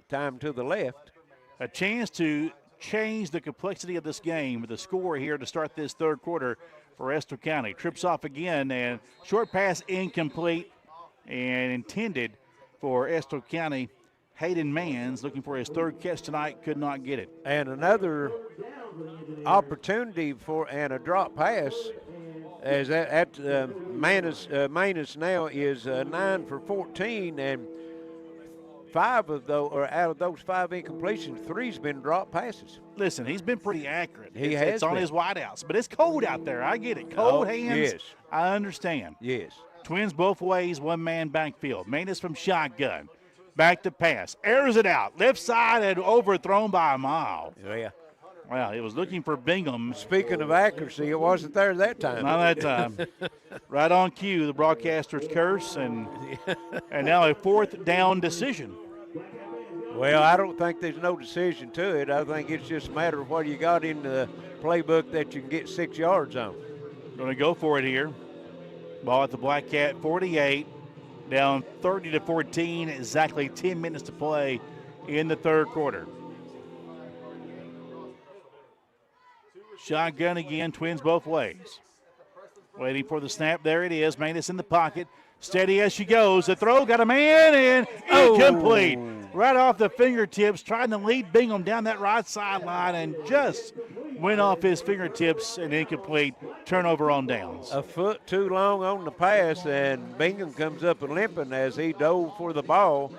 time to the left. A chance to change the complexity of this game with a score here to start this 3rd quarter for Estill County. Trips off again, and short pass incomplete and intended for Estill County. Hayden Mans looking for his 3rd catch tonight, could not get it. And another opportunity for a drop pass, as Manus now is 9 for 14, and 5 of those, or out of those 5 incompletions, 3's been drop passes. Listen, he's been pretty accurate. It's on his wideouts, but it's cold out there. I get it. Cold hands. Yes. I understand. Yes. Twins both ways, one man backfield. Manus from shotgun. Back to pass. Airs it out. Left side and overthrown by a mile. Yeah. Well, it was looking for Bingham. Speaking of accuracy, it wasn't there that time. Not that time. Right on cue, the broadcaster's curse, and now a 4th down decision. Well, I don't think there's no decision to it. I think it's just a matter of what you got in the playbook that you can get 6 yards on. Going to go for it here. Ball at the Black Cat 48. Down 30-14, exactly 10 minutes to play in the 3rd quarter. Shotgun again, Twins both ways. Waiting for the snap, there it is. Manus in the pocket, steady as she goes. The throw, got a man in, incomplete. Right off the fingertips, trying to lead Bingham down that right sideline and just went off his fingertips and incomplete. Turnover on downs. A foot too long on the pass, and Bingham comes up and limping as he dove for the ball.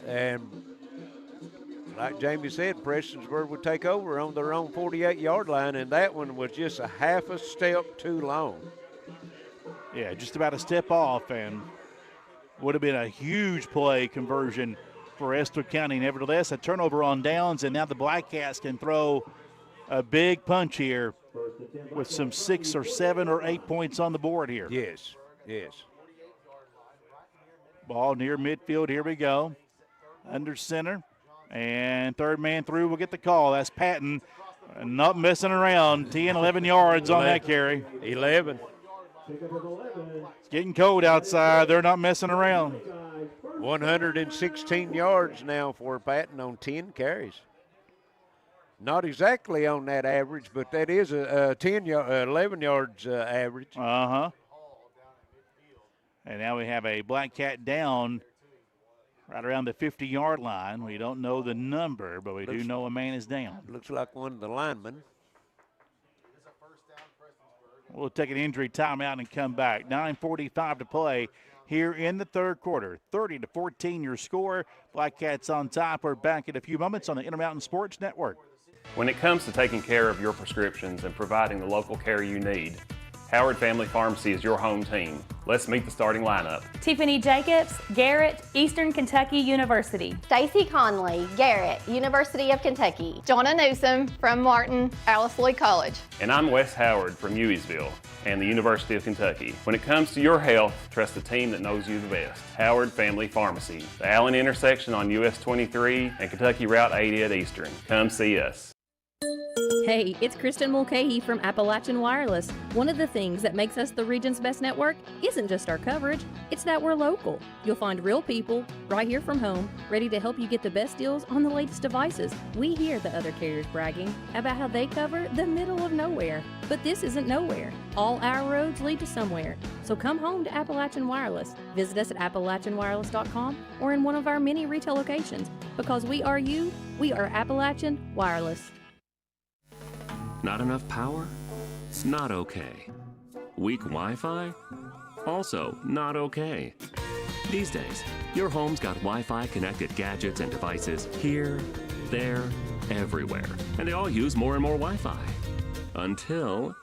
And like Jamie said, Prestonsburg would take over on their own 48-yard line, and that one was just a half a step too long. Yeah, just about a step off, and would have been a huge play conversion for Estill County. Nevertheless, a turnover on downs, and now the Black Cats can throw a big punch here with some 6 or 7 or 8 points on the board here. Yes, yes. Ball near midfield, here we go. Under center, and 3rd man through will get the call. That's Patton, not messing around. 10, 11 yards on that carry. 11. It's getting cold outside. They're not messing around. 116 yards now for Patton on 10 carries. Not exactly on that average, but that is a 11 yards average. Uh-huh. And now we have a Black Cat down right around the 50-yard line. We don't know the number, but we do know a man is down. Looks like one of the linemen. We'll take an injury timeout and come back. 9:45 to play here in the 3rd quarter. 30-14 your score. Black Cats on top. We're back in a few moments on the Intermountain Sports Network. When it comes to taking care of your prescriptions and providing the local care you need, Howard Family Pharmacy is your home team. Let's meet the starting lineup. Tiffany Jacobs, Garrett, Eastern Kentucky University. Stacy Conley, Garrett, University of Kentucky. Jonna Newsom from Martin, Alice Lee College. And I'm Wes Howard from Hueysville and the University of Kentucky. When it comes to your health, trust the team that knows you the best. Howard Family Pharmacy, the Allen intersection on US 23 and Kentucky Route 80 at Eastern. Come see us. Hey, it's Kristen Mulcahy from Appalachian Wireless. One of the things that makes us the region's best network isn't just our coverage, it's that we're local. You'll find real people right here from home, ready to help you get the best deals on the latest devices. We hear the other carriers bragging about how they cover the middle of nowhere. But this isn't nowhere. All our roads lead to somewhere. So come home to Appalachian Wireless. Visit us at AppalachianWireless.com or in one of our many retail locations. Because we are you, we are Appalachian Wireless. Not enough power? It's not okay. Weak Wi-Fi? Also not okay. These days, your home's got Wi-Fi connected gadgets and devices here, there, everywhere. And they all use more and more Wi-Fi. Until,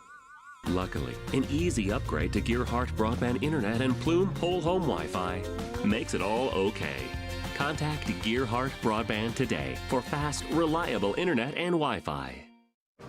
luckily, an easy upgrade to Gearheart broadband internet and Plume whole home Wi-Fi makes it all okay. Contact Gearheart Broadband today for fast, reliable internet and Wi-Fi.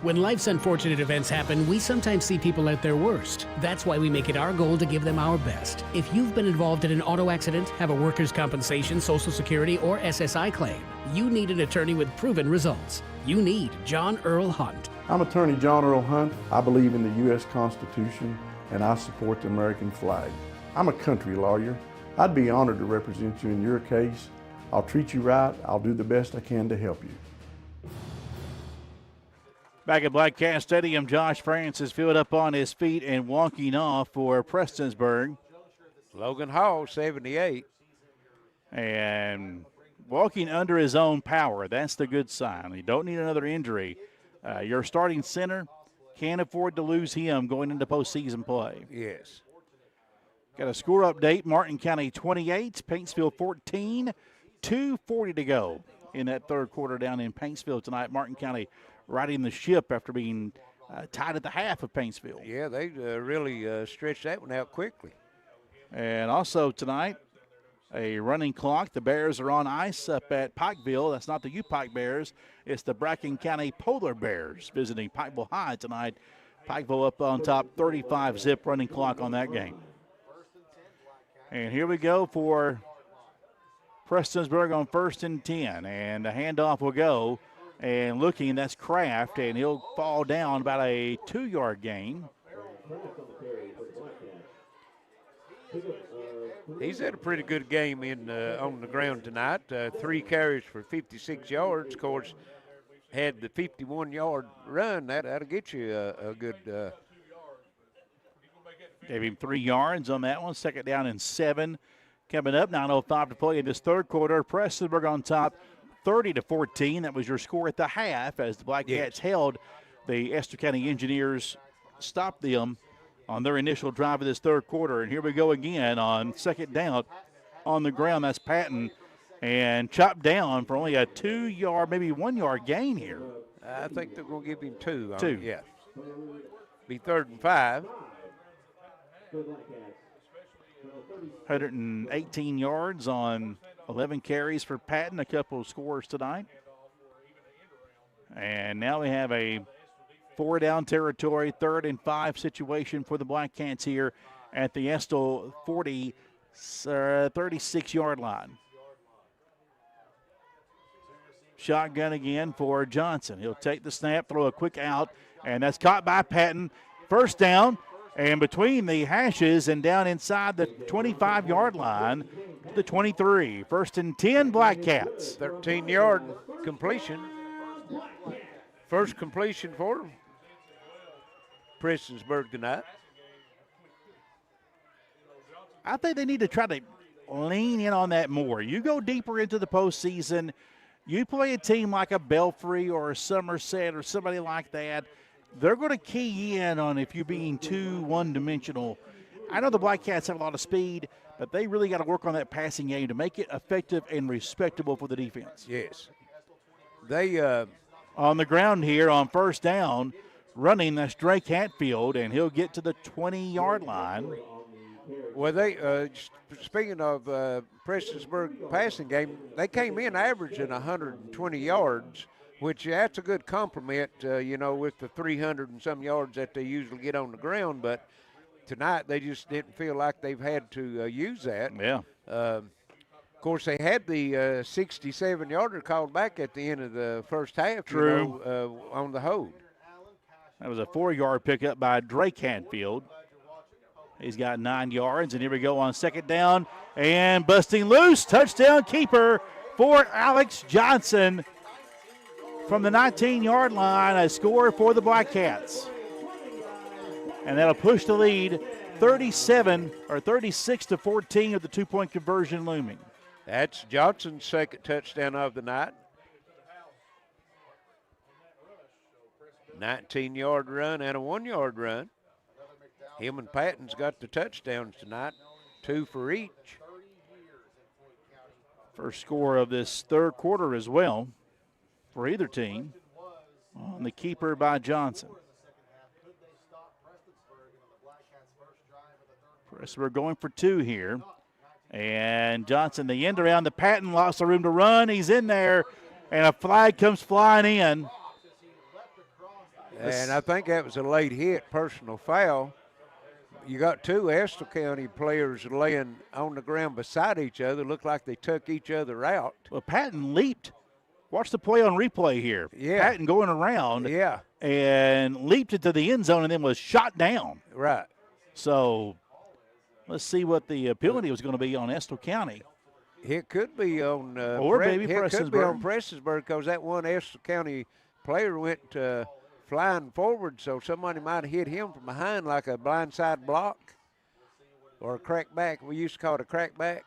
When life's unfortunate events happen, we sometimes see people at their worst. That's why we make it our goal to give them our best. If you've been involved in an auto accident, have a workers' compensation, Social Security, or SSI claim, you need an attorney with proven results. You need John Earl Hunt. I'm attorney John Earl Hunt. I believe in the U.S. Constitution and I support the American flag. I'm a country lawyer. I'd be honored to represent you in your case. I'll treat you right. I'll do the best I can to help you. Back at Black Cat Stadium, Josh Francis filled up on his feet and walking off for Prestonsburg. Logan Hall, 78. And walking under his own power. That's the good sign. You don't need another injury. Your starting center can't afford to lose him going into postseason play. Yes. Got a score update. Martin County 28, Paintsville 14, 2:40 to go in that third quarter down in Paintsville tonight. Martin County riding the ship after being tied at the half of Paintsville. Yeah, they really stretched that one out quickly. And also tonight, a running clock. The Bears are on ice up at Pikeville. That's not the U-Pike Bears. It's the Bracken County Polar Bears visiting Pikeville High tonight. Pikeville up on top, 35-zip running clock on that game. And here we go for Prestonsburg on 1st and 10. And the handoff will go. And looking, that's Kraft, and he'll fall down about a 2-yard gain. He's had a pretty good game on the ground tonight. 3 carries for 56 yards. Of course, had the 51-yard run. That'll get you a good. Gave him 3 yards on that one. 2nd down and 7. Coming up, 9:05 to play in this third quarter. Prestonsburg on top, 30-14. That was your score at the half as the Black Cats held the Estill County Engineers, stopped them on their initial drive of this third quarter. And here we go again on 2nd down on the ground. That's Patton, and chopped down for only a 2-yard, maybe 1-yard gain here. I think they're going to give him 2. 2. Yeah. Be 3rd and 5. 118 yards on 11 carries for Patton, a couple of scores tonight. And now we have a 4-down territory, 3rd and 5 situation for the Black Cats here at the Estill 36-yard line. Shotgun again for Johnson. He'll take the snap, throw a quick out, and that's caught by Patton. 1st down. And between the hashes and down inside the 25-yard line, the 23. 1st and 10, Black Cats. 13-yard completion. First completion for Prestonsburg tonight. I think they need to try to lean in on that more. You go deeper into the postseason, you play a team like a Belfry or a Somerset or somebody like that, they're going to key in on if you're being too one-dimensional. I know the Black Cats have a lot of speed, but they really got to work on that passing game to make it effective and respectable for the defense. Yes. They on the ground here on 1st down, running, that's Drake Hatfield, and he'll get to the 20-yard line. Well, speaking of Prestonsburg passing game, they came in averaging 120 yards, which that's a good compliment, with the 300 and some yards that they usually get on the ground. But tonight they just didn't feel like they've had to use that. Yeah. Of course, they had the 67-yarder called back at the end of the first half. True. On the hold. That was a 4-yard pickup by Drake Hanfield. He's got 9 yards, and here we go on second down. And busting loose, touchdown keeper for Alex Johnson from the 19-yard line, a score for the Black-Cats. And that'll push the lead 36-14 of the 2-point conversion looming. That's Johnson's second touchdown of the night. 19-yard run and a 1-yard run. Him and Patton's got the touchdowns tonight, 2 for each. First score of this third quarter as well for either team on the keeper by Johnson. Prestonsburg going for 2 here. And Johnson, the end around the Patton, lost the room to run. He's in there, and a flag comes flying in. And I think that was a late hit, personal foul. You got 2 Estill County players laying on the ground beside each other. Looked like they took each other out. Well, Patton leaped. Watch the play on replay here. Yeah. Patton going around. Yeah. And leaped into the end zone and then was shot down. Right. So let's see what the penalty was going to be on Estill County. It could be on Prestonsburg because that one Estill County player went flying forward, so somebody might have hit him from behind like a blindside block or a crackback. We used to call it a crackback.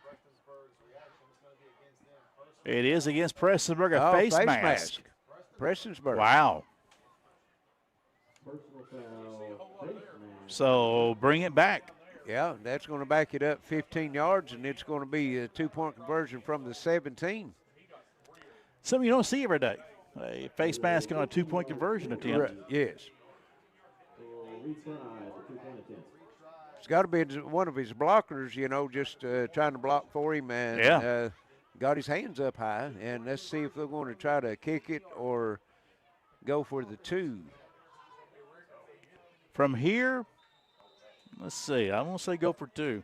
It is against Prestonsburg, a face mask. Prestonsburg. Wow. So bring it back. Yeah, that's going to back it up 15 yards, and it's going to be a 2-point conversion from the 17. Something you don't see every day. A face mask on a 2-point conversion attempt. Right. Yes. It's got to be one of his blockers, just trying to block for him, and got his hands up high. And let's see if they're going to try to kick it or go for the 2. From here, let's see. I'm going to say go for 2.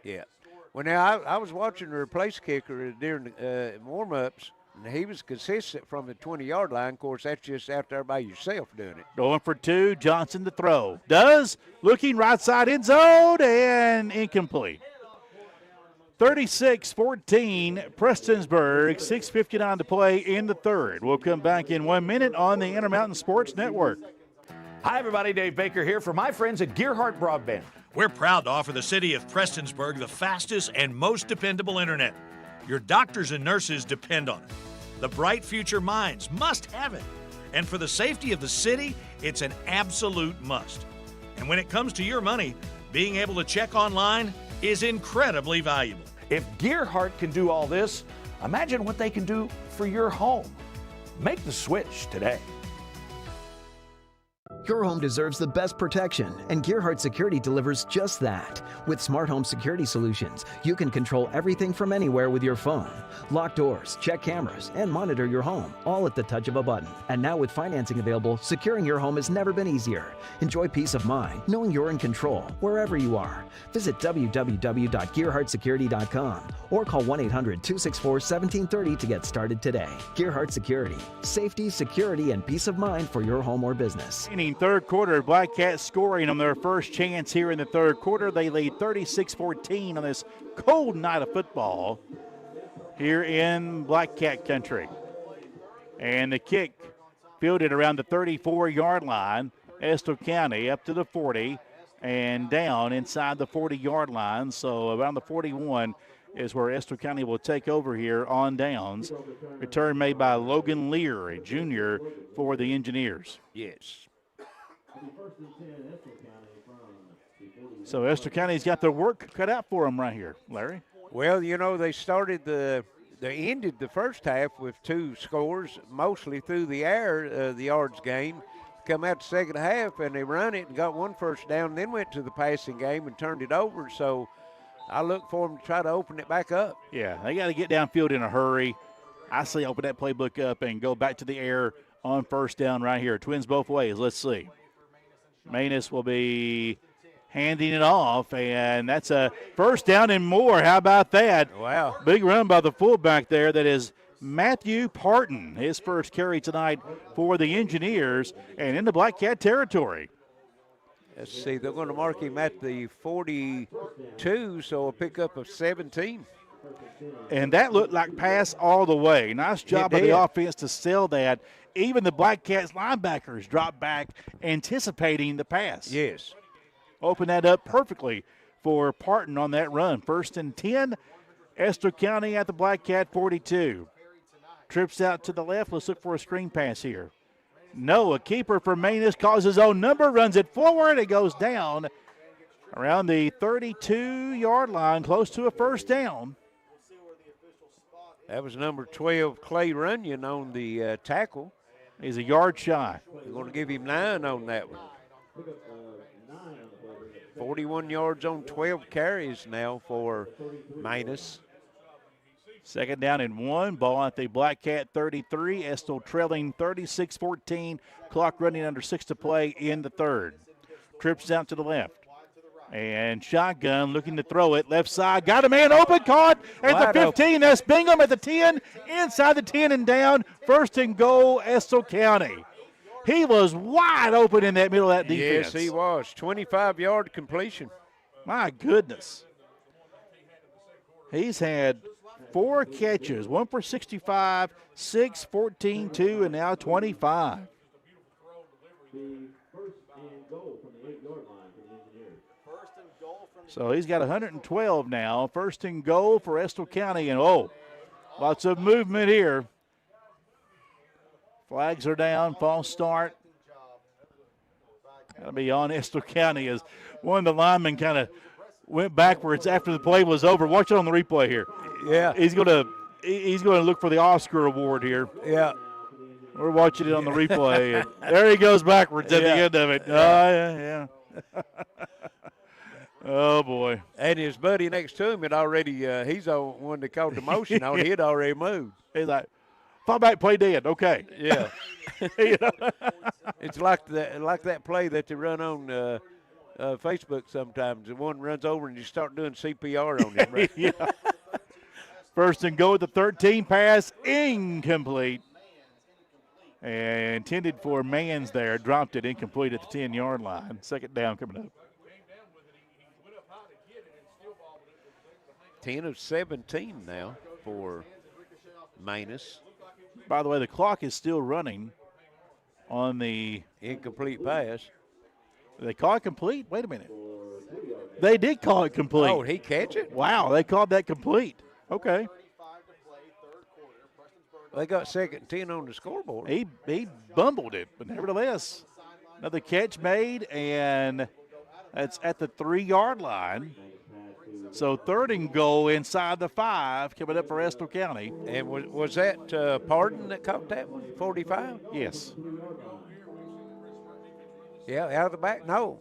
Yeah. Well, now, I was watching the replace kicker during the warm-ups, and he was consistent from the 20-yard line. Of course, that's just after there by yourself doing it. Going for 2, Johnson to throw. Does, looking right side end zone, and incomplete. 36-14, Prestonsburg, 6:59 to play in the third. We'll come back in 1 minute on the Intermountain Sports Network. Hi, everybody. Dave Baker here for my friends at Gearheart Broadband. We're proud to offer the city of Prestonsburg the fastest and most dependable internet. Your doctors and nurses depend on it. The bright future minds must have it. And for the safety of the city, it's an absolute must. And when it comes to your money, being able to check online is incredibly valuable. If Gearheart can do all this, imagine what they can do for your home. Make the switch today. Your home deserves the best protection, and Gearheart Security delivers just that. With smart home security solutions, you can control everything from anywhere with your phone. Lock doors, check cameras, and monitor your home, all at the touch of a button. And now with financing available, securing your home has never been easier. Enjoy peace of mind, knowing you're in control, wherever you are. Visit www.gearheartsecurity.com or call 1-800-264-1730 to get started today. Gearheart Security. Safety, security, and peace of mind for your home or business. Third quarter, Black Cats scoring on their first chance here in the third quarter. They lead 36-14 on this cold night of football here in Black Cat country. And the kick fielded around the 34-yard line. Estill County up to the 40 and down inside the 40-yard line. So around the 41 is where Estill County will take over here on downs. Return made by Logan Lear, a junior for the Engineers. Yes. So Estill County's got their work cut out for them right here, Larry. Well, they started they ended the first half with 2 scores, mostly through the air, the yards gained. come out the second half, and they run it and got one first down, then went to the passing game and turned it over. So I look for them to try to open it back up. Yeah, they got to get downfield in a hurry. I say open that playbook up and go back to the air on first down right here. Twins both ways. Let's see. Manus will be handing it off, and that's a first down and more. How about that? Wow. Big run by the fullback there. That is Matthew Parton, his first carry tonight for the Engineers and in the Black Cat territory. Let's see, they're going to mark him at the 42, so a pickup of 17. And that looked like pass all the way. Nice job by the offense to sell that. Even the Black Cats linebackers dropped back anticipating the pass. Yes. Open that up perfectly for Parton on that run. 1st and 10, Estill County at the Black Cat 42. Trips out to the left. Let's look for a screen pass here. No, a keeper for Manus calls his own number, runs it forward. It goes down around the 32-yard line, close to a first down. That was number 12, Clay Runyon, on the tackle. He's a yard shy. We're going to give him 9 on that one. 41 yards on 12 carries now for Manus. 2nd down and 1. Ball at the Black Cat 33. Estill trailing 36-14. Clock running under 6 to play in the 3rd. Trips out to the left. And shotgun looking to throw it. Left side. Got a man open. Caught at the 15. That's Bingham at the 10. Inside the 10 and down. 1st and goal, Estill County. He was wide open in that middle of that defense. Yes, he was. 25-yard completion. My goodness. He's had 4 catches, 1 for 65, 6, 14, 2, and now 25. So he's got 112 now. 1st and goal for Estill County, and lots of movement here. Flags are down, false start. Got to be on Estill County as one of the linemen kind of went backwards after the play was over. Watch it on the replay here. Yeah. He's going to look for the Oscar award here. Yeah. We're watching it on the replay. There he goes backwards at the end of it. Yeah. Oh, boy. And his buddy next to him had already, he's the one that called the motion on. He had already moved. He's like, fall back, play dead. Okay. Yeah. It's like that play that they run on Facebook sometimes. The one runs over and you start doing CPR on him. Right? Yeah. 1st and goal at the 13. Pass incomplete. And intended for Mans there. Dropped it incomplete at the 10-yard line. 2nd down coming up. 10 of 17 now for Manus. By the way, the clock is still running on the incomplete pass. They call it complete? Wait a minute. They did call it complete. Oh, he catch it? Wow, they called that complete. Okay. They got 2nd and 10 on the scoreboard. He bumbled it, but nevertheless, another catch made, and that's at the 3-yard line. So 3rd and goal inside the 5 coming up for Estill County. And was that Pardon that caught that one, 45? Yes. Yeah, out of the back? No.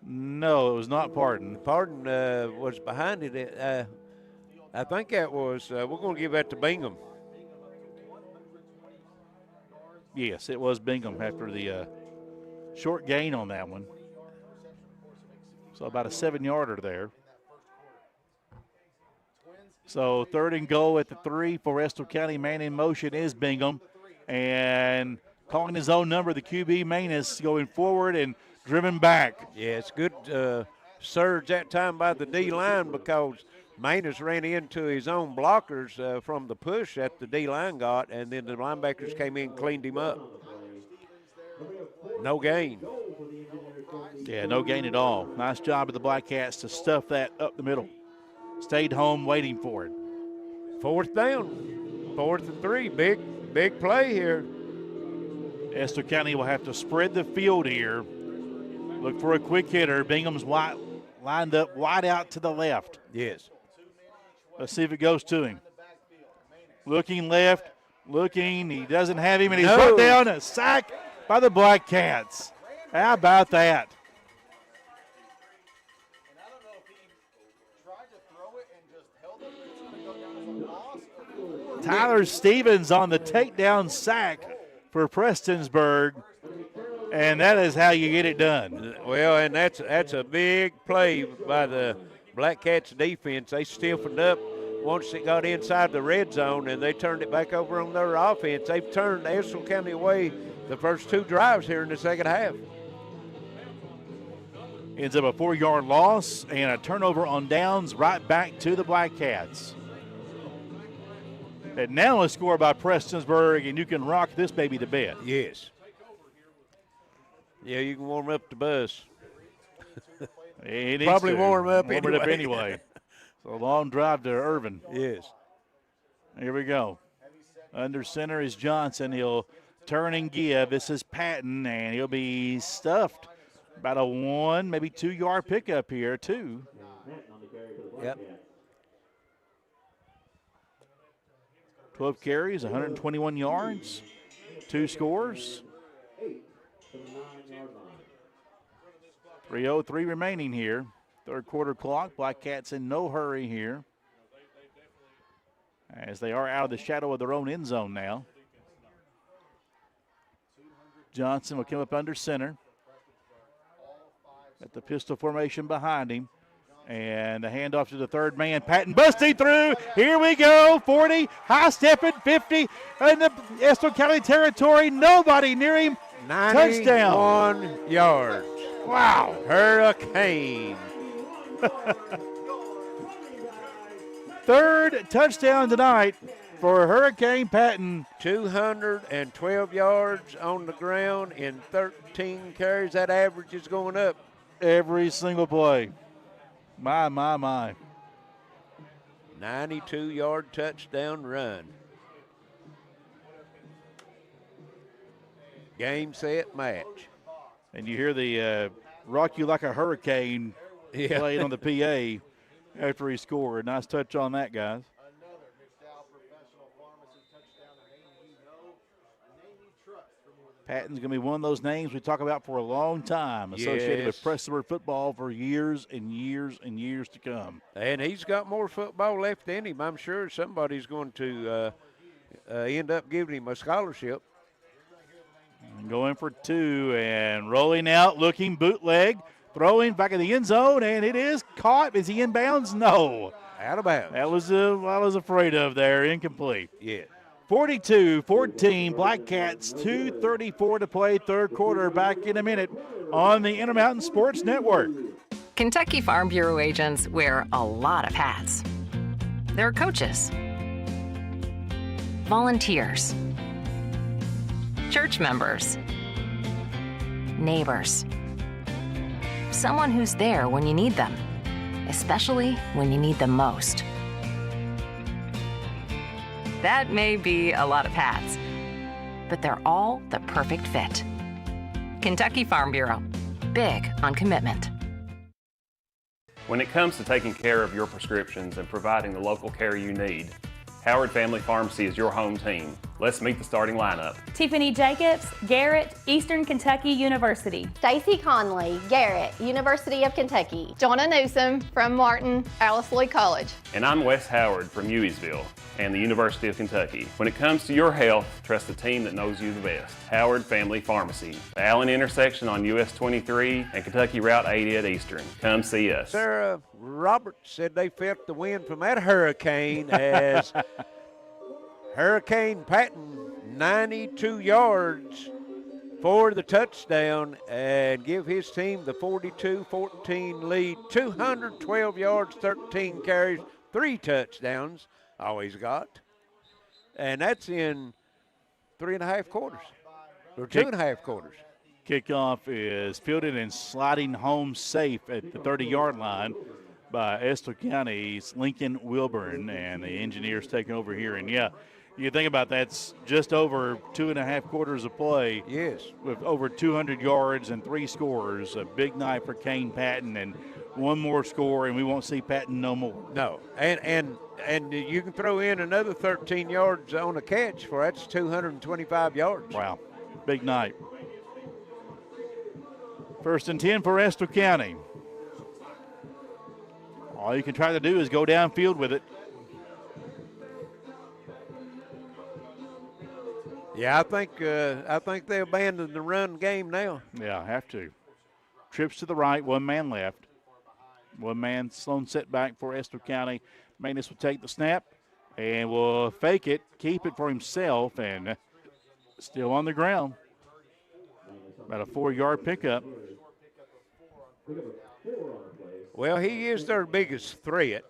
No, it was not Pardon. Pardon was behind it. I think that was, we're going to give that to Bingham. Yes, it was Bingham after the short gain on that one. So about a 7-yarder there. So 3rd and goal at the 3 for Estill County. Man in motion is Bingham. And calling his own number, the QB Manus going forward and driven back. Yeah, it's good surge that time by the D-line because Manus ran into his own blockers from the push that the D-line got, and then the linebackers came in and cleaned him up. No gain. Yeah, no gain at all. Nice job of the Black Cats to stuff that up the middle. Stayed home waiting for it. 4th down. 4th and 3. Big play here. Estill County will have to spread the field here. Look for a quick hitter. Bingham's lined up wide out to the left. Yes. Let's see if it goes to him. Looking left, looking. He doesn't have him, and he's brought down. A sack by the Black Cats. How about that? Tyler Stevens on the takedown sack for Prestonsburg, and that is how you get it done. Well, and that's a big play by the Black Cats defense. They stiffened up once it got inside the red zone, and they turned it back over on their offense. They've turned Estill County away the first 2 drives here in the second half. Ends up a 4-yard loss and a turnover on downs right back to the Black Cats. And now a score by Prestonsburg, and you can rock this baby to bed. Yes. Yeah, you can warm up the bus. Probably warm up anyway. It's a long drive to Irvin. Yes. Here we go. Under center is Johnson. He'll turn and give. This is Patton, and he'll be stuffed. About a 1, maybe 2-yard pickup here, 2. Yep. 12 carries, 121 yards, 2 scores. 3:03 remaining here. Third quarter clock. Black Cats in no hurry here, as they are out of the shadow of their own end zone now. Johnson will come up under center. At the pistol formation behind him. And the handoff to the third man. Patton busting through. Here we go. 40, high stepping, 50 in the Estill County territory. Nobody near him. 91 Touchdown. yards. Wow. Hurricane. Third touchdown tonight for Hurricane Patton. 212 yards on the ground in 13 carries. That average is going up. Every single play. My. 92-yard touchdown run. Game, set, match. And you hear the rock you like a hurricane playing on the PA after he scored. Nice touch on that, guys. Patton's going to be one of those names we talk about for a long time, associated with Prestonsburg football for years and years and years to come. And he's got more football left in him. I'm sure somebody's going to end up giving him a scholarship. And going for 2 and rolling out, looking bootleg, throwing back in the end zone, and it is caught. Is he in bounds? No. Out of bounds. That was what I was afraid of there, incomplete. Yeah. 42-14, Black Cats, 2:34 to play, third quarter. Back in a minute on the Intermountain Sports Network. Kentucky Farm Bureau agents wear a lot of hats. They're coaches, volunteers, church members, neighbors, someone who's there when you need them, especially when you need them most. That may be a lot of hats, but they're all the perfect fit. Kentucky Farm Bureau, big on commitment. When it comes to taking care of your prescriptions and providing the local care you need, Howard Family Pharmacy is your home team. Let's meet the starting lineup. Tiffany Jacobs, Garrett, Eastern Kentucky University. Stacy Conley, Garrett, University of Kentucky. Jonna Newsom from Martin, Alice Lloyd College. And I'm Wes Howard from Hueysville and the University of Kentucky. When it comes to your health, trust the team that knows you the best. Howard Family Pharmacy, the Allen intersection on US 23 and Kentucky Route 80 at Eastern. Come see us. Sarah Roberts said they felt the wind from that hurricane as Hurricane Patton, 92 yards for the touchdown and give his team the 42-14 lead. 212 yards, 13 carries, 3 touchdowns, always got. And that's in 3.5 quarters, or 2.5 quarters. Kickoff is fielded and sliding home safe at the 30-yard line by Estill County's Lincoln Wilburn, and the engineers taking over here. And, yeah, you think about that's just over 2.5 quarters of play. Yes. With over 200 yards and 3 scores. A big night for Kane Patton, and one more score, and we won't see Patton no more. No. And you can throw in another 13 yards on a catch for that's 225 yards. Wow. Big night. First and 10 for Estill County. All you can try to do is go downfield with it. Yeah, I think they abandoned the run game now. Yeah, have to. Trips to the right, one man left. One man slow setback for Estill County. Manus will take the snap and will fake it, keep it for himself, and still on the ground. About a 4-yard pickup. Well, he is their biggest threat.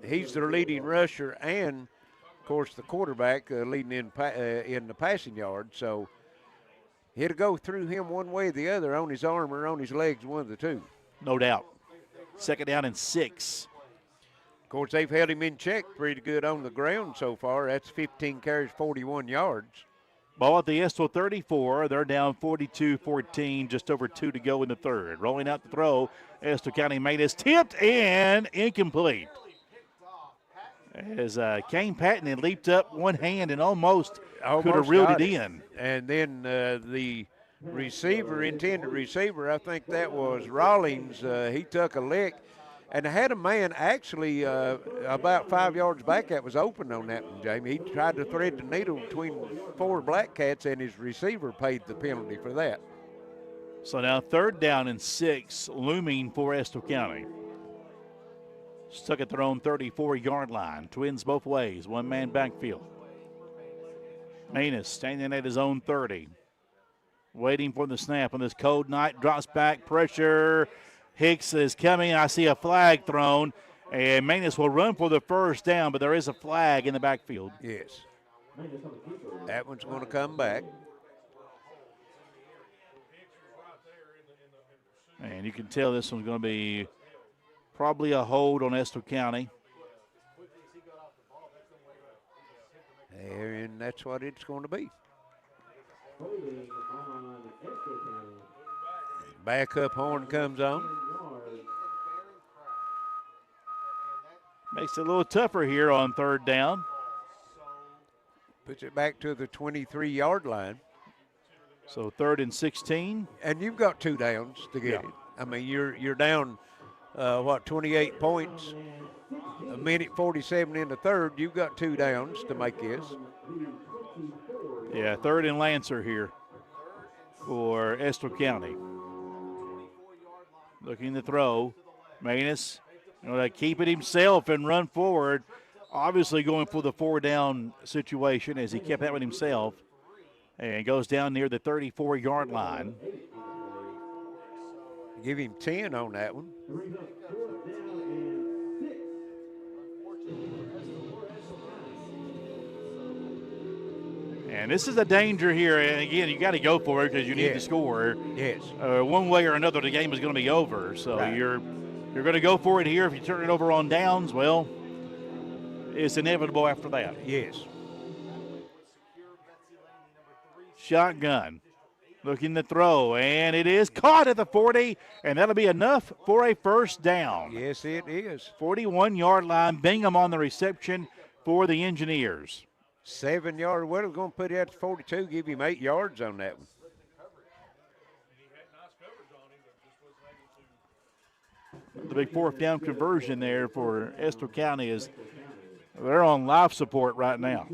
He's their leading rusher and, of course, the quarterback leading in the passing yard. So it'll go through him one way or the other, on his arm or on his legs, one of the two. No doubt. Second down and 6. Of course, they've held him in check pretty good on the ground so far. That's 15 carries, 41 yards. Ball at the Estill 34. They're down 42-14, just over 2 to go in the third. Rolling out the throw, Estill County made his tipped and incomplete. As Kane Patton had leaped up one hand and almost could have reeled it in. And then the intended receiver, I think that was Rawlings, he took a lick and had a man actually about 5 yards back that was open on that one, Jamie. He tried to thread the needle between 4 Black Cats, and his receiver paid the penalty for that. So now third down and 6 looming for Estill County. Stuck at their own 34-yard line. Twins both ways, one-man backfield. Manus standing at his own 30. Waiting for the snap on this cold night. Drops back, pressure. Hicks is coming. I see a flag thrown. And Manus will run for the first down, but there is a flag in the backfield. Yes. That one's going to come back. And you can tell this one's going to be probably a hold on Estill County. And that's what it's going to be. Backup horn comes on. Makes it a little tougher here on third down. Puts it back to the 23-yard line. So third and 16. And you've got 2 downs to get it. I mean, you're down, 28 points. A minute 47 in the third. You've got 2 downs to make this. Yeah, third and Lancer here for Estill County. Looking to throw. Manus going to keep it himself and run forward. Obviously going for the 4-down situation as he kept that one himself. And goes down near the 34-yard line. Give him 10 on that one. And this is a danger here. And again, you got to go for it because you need to score. Yes. One way or another, the game is going to be over. So you're going to go for it here. If you turn it over on downs, well, it's inevitable after that. Yes. Shotgun. Looking to throw, and it is caught at the 40, and that'll be enough for a first down. Yes, it is. 41-yard line. Bingham on the reception for the Engineers. 7 yard. What are we going to put it at 42? Give him 8 yards on that one. The big 4th down conversion there for Estill County is they're on life support right now.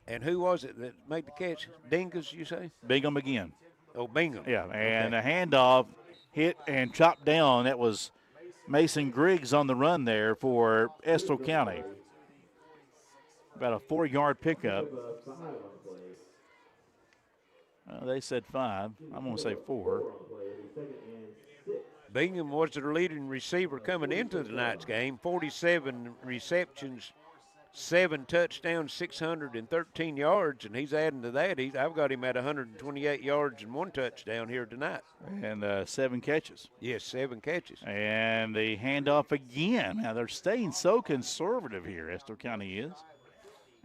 And who was it that made the catch? Dingus, you say? Bingham again. Oh, Bingham. Yeah, and a handoff hit and chopped down. That was Mason Griggs on the run there for Estill County. About a 4-yard pickup. They said 5. I'm going to say 4. Bingham was their leading receiver coming into tonight's game. 47 receptions, 7 touchdowns, 613 yards, and he's adding to that. I've got him at 128 yards and 1 touchdown here tonight. And 7 catches. Yes, 7 catches. And the handoff again. Now, they're staying so conservative here, Estill County is.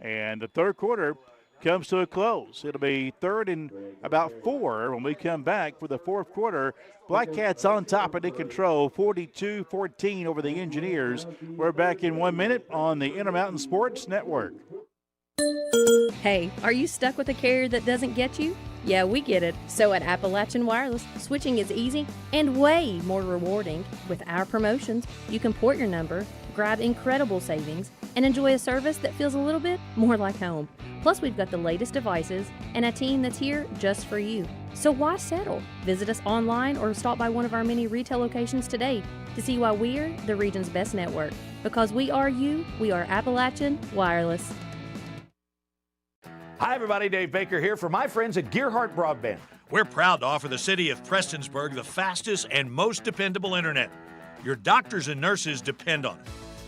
And the third quarter comes to a close. It'll be third and about 4 when we come back for the fourth quarter. Black Cats on top and in control, 42-14 over the Engineers. We're back in 1 minute on the Intermountain Sports Network. Hey, are you stuck with a carrier that doesn't get you? Yeah, we get it. So at Appalachian Wireless, switching is easy and way more rewarding. With our promotions, you can port your number, grab incredible savings, and enjoy a service that feels a little bit more like home. Plus, we've got the latest devices and a team that's here just for you. So why settle? Visit us online or stop by one of our many retail locations today to see why we're the region's best network. Because we are you, we are Appalachian Wireless. Hi, everybody. Dave Baker here for my friends at Gearheart Broadband. We're proud to offer the city of Prestonsburg the fastest and most dependable internet. Your doctors and nurses depend on it.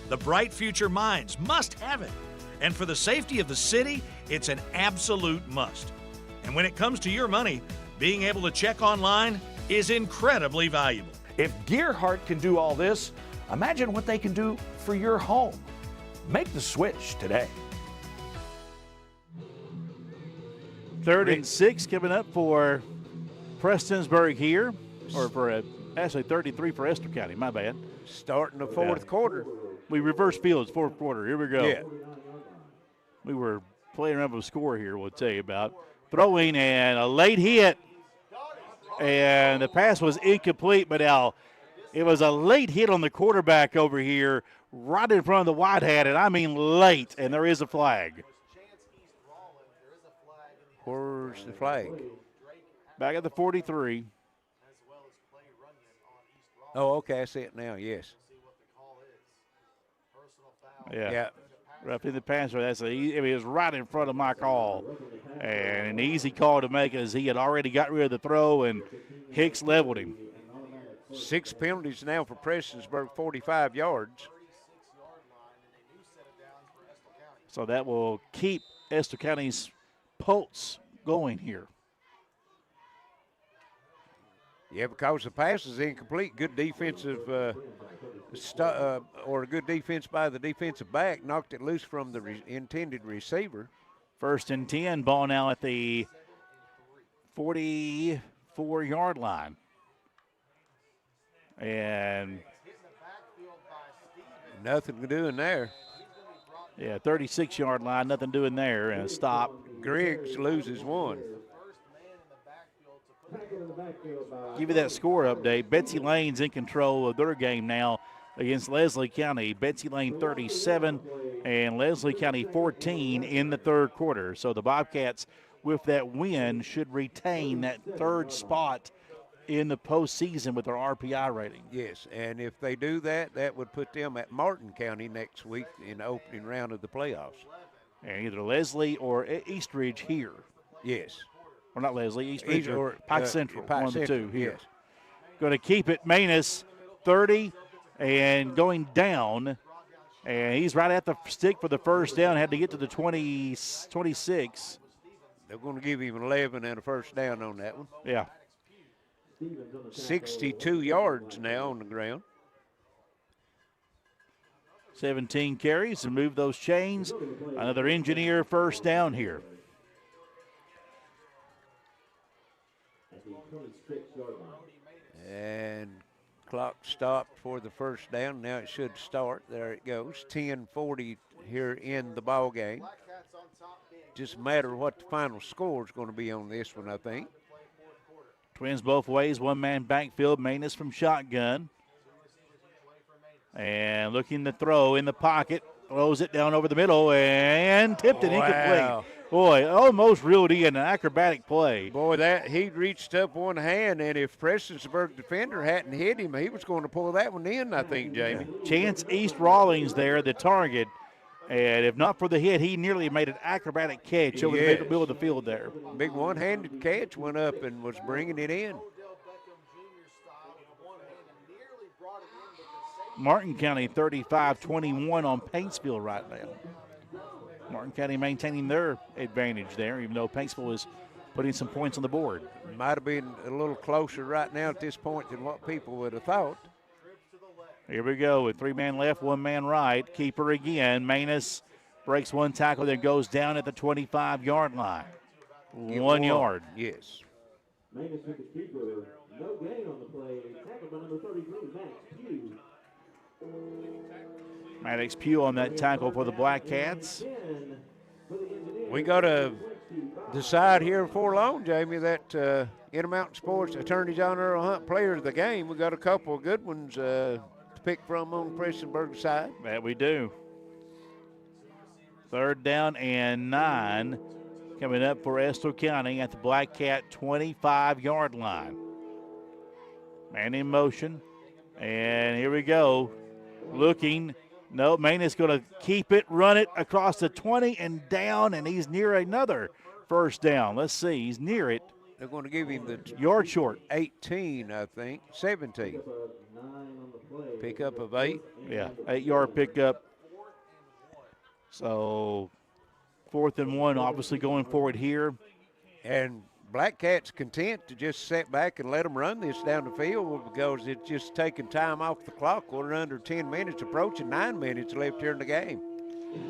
The bright future minds must have it. And for the safety of the city, it's an absolute must. And when it comes to your money, being able to check online is incredibly valuable. If Gearheart can do all this, imagine what they can do for your home. Make the switch today. 3rd and 6 coming up for Prestonsburg here, or for actually 33 for Estill County. My bad. Starting the fourth quarter. We reverse fields, fourth quarter. Here we go. Yeah. We were playing around with a score here, we'll tell you about. Throwing and a late hit. And the pass was incomplete, but now it was a late hit on the quarterback over here, right in front of the wide hat, and I mean late, and there is a flag. Where's the flag? Back at the 43. Oh, okay, I see it now, yes. Yeah. Rough in the passer. It was right in front of my call. And an easy call to make as he had already got rid of the throw, and Hicks leveled him. 6 penalties now for Prestonsburg, 45 yards. So that will keep Estill County's pulse going here. Yeah, because the pass is incomplete. Good defensive or a good defense by the defensive back knocked it loose from the intended receiver. 1st and 10, ball now at the 44-yard line. And nothing doing there. Yeah, 36-yard line, nothing doing there, and a stop. Griggs loses one. Give you that score update. Betsy Lane's in control of their game now against Leslie County. Betsy Lane 37 and Leslie County 14 in the 3rd quarter. So the Bobcats, with that win, should retain that 3rd spot in the postseason with their RPI rating. Yes, and if they do that, that would put them at Martin County next week in the opening round of the playoffs. And either Leslie or Eastridge here. Yes. Or not Leslie, Eastridge or Pike Central, Pike one of the Central, two here. Yes. Going to keep it. Manus 30 and going down. And he's right at the stick for the first down. Had to get to the 26. They're going to give him 11 and a first down on that one. Yeah. 62 yards now on the ground. 17 carries to move those chains. Another engineer first down here. And clock stopped for the first down. Now it should start. There it goes. 10:40 here in the ball game. Just a matter of what the final score is going to be on this one, I think. Twins both ways, one-man backfield. Manus from shotgun. And looking to throw in the pocket. Throws it down over the middle and tipped it incomplete. Boy, almost reeled in an acrobatic play. Boy, that he reached up one hand, and if Prestonsburg defender hadn't hit him, he was going to pull that one in, I think, Jamie. Chance East Rawlings there, the target. And if not for the hit, he nearly made an acrobatic catch over the middle of the field there. Big one-handed catch went up and was bringing it in. Martin County 35-21 on Paintsville right now. Martin County maintaining their advantage there, even though Paintsville is putting some points on the board. Might have been a little closer right now at this point than what people would have thought. Here we go with 3-man left, 1-man right. Keeper again. Manus breaks one tackle, then goes down at the 25-yard line. 1 yard. Yes. Manus with the keeper. No gain on the play. Tackled by number 33, Max Pugh. Maddox Pugh on that tackle for the Black Cats. We got to decide here before long, Jamie, that Intermountain Sports Attorney John Earl Hunt player of the game. We got a couple of good ones to pick from on Prestonsburg side. That we do. 3rd down and 9 coming up for Estill County at the Black Cat 25-yard line. Man in motion. And here we go. Looking. No, Maine is going to keep it, run it across the 20 and down, and he's near another first down. Let's see. He's near it. They're going to give him the yard short. 18, I think. 17. Pickup of 8. Yeah, 8-yard pickup. So 4th and 1, obviously going forward here. And Black Cat's content to just sit back and let them run this down the field because it's just taking time off the clock. We're under 10 minutes, approaching 9 minutes left here in the game.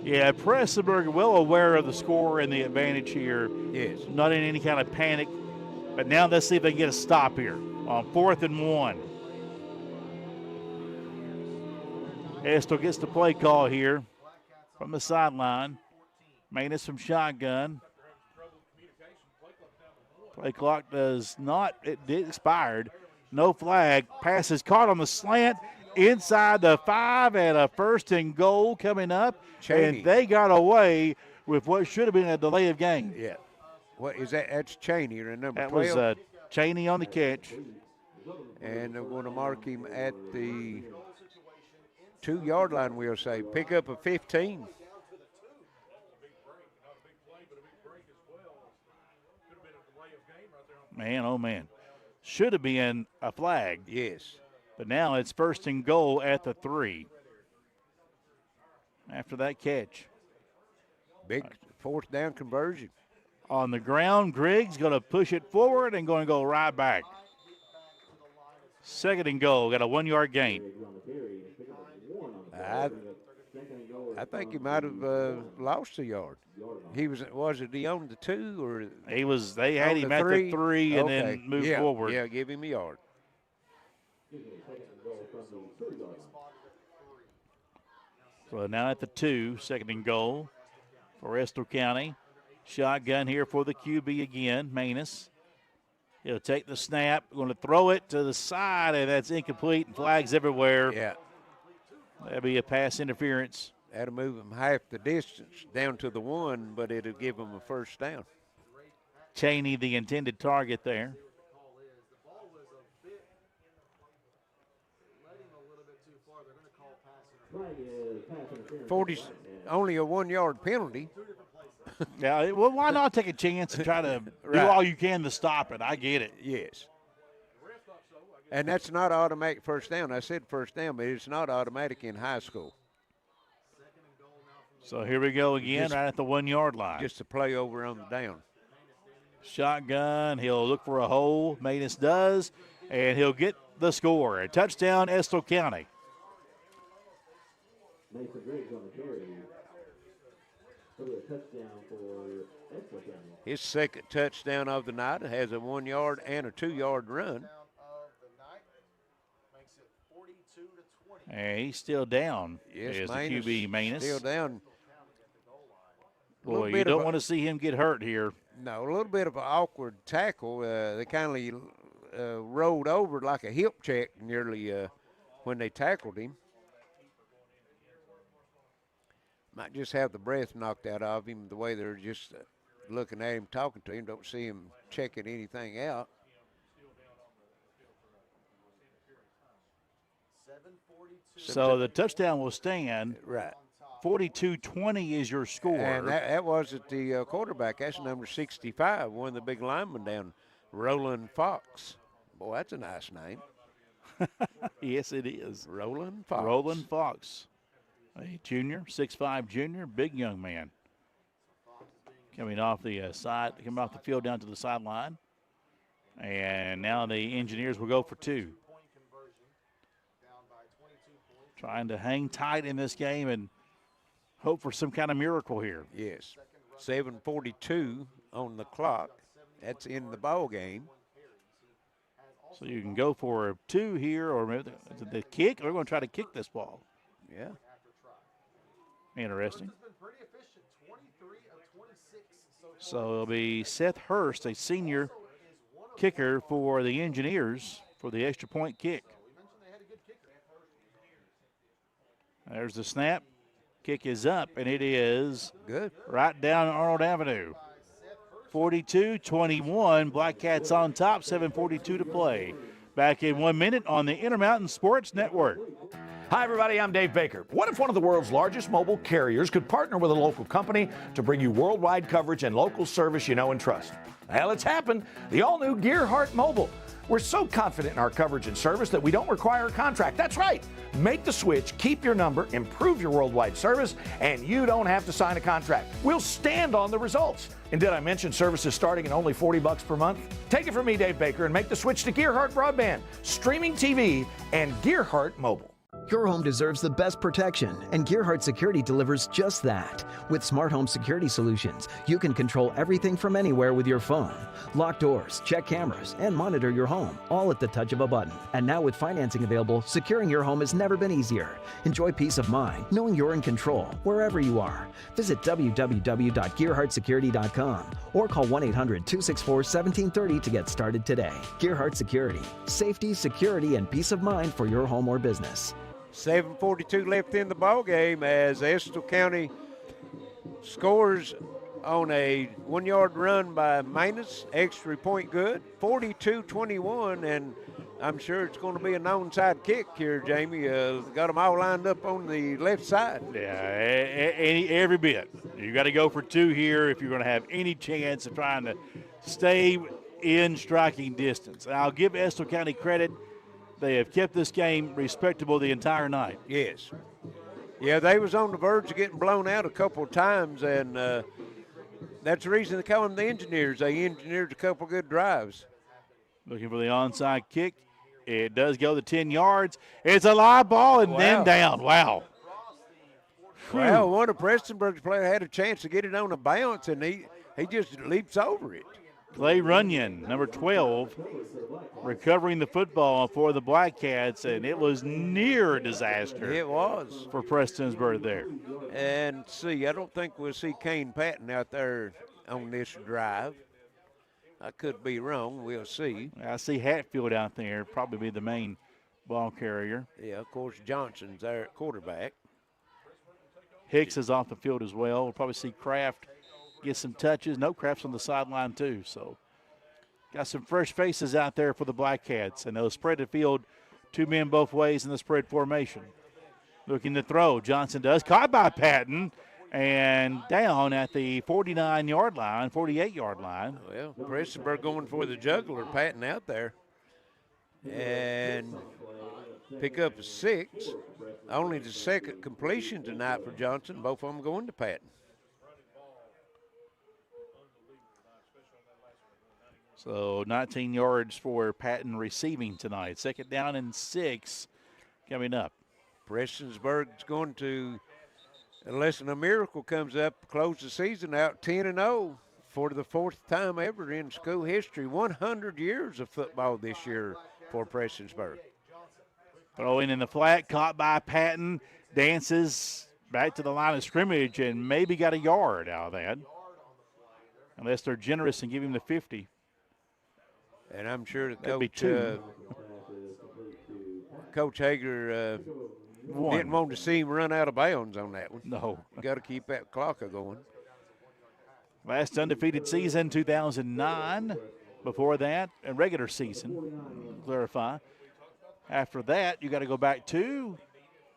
Yeah, Prestonsburg well aware of the score and the advantage here. Yes. Not in any kind of panic. But now let's see if they can get a stop here on 4th and 1. Estill gets the play call here from the sideline. Manus from shotgun. Play clock does not, it did expired. No flag. Pass is caught on the slant inside the 5 and a 1st and goal coming up. Cheney. And they got away with what should have been a delay of game. Yeah. What is that? That's Cheney, or number 12. That was Cheney on the catch. And they're going to mark him at the 2-yard line, we'll say. Pick up a 15. Man, oh man. Should have been a flag. Yes. But now it's 1st and goal at the 3. After that catch. Big 4th down conversion. On the ground, Griggs going to push it forward and going to go right back. 2nd and goal, got a 1-yard gain. I think he might have lost a yard. He was it he on the 2 or he was? They had him at the 3 and then moved forward. Yeah, give him a yard. So now at the 2, 2nd and goal for Estill County. Shotgun here for the QB again, Manus. He'll take the snap, going to throw it to the side, and that's incomplete, and flags everywhere. Yeah. That'll be a pass interference. That'll move him half the distance down to the 1, but it'll give him a 1st down. Cheney, the intended target there. Only a 1-yard penalty. Yeah, well, why not take a chance and try to do all you can to stop it? I get it. Yes. And that's not automatic 1st down. I said 1st down, but it's not automatic in high school. So here we go again, right at the 1-yard line. Just a play over on the down. Shotgun, he'll look for a hole. Manus does, and he'll get the score. A touchdown, Estill County. Mason Griggs on the carry. A touchdown for Estill County. His 2nd touchdown of the night. It has a 1-yard and a 2-yard run. And he's still down. Yes, the QB Manus. Still down. Boy, you don't want to see him get hurt here. No, a little bit of an awkward tackle. They kind of rolled over like a hip check nearly when they tackled him. Might just have the breath knocked out of him the way they're just looking at him, talking to him. Don't see him checking anything out. So the touchdown will stand. Right. 42-20 is your score. And that wasn't the quarterback. That's number 65, one of the big linemen down, Roland Fox. Boy, that's a nice name. Yes, it is. Roland Fox. Roland Fox. A junior, 6'5" junior, big young man. Coming off the coming off the field down to the sideline. And now the Engineers will go for 2. Trying to hang tight in this game and hope for some kind of miracle here. Yes. 7:42 on the clock. That's in the ball game. So you can go for a 2 here, or maybe the kick. We're going to try to kick this ball. Yeah. Interesting. So it'll be Seth Hurst, a senior kicker for the Engineers for the extra point kick. There's the snap. Kick is up, and it is good right down Arnold Avenue. 42-21, Black Cats on top, 7:42 to play. Back in 1 minute on the Intermountain Sports Network. Hi, everybody. I'm Dave Baker. What if one of the world's largest mobile carriers could partner with a local company to bring you worldwide coverage and local service you know and trust? Well, it's happened. The all-new Gearheart Mobile. We're so confident in our coverage and service that we don't require a contract. That's right. Make the switch, keep your number, improve your worldwide service, and you don't have to sign a contract. We'll stand on the results. And did I mention services starting at only $40 per month? Take it from me, Dave Baker, and make the switch to Gearheart Broadband, streaming TV, and Gearheart Mobile. Your home deserves the best protection, and Gearheart Security delivers just that. With smart home security solutions, you can control everything from anywhere with your phone. Lock doors, check cameras, and monitor your home, all at the touch of a button. And now with financing available, securing your home has never been easier. Enjoy peace of mind, knowing you're in control, wherever you are. Visit www.gearheartsecurity.com or call 1-800-264-1730 to get started today. Gearheart Security. Safety, security, and peace of mind for your home or business. 7:42 left in the ball game as Estill County scores on a 1-yard run by Manus, extra point good, 42-21, and I'm sure it's going to be an onside kick here, Jamie. Got them all lined up on the left side. Yeah, every bit. You got to go for two here if you're going to have any chance of trying to stay in striking distance. And I'll give Estill County credit. They have kept this game respectable the entire night. Yes. Yeah, they was on the verge of getting blown out a couple of times, and that's the reason they call them the Engineers. They engineered a couple good drives. Looking for the onside kick. It does go the 10 yards. It's a live ball and then down. Wow. Well, one of Prestonsburg's players had a chance to get it on a bounce, and he just leaps over it. Clay Runyon, number 12, recovering the football for the Black Cats, and it was near a disaster. It was. For Prestonsburg there. And see, I don't think we'll see Kane Patton out there on this drive. I could be wrong. We'll see. I see Hatfield out there, probably be the main ball carrier. Yeah, of course, Johnson's there at quarterback. Hicks is off the field as well. We'll probably see Kraft get some touches. No, Kraft's on the sideline too. So got some fresh faces out there for the Black Cats. And they'll spread the field, two men both ways in the spread formation. Looking to throw. Johnson does. Caught by Patton. And down at the 49-yard line, 48-yard line. Well, Prestonsburg going for the juggler, Patton out there. And pick up a 6. Only the second completion tonight for Johnson. Both of them going to Patton. So 19 yards for Patton receiving tonight. Second down and 6 coming up. Prestonsburg's going to, unless a miracle comes up, close the season out 10-0 for the 4th time ever in school history. 100 years of football this year for Prestonsburg. Throwing in the flat, caught by Patton, dances back to the line of scrimmage and maybe got a yard out of that. Unless they're generous and give him the 50. And I'm sure that Coach Hager didn't want to see him run out of bounds on that one. No. Got to keep that clock going. Last undefeated season, 2009. Before that, a regular season, clarify. After that, you got to go back to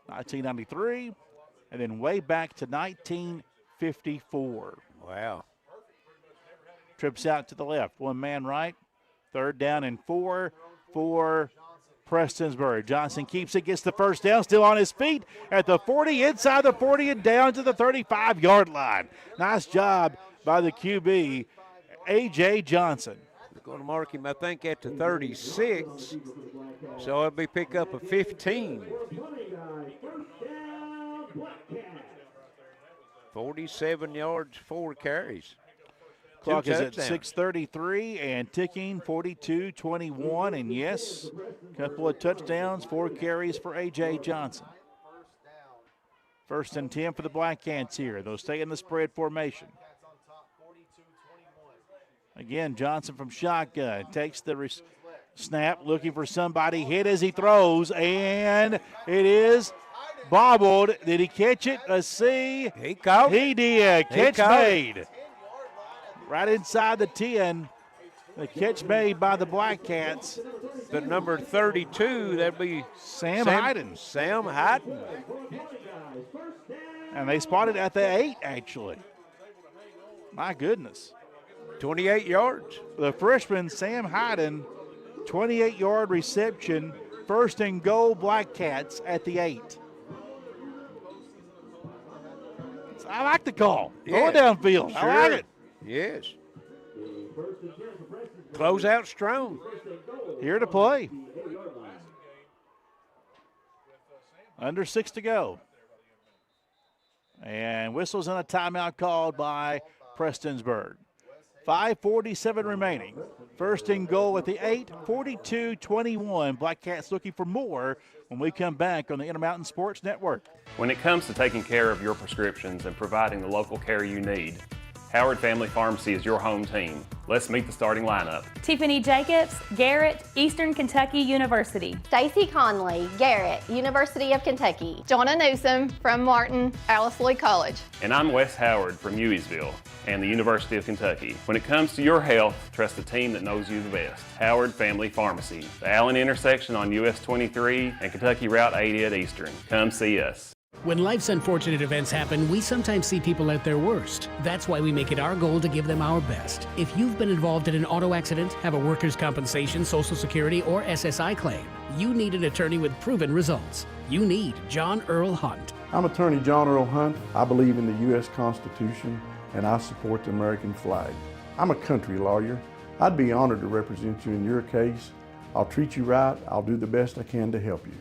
1993 and then way back to 1954. Wow. Trips out to the left, one man right. 3rd down and 4 for Prestonsburg. Johnson keeps it, gets the first down, still on his feet at the 40, inside the 40 and down to the 35-yard line. Nice job by the QB, A.J. Johnson. They're going to mark him, I think, at the 36, so it'll be pick up a 15. 47 yards, 4 carries. Clock is at 6:33 and ticking, 42-21. And yes, a couple of touchdowns, 4 carries for A.J. Johnson. 1st and 10 for the Black Cats here. They'll stay in the spread formation. Again, Johnson from shotgun takes the snap, looking for somebody, hit as he throws, and it is bobbled. Did he catch it? Let's see. He caught it. He did. Catch made. It. Right inside the 10. The catch made by the Black Cats. The number 32, that'd be Sam Hyden. Sam Hyden. And they spotted at the 8, actually. My goodness. 28 yards. The freshman, Sam Hyden, 28-yard reception, first and goal, Black Cats at the 8. I like the call. Throw it downfield. Sure. I like it. Yes. Close out strong. Here to play. Under 6 to go. And whistles and a timeout called by Prestonsburg. 5:47 remaining. First and goal at the 8, 42-21. Black Cats looking for more when we come back on the Intermountain Sports Network. When it comes to taking care of your prescriptions and providing the local care you need, Howard Family Pharmacy is your home team. Let's meet the starting lineup. Tiffany Jacobs, Garrett, Eastern Kentucky University. Stacy Conley, Garrett, University of Kentucky. Jonna Newsom from Martin, Alice Lee College. And I'm Wes Howard from Hueysville and the University of Kentucky. When it comes to your health, trust the team that knows you the best. Howard Family Pharmacy, the Allen intersection on US 23 and Kentucky Route 80 at Eastern. Come see us. When life's unfortunate events happen, we sometimes see people at their worst. That's why we make it our goal to give them our best. If you've been involved in an auto accident, have a workers' compensation, Social Security, or SSI claim, you need an attorney with proven results. You need John Earl Hunt. I'm attorney John Earl Hunt. I believe in the U.S. Constitution and I support the American flag. I'm a country lawyer. I'd be honored to represent you in your case. I'll treat you right. I'll do the best I can to help you.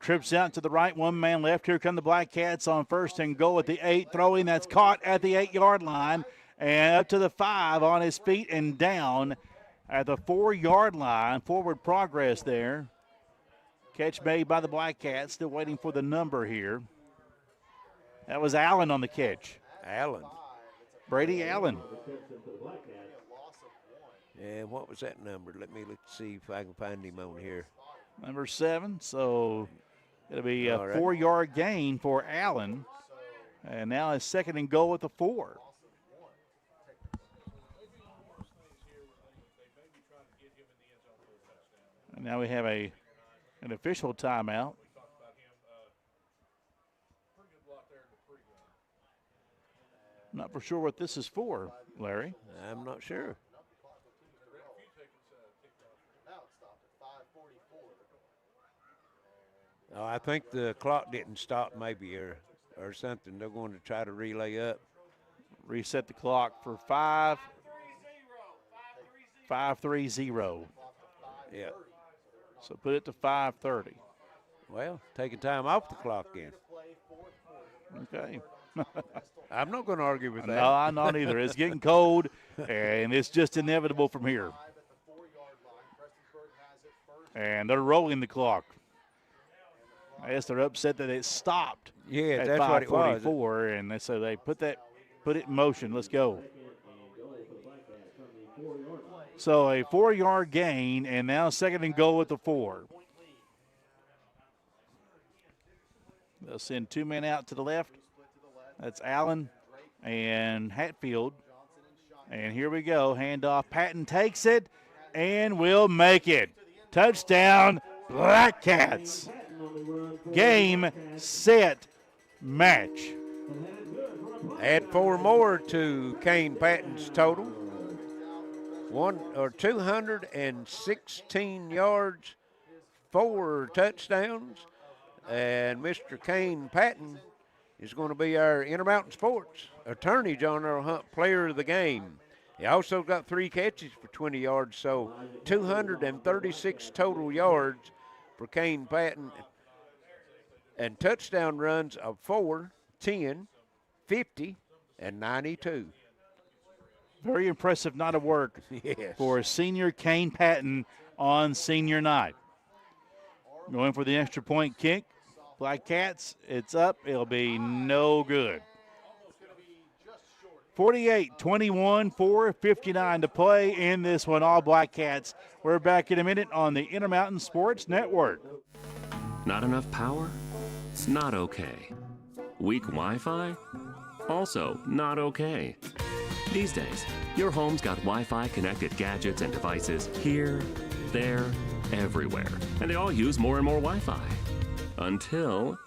Trips out to the right, one man left. Here come the Black Cats on first and goal at the 8. Throwing, that's caught at the 8-yard line. And up to the 5 on his feet and down at the 4-yard line. Forward progress there. Catch made by the Black Cats. Still waiting for the number here. That was Allen on the catch. Allen. Brady Allen. And what was that number? Let me see if I can find him on here. Number 7, so it'll be a All right. 4-yard gain for Allen. And now it's second and goal at the 4. And now we have an official timeout. Not for sure what this is for, Larry. I'm not sure. Oh, I think the clock didn't stop maybe or something. They're going to try to relay up. Reset the clock for 5:30. Yeah. So put it to 5:30. Well, taking time off the clock then. Okay. I'm not going to argue with that. No, I'm not either. It's getting cold, and it's just inevitable from here. And they're rolling the clock. I guess they're upset that it stopped. Yeah, at that's what it was. 5:44, and so they put it in motion. Let's go. So a 4-yard gain, and now second and goal at the 4. They'll send 2 men out to the left. That's Allen and Hatfield. And here we go. Handoff. Patton takes it and will make it. Touchdown, Black Cats. Game, set, match. Add 4 more to Kane Patton's total. 216 yards, 4 touchdowns. And Mr. Kane Patton is going to be our Intermountain Sports attorney, John Earl Hunt, player of the game. He also got 3 catches for 20 yards, so 236 total yards for Kane Patton. And touchdown runs of 4, 10, 50, and 92. Very impressive night of work for senior Kane Patton on senior night. Going for the extra point kick. Black Cats, it's up. It'll be no good. 48-21, 4:59 to play in this one. All Black Cats. We're back in a minute on the Intermountain Sports Network. Not enough power? It's not okay. Weak Wi-Fi? Also not okay. These days, your home's got Wi-Fi connected gadgets and devices here, there, everywhere. And they all use more and more Wi-Fi. Until,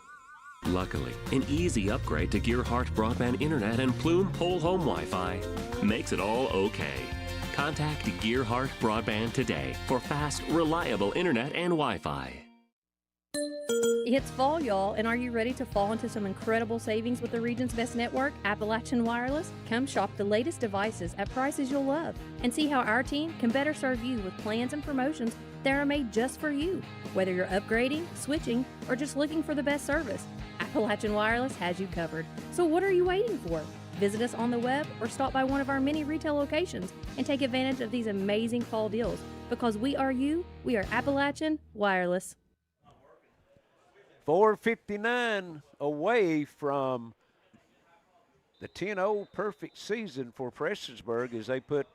luckily, an easy upgrade to Gearheart broadband internet and Plume whole home Wi-Fi makes it all okay. Contact Gearheart Broadband today for fast, reliable internet and Wi-Fi. It's fall, y'all, and are you ready to fall into some incredible savings with the region's best network, Appalachian Wireless? Come shop the latest devices at prices you'll love and see how our team can better serve you with plans and promotions that are made just for you. Whether you're upgrading, switching, or just looking for the best service, Appalachian Wireless has you covered. So what are you waiting for? Visit us on the web or stop by one of our many retail locations and take advantage of these amazing fall deals. Because we are you, we are Appalachian Wireless. 4:59 away from the 10-0 perfect season for Prestonsburg as they put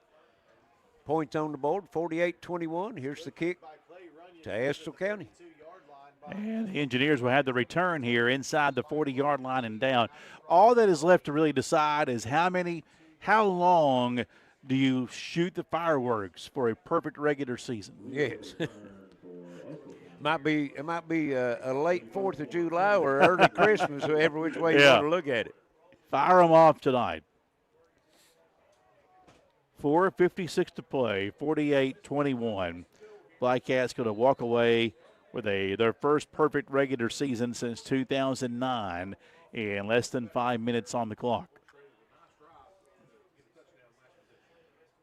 points on the board, 48-21. Here's the kick to Estill County. And the Engineers will have the return here inside the 40-yard line and down. All that is left to really decide is how long do you shoot the fireworks for a perfect regular season? Yes. It might be a late 4th of July or early Christmas, every which way you want to look at it. Fire them off tonight. 4:56 to play, 48-21. Black Cats going to walk away with their first perfect regular season since 2009 in less than 5 minutes on the clock.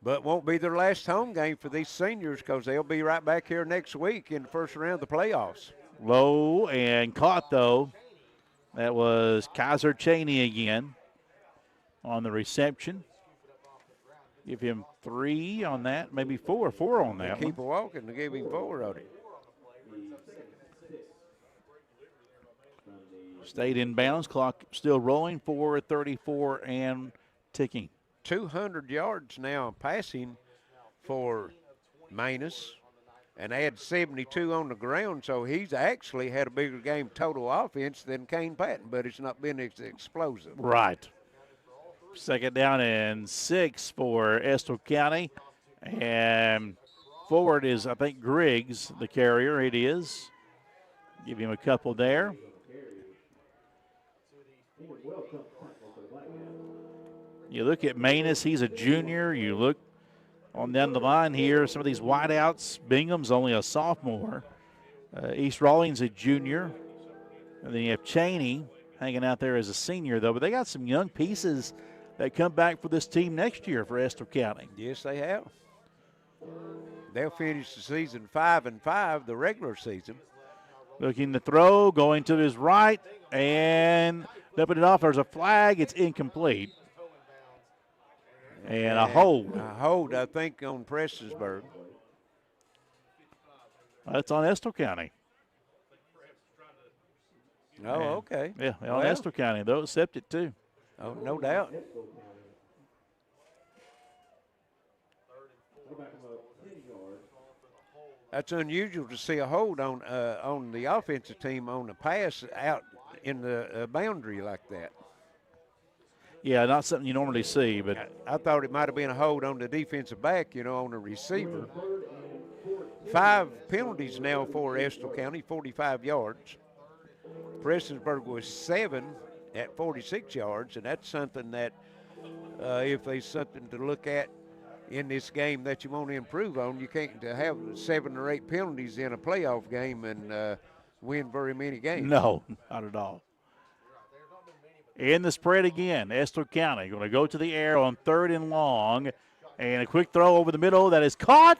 But won't be their last home game for these seniors because they'll be right back here next week in the first round of the playoffs. Low and caught, though. That was Kaiser Cheney again on the reception. Give him 3 on that, maybe 4 on that. Keep walking to give him 4 on it. Stayed in bounds, clock still rolling, 4:34 and ticking. 200 yards now passing for Manus and had 72 on the ground, so he's actually had a bigger game total offense than Kane Patton, but it's not been as explosive. Right. Second down and 6 for Estill County. And forward is, I think, Griggs, the carrier. It is. Give him a couple there. You look at Manus, he's a junior. You look on down the line here, some of these wideouts. Bingham's only a sophomore. East Rawlings a junior. And then you have Cheney hanging out there as a senior, though. But they got some young pieces that come back for this team next year for Estill County. Yes, they have. They'll finish the season 5-5, the regular season. Looking to throw, going to his right, and dumping it off. There's a flag. It's incomplete. And a hold. A hold, I think, on Prestonsburg. That's on Estill County. Oh, okay. Yeah, on Estill County. They'll accept it, too. Oh, no doubt. That's unusual to see a hold on the offensive team on the pass out in the boundary like that. Yeah, not something you normally see, but I thought it might have been a hold on the defensive back, on the receiver. 5 penalties now for Estill County, 45 yards. Prestonsburg was 7 at 46 yards, and that's something that if there's something to look at in this game that you want to improve on, you can't have 7 or 8 penalties in a playoff game and win very many games. No, not at all. In the spread again, Estill County going to go to the air on 3rd and long. And a quick throw over the middle that is caught.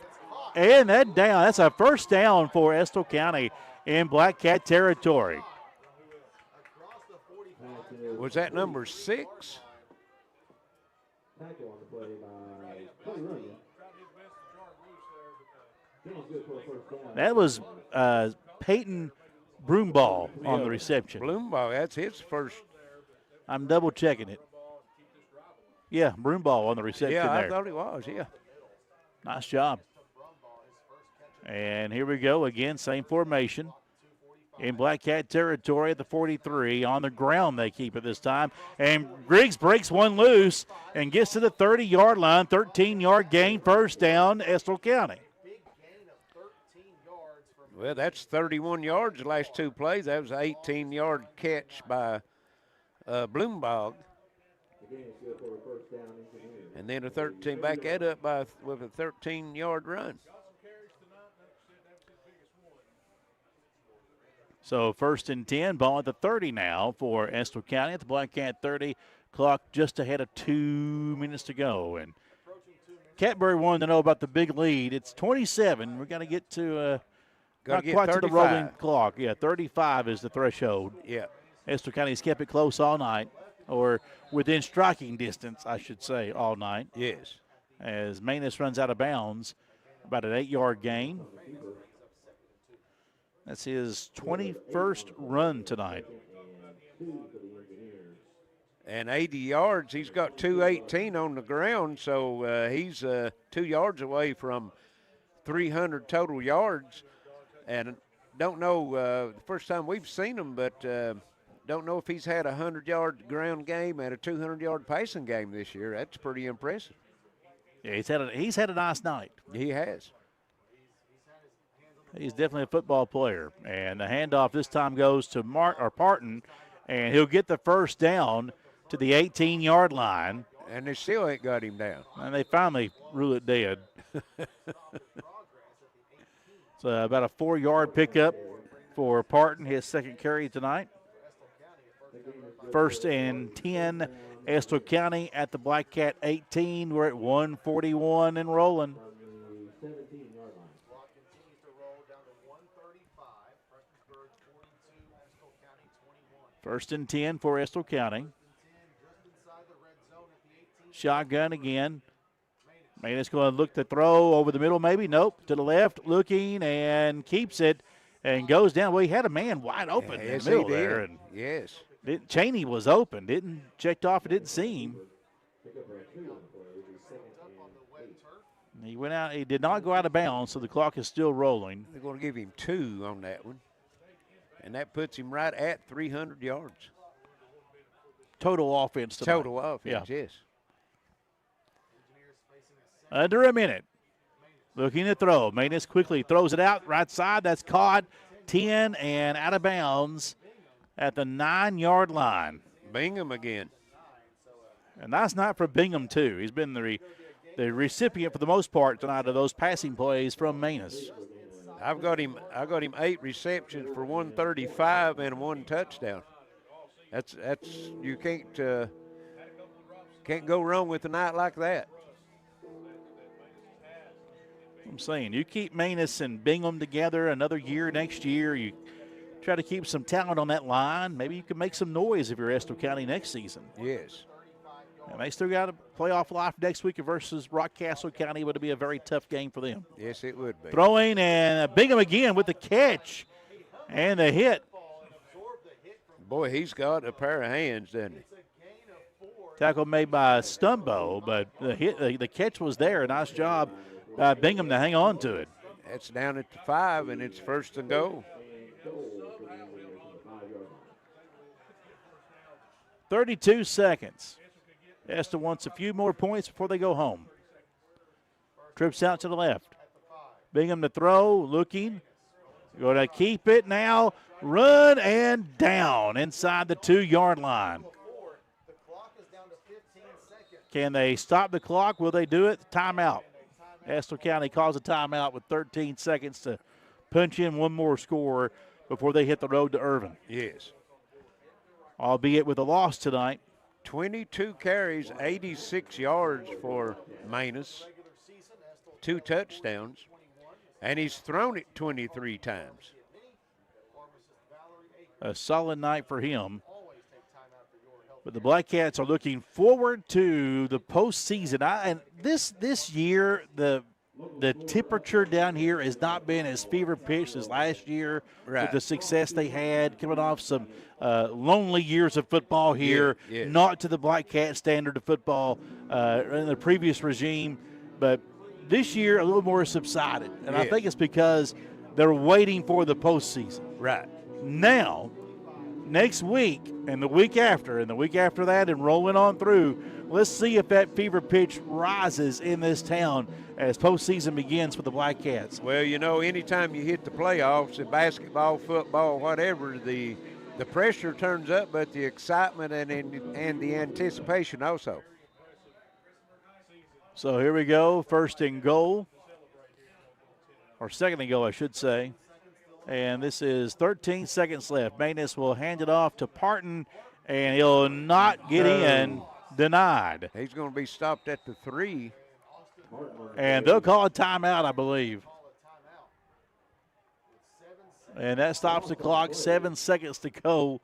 And that down. That's a first down for Estill County in Black Cat territory. Was that number 6? That was Peyton Broomball on the reception. Broomball, that's his first. I'm double checking it. Yeah, Broomball on the reception Yeah, there. I thought it was, yeah. Nice job. And here we go again, same formation. In Black Cat territory at the 43. On the ground they keep it this time. And Griggs breaks one loose and gets to the 30-yard line. 13-yard gain, first down, Estill County. Well, that's 31 yards the last two plays. That was an 18-yard catch by Bloombog. And then a 13, back that up with a 13-yard run. So 1st and 10, ball at the 30 now for Estill County at the Black Cat 30. Clock just ahead of 2 minutes to go. And Catbury wanted to know about the big lead. It's 27. We're going to get to not quite to the rolling clock. Yeah, 35 is the threshold. Yeah. Estill County's kept it close all night, or within striking distance, I should say, all night. Yes. As Manus runs out of bounds, about an 8-yard gain. That's his 21st run tonight. And 80 yards, he's got 218 on the ground, so he's 2 yards away from 300 total yards. And don't know, the first time we've seen him, but don't know if he's had a 100-yard ground game and a 200-yard passing game this year. That's pretty impressive. Yeah, he's had a nice night. He has. He's definitely a football player. And the handoff this time goes to Parton, and he'll get the first down to the 18-yard line. And they still ain't got him down. And they finally rule it dead. So about a 4-yard pickup for Parton, his second carry tonight. 1st and 10, Estill County at the Black Cat 18. We're at 1:41 and rolling. First and 10 for Estill County. Shotgun again. Manus going to look to throw over the middle, maybe. Nope. To the left, looking, and keeps it and goes down. Well, he had a man wide open in the middle there. And yes. Cheney was open. Didn't checked off. It didn't seem. He went out. He did not go out of bounds, so the clock is still rolling. They're going to give him 2 on that one. And that puts him right at 300 yards. Total offense tonight. Total offense, yes. Under a minute. Looking to throw. Manus quickly throws it out. Right side. That's caught. 10 and out of bounds at the 9-yard line. Bingham again. And that's not for Bingham, too. He's been the recipient for the most part tonight of those passing plays from Manus. I got him 8 receptions for 135 and 1 touchdown. That's you can't go wrong with a night like that. I'm saying you keep Manus and Bingham together another year next year. You try to keep some talent on that line. Maybe you can make some noise if you're Estill County next season. Yes. And they still got a playoff life next week versus Rockcastle County. Would be a very tough game for them. Yes, it would be. Throwing, and Bingham again with the catch and the hit. Boy, he's got a pair of hands, doesn't he? Tackle made by Stumbo, but the catch was there. Nice job by Bingham to hang on to it. That's down at the 5, and it's 1st and goal. 32 seconds. Estill wants a few more points before they go home. Trips out to the left. Bingham to throw, looking. Going to keep it now. Run and down inside the 2-yard line. Can they stop the clock? Will they do it? Timeout. Estill County calls a timeout with 13 seconds to punch in one more score before they hit the road to Irvin. Yes. Albeit with a loss tonight. 22 carries, 86 yards for Manus, 2 touchdowns, and he's thrown it 23 times. A solid night for him. But the Black Cats are looking forward to the postseason. And this year, the the temperature down here has not been as fever pitched as last year with the success they had, coming off some lonely years of football here, not to the Black Cat standard of football in the previous regime, but this year a little more subsided. And I think it's because they're waiting for the postseason. Right. Now, next week and the week after that and rolling on through, let's see if that fever pitch rises in this town as postseason begins for the Black Cats. Well, you know, anytime you hit the playoffs in basketball, football, whatever, the pressure turns up, but the excitement and the anticipation also. So here we go, first and goal, or second and goal, I should say. And this is 13 seconds left. Manus will hand it off to Parton, and he'll not get in. Denied. He's going to be stopped at the 3. And they'll call a timeout, I believe. And that stops the clock. 7 seconds to go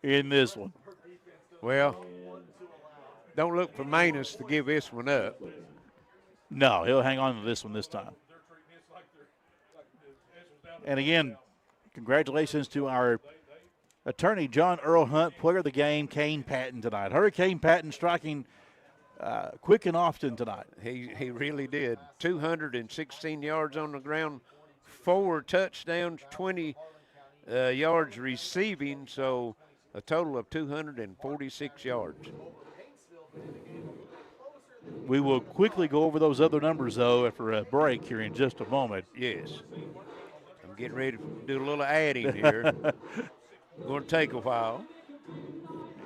in this one. Well, don't look for Manus to give this one up. No, he'll hang on to this one this time. And again, congratulations to our attorney, John Earl Hunt, player of the game, Kane Patton tonight. Hurricane Patton striking quick and often tonight. He really did. 216 yards on the ground, 4 touchdowns, 20 yards receiving, so a total of 246 yards. We will quickly go over those other numbers, though, after a break here in just a moment. Yes. I'm getting ready to do a little adding here. Going to take a while.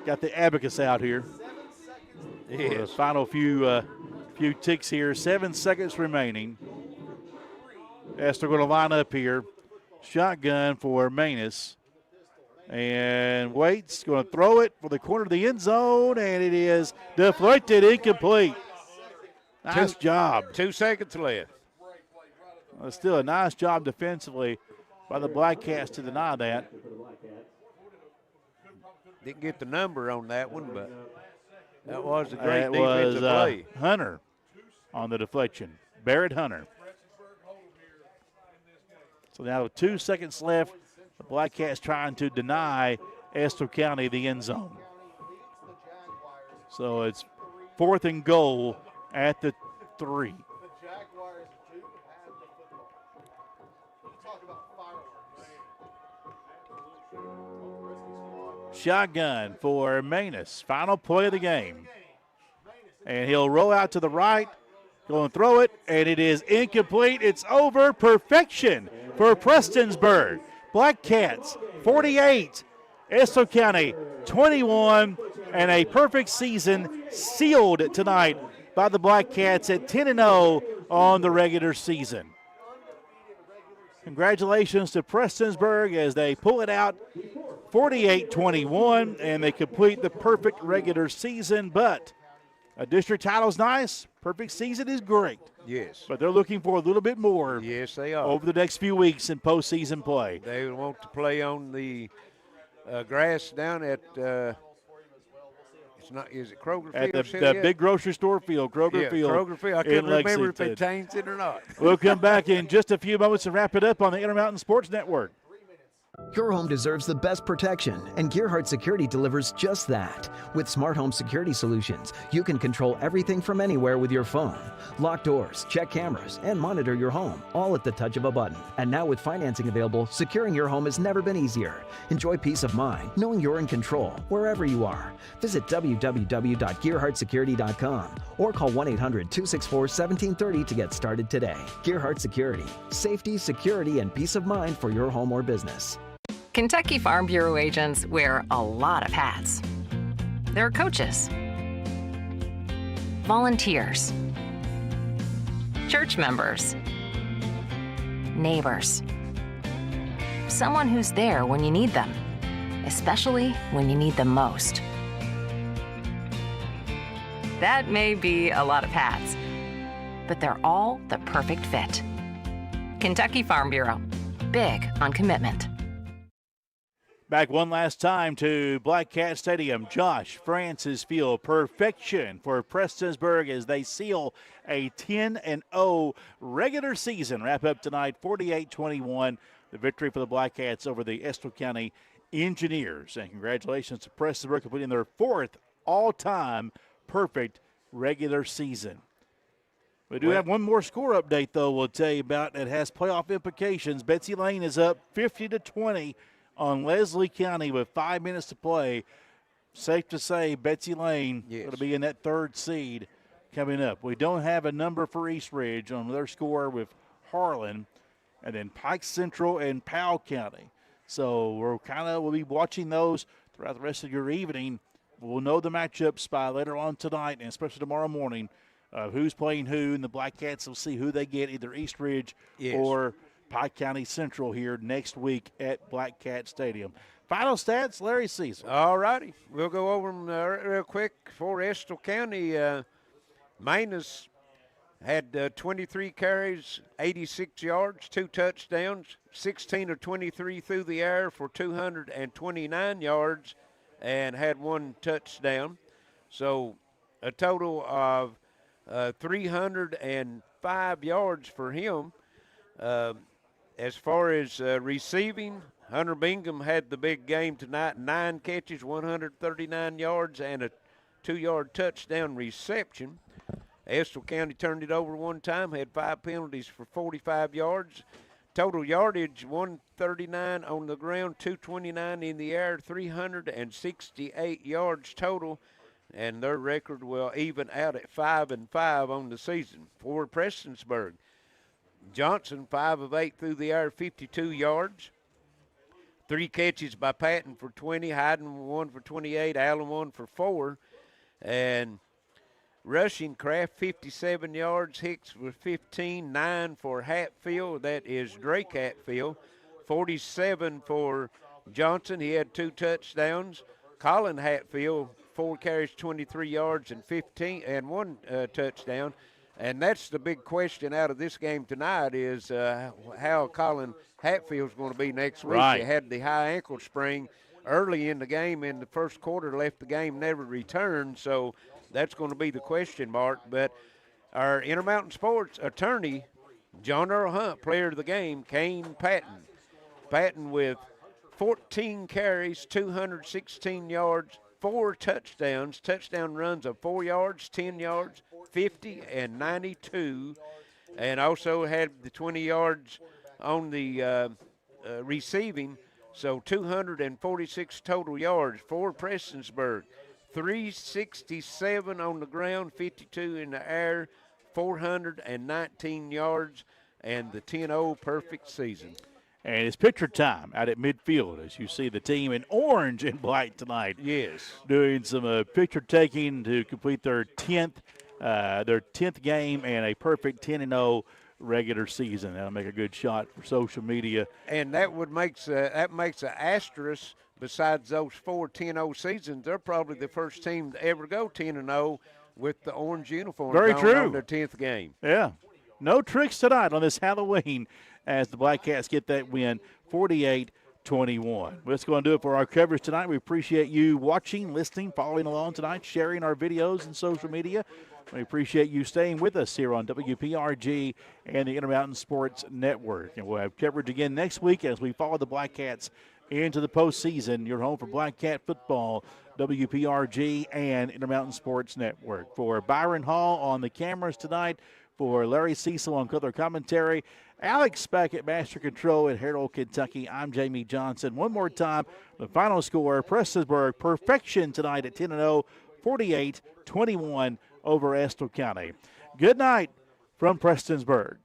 Got the abacus out here. Yes. The final few ticks here. 7 seconds remaining. Estill going to line up here. Shotgun for Manus. And Waits going to throw it for the corner of the end zone, and it is deflected, incomplete. Nice job. 2 seconds left. Well, still a nice job defensively by the Black Cats to deny that. Didn't get the number on that one, but that was a great defensive play. Hunter on the deflection. Barrett Hunter. So now with 2 seconds left, the Black Cats trying to deny Estill County the end zone. So it's 4th and goal at the 3. Shotgun for Manus. Final play of the game. And he'll roll out to the right, go and throw it, and it is incomplete. It's over. Perfection for Prestonsburg. Black Cats 48, Estill County 21, and a perfect season sealed tonight by the Black Cats at 10-0 on the regular season. Congratulations to Prestonsburg as they pull it out 48-21, and they complete the perfect regular season. But a district title's nice. Perfect season is great. Yes. But they're looking for a little bit more. Yes, they are. Over the next few weeks in postseason play. They want to play on the grass down at it's not. Is it Kroger Field? At the big grocery store field, Kroger Field. Kroger Field. I couldn't remember if they changed it or not. We'll come back in just a few moments and wrap it up on the Intermountain Sports Network. Your home deserves the best protection, and Gearheart Security delivers just that. With smart home security solutions, you can control everything from anywhere with your phone. Lock doors, check cameras, and monitor your home, all at the touch of a button. And now with financing available, securing your home has never been easier. Enjoy peace of mind, knowing you're in control, wherever you are. Visit www.gearheartsecurity.com or call 1-800-264-1730 to get started today. Gearheart Security. Safety, security, and peace of mind for your home or business. Kentucky Farm Bureau agents wear a lot of hats. They're coaches, volunteers, church members, neighbors, someone who's there when you need them, especially when you need them most. That may be a lot of hats, but they're all the perfect fit. Kentucky Farm Bureau, big on commitment. Back one last time to Black Cat Stadium. Josh Francis Field. Perfection for Prestonsburg as they seal a 10-0 regular season. Wrap up tonight 48-21. The victory for the Black Cats over the Estill County Engineers. And congratulations to Prestonsburg completing their 4th all-time perfect regular season. We do have one more score update, though, we'll tell you about. It has playoff implications. Betsy Lane is up 50-20 on Leslie County with 5 minutes to play. Safe to say Betsy Lane going to be in that 3rd seed coming up. We don't have a number for East Ridge on their score with Harlan, and then Pike Central and Powell County. So we'll be watching those throughout the rest of your evening. We'll know the matchups by later on tonight and especially tomorrow morning. Who's playing who, and the Black Cats will see who they get, either East Ridge or Pike County Central here next week at Black Cat Stadium. Final stats, Larry Cecil. All righty. We'll go over them real quick. For Estill County, Manus had 23 carries, 86 yards, 2 touchdowns, 16 of 23 through the air for 229 yards, and had 1 touchdown. So a total of 305 yards for him. As far as receiving, Hunter Bingham had the big game tonight, 9 catches, 139 yards, and a 2-yard touchdown reception. Estill County turned it over 1 time, had 5 penalties for 45 yards. Total yardage, 139 on the ground, 229 in the air, 368 yards total. And their record will even out at 5-5 on the season. For Prestonsburg, Johnson 5 of 8 through the air, 52 yards. 3 catches by Patton for 20, Hayden 1 for 28, Allen 1 for 4, and rushing Kraft 57 yards, Hicks with 15, 9 for Hatfield. That is Drake Hatfield. 47 for Johnson. He had 2 touchdowns. Colin Hatfield, 4 carries, 23 yards, and 1 touchdown. And that's the big question out of this game tonight is how Colin Hatfield's going to be next week. Right. He had the high ankle sprain early in the game in the first quarter, left the game, never returned. So that's going to be the question mark. But our Intermountain Sports attorney, John Earl Hunt, player of the game, Kane Patton. Patton with 14 carries, 216 yards, 4 touchdowns, touchdown runs of 4 yards, 10 yards, 50, and 92, and also had the 20 yards on the receiving, so 246 total yards for Prestonsburg. 367 on the ground, 52 in the air, 419 yards, and the 10-0 perfect season. And it's picture time out at midfield as you see the team in orange and black tonight. Yes. Doing some picture taking to complete their 10th game and a perfect 10-0 regular season. That'll make a good shot for social media. And that makes an asterisk besides those 4 10-0 seasons. They're probably the first team to ever go 10-0 with the orange uniform. Very true. On their 10th game. Yeah. No tricks tonight on this Halloween as the Black Cats get that win, 48-21. Well, that's going to do it for our coverage tonight. We appreciate you watching, listening, following along tonight, sharing our videos and social media. We appreciate you staying with us here on WPRG and the Intermountain Sports Network. And we'll have coverage again next week as we follow the Black Cats into the postseason. Your home for Black Cat football, WPRG and Intermountain Sports Network. For Byron Hall on the cameras tonight, for Larry Cecil on color commentary, Alex back at Master Control at Harold, Kentucky. I'm Jamie Johnson. One more time, the final score, Prestonsburg perfection tonight at 10-0, 48-21 over Estill County. Good night from Prestonsburg.